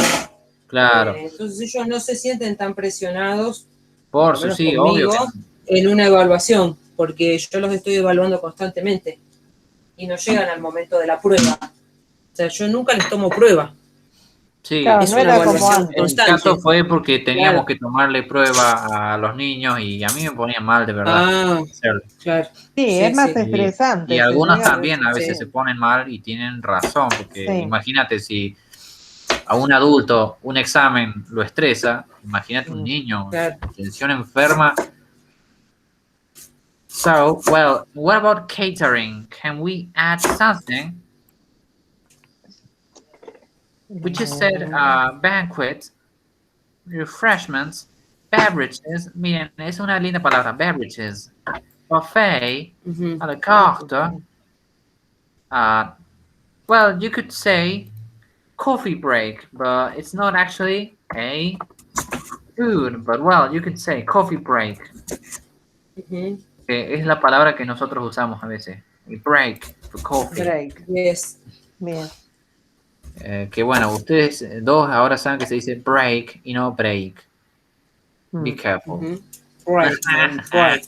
Claro, Entonces ellos no se sienten tan presionados, por por lo su menos sí, obvio conmigo, que no. en una evaluación, porque yo los estoy evaluando constantemente y no llegan al momento de la prueba. O sea, yo nunca les tomo prueba, Sí, Claro, es no una era como evaluación en mi antes. caso constante. fue porque teníamos Claro. que tomarle prueba a los niños y a mí me ponía mal de verdad Ah, hacerlo. claro. Sí, es Sí, más sí, Y estresante, se algunos llega a también a veces sí, se ponen mal y tienen razón, porque Sí. imagínate si a un adulto un examen lo estresa, imagínate un Mm. niño, claro. atención enferma. So, well, what about catering? Can we add something? We just said banquet, refreshments, beverages. Miren, es una linda palabra, beverages. Buffet, Ujú. a la carte. Uh, well, you could say coffee break, but it's not actually a food. But well, you could say coffee break. Ujú. Es la palabra que nosotros usamos a veces. El break for coffee. Break. Yes. Bien. Que bueno, ustedes dos ahora saben que se dice break y no break. Be Mm, careful. Ujú. Break, man, break.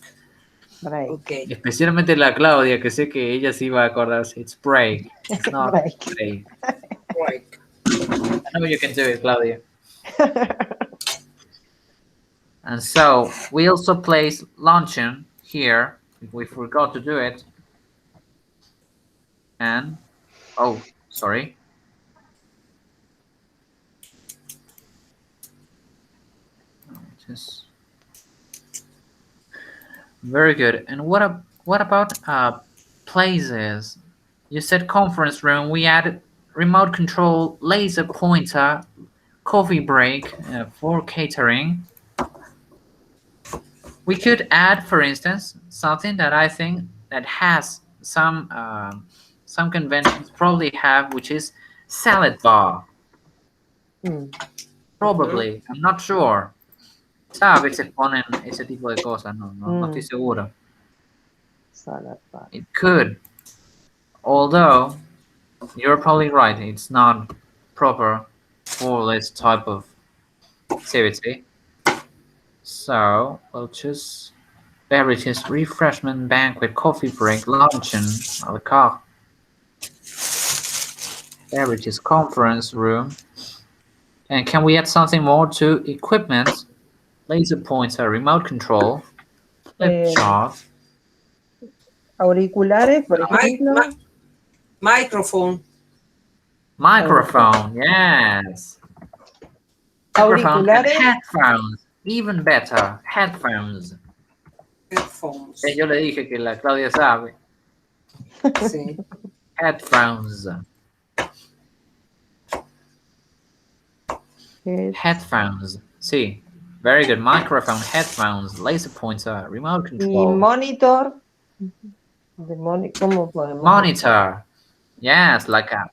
break. Ok. Especialmente la Claudia, que sé que ella sí va a acordarse. It's break. It's not Break. break. Break. I know you can do it, Claudia. And so we also place luncheon here if we forgot to do it. And oh, sorry. Just very good. And what about places? You said conference room. We added remote control, laser pointer, coffee break for catering. We could add, for instance, something that I think that has some conventions probably have, which is salad bar. Probably, I'm not sure. A veces ponen ese tipo de cosas, no estoy seguro. Salad bar. It could, although you're probably right, it's not proper for this type of activity. So we'll choose beverages, refreshment, banquet, coffee break, luncheon, a la carte. Beverages, conference room. And can we add something more to equipment? Laser pointer, remote control, flip Eh, chart, Auriculares, por ejemplo. Microphone. microphone, yes. Microphone and Auriculares. headphones, even better, headphones. Headphones. Yo le dije que la Claudia sabe. Sí. Headphones. Headphones. Sí. Very good. Microphone, headphones, laser pointer, remote Y control. monitor. ¿Cómo podemos Monitor. Yes, like a.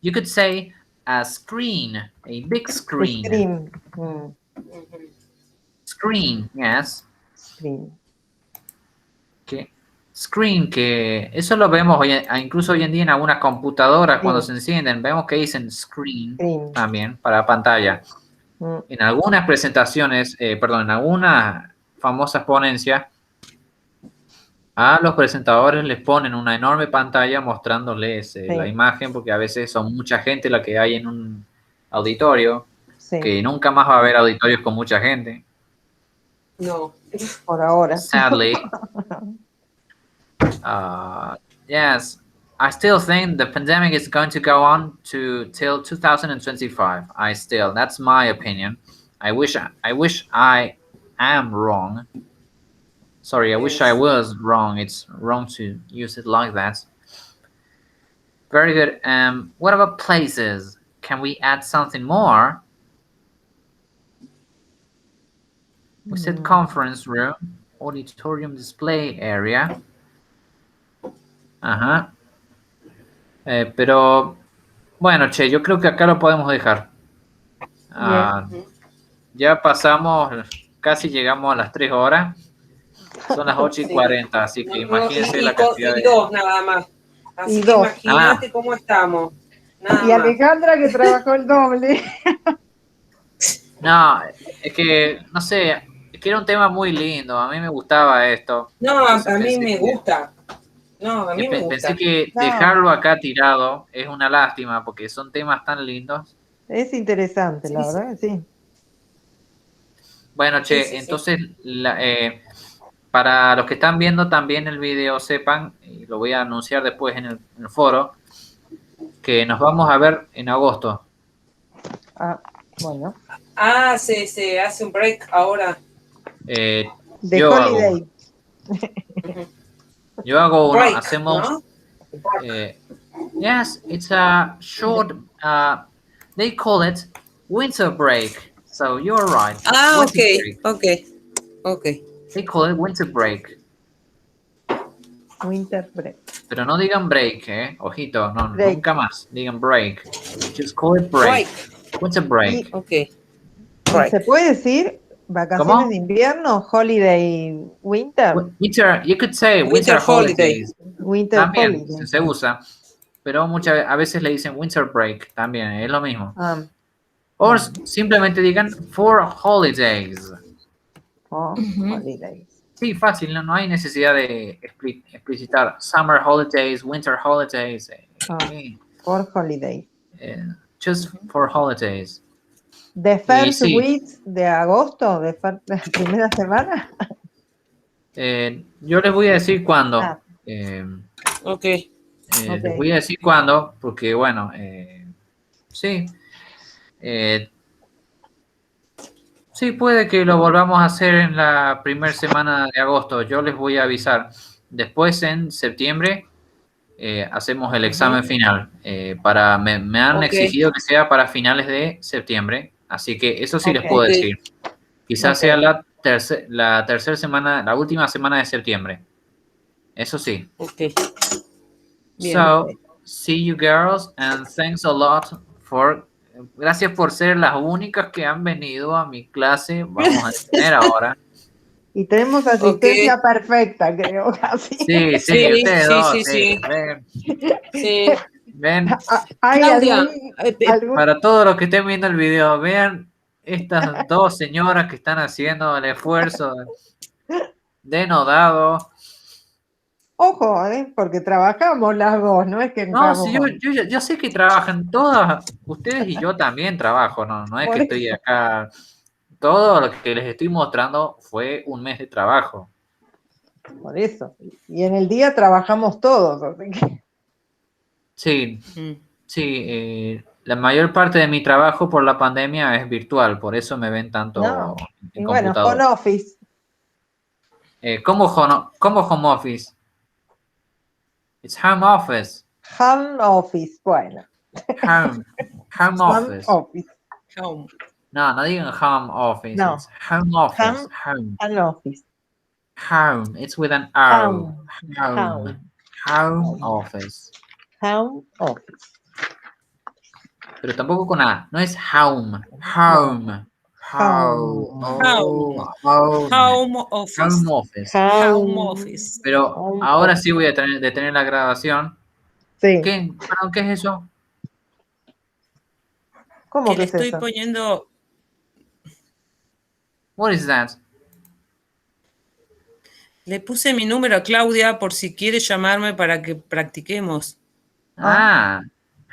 You could say a screen, a big screen. Screen. Screen, yes. Screen. Que screen, que eso lo vemos incluso hoy en día en algunas computadoras cuando se encienden, vemos que dicen screen también para pantalla. En algunas presentaciones, perdón, en algunas famosas ponencias, a los presentadores les ponen una enorme pantalla mostrándoles la imagen, porque a veces son mucha gente la que hay en un auditorio, que nunca más va a haber auditorios con mucha gente. No. Por ahora. Sadly. Yes, I still think the pandemic is going to go on till 2025. That's my opinion. I wish I am wrong. Sorry, I wish I was wrong. It's wrong to use it like that. Very good. What about places? Can we add something more? We said conference room, auditorium display area. Ajá. Pero, bueno, che, yo creo que acá lo podemos dejar. Ya pasamos, casi llegamos a las 3 horas. Son las 8:40, así que imagínense la cantidad de... Y 2 nada más. Así que imagínate cómo estamos. Nada y Alejandra que trabajó el doble. No, es que, no sé, es que era un tema muy lindo. A mí me gustaba esto. No, a mí me gusta. No, a mí me gusta. Pensé que dejarlo acá tirado es una lástima porque son temas tan lindos. Es interesante, la verdad que sí. Bueno, che, entonces, para los que están viendo también el video, sepan, y lo voy a anunciar después en el foro, que nos vamos a ver en agosto. Bueno. Se hace un break ahora. De holiday. Yo hago uno, break, hacemos... ¿no? Yes, it's a short, they call it winter break. So you're right. Okay. They call it winter break. Winter break. Pero no digan break, ojito, no, break. Nunca más digan break. Just call it break. Winter break. Okay. Right. ¿Se puede decir vacaciones de invierno? Holiday winter. Winter, you could say winter holidays. Winter también holiday. Se usa, pero a veces le dicen winter break también, es lo mismo. O simplemente digan for holidays. Holidays. Sí, fácil, no hay necesidad de explicitar summer holidays, winter holidays. For holidays. Just for holidays. The first week de agosto, de la primera semana. Yo les voy a decir cuándo. Okay. Les voy a decir cuándo, porque bueno, sí. Sí, puede que lo volvamos a hacer en la primera semana de agosto. Yo les voy a avisar. Después en septiembre hacemos el examen final. Me han Ok. exigido que sea para finales de septiembre, así que eso sí les puedo Ok. decir. Quizás Ok. sea la tercera semana, la última semana de septiembre. Eso sí. Ok. Bien. So, see you girls and thanks a lot for... Gracias por ser las únicas que han venido a mi clase. Vamos a tener ahora. Y tenemos asistencia perfecta, creo, casi. Sí, Sí, ustedes sí, dos, sí, sí. Ven, Sí. ven. ¿Hay Claudia, algún... Para todos los que estén viendo el video, vean estas dos señoras que están haciendo el esfuerzo denodado. Ojo, porque trabajamos las dos, no es que No, si vamos... yo sé que trabajan todas, ustedes y yo también trabajo, no es que Por estoy eso, acá. Todo lo que les estoy mostrando fue un mes de trabajo. por eso. Y en el día trabajamos todos, así que... Sí, Mm. sí, la mayor parte de mi trabajo por la pandemia es virtual, por eso me ven tanto No. en Y bueno, computador. home office. ¿Cómo home office? It's home office. Home office, bueno. Home. Home Home office. office. Home. No digan home office. No. It's home office. Home Home. and office. Home. It's with an O. Home. Home. Home office. Home office. Pero tampoco con A. No es home. No. Home. Home. Home. Home. Home office. Home office. Home Home. office. Pero Home ahora office. sí voy a detener la grabación. Sí. Perdón, ¿qué es eso? ¿Cómo Que que le es estoy eso? poniendo, What is that? le puse mi número a Claudia por si quiere llamarme para que practiquemos. Ah,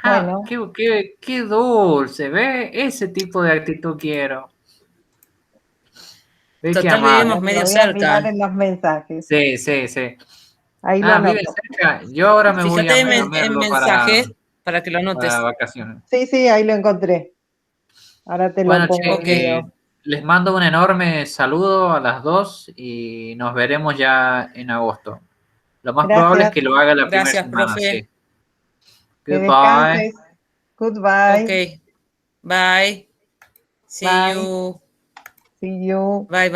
Bueno. qué dulce, ¿ve? Ese tipo de actitud quiero. Ve qué Total, amable. vivimos Lo medio voy a mirar cerca. en los mensajes. Sí, sí, sí. Ahí lo Ah, vive anoto. cerca. Yo ahora me voy Fíjate a en Merlo mensajes para que lo para anotes. vacaciones. Sí, sí, ahí lo encontré. Ahora te lo Bueno, pongo Ok. en video. les mando un enorme saludo a las dos y nos veremos ya en agosto. Lo más probable es Gracias. que lo haga la primera Gracias, semana, profe. sí. Que Goodbye. descanses. Goodbye. Ok. Bye. See Bye. you. See you. Bye, bye.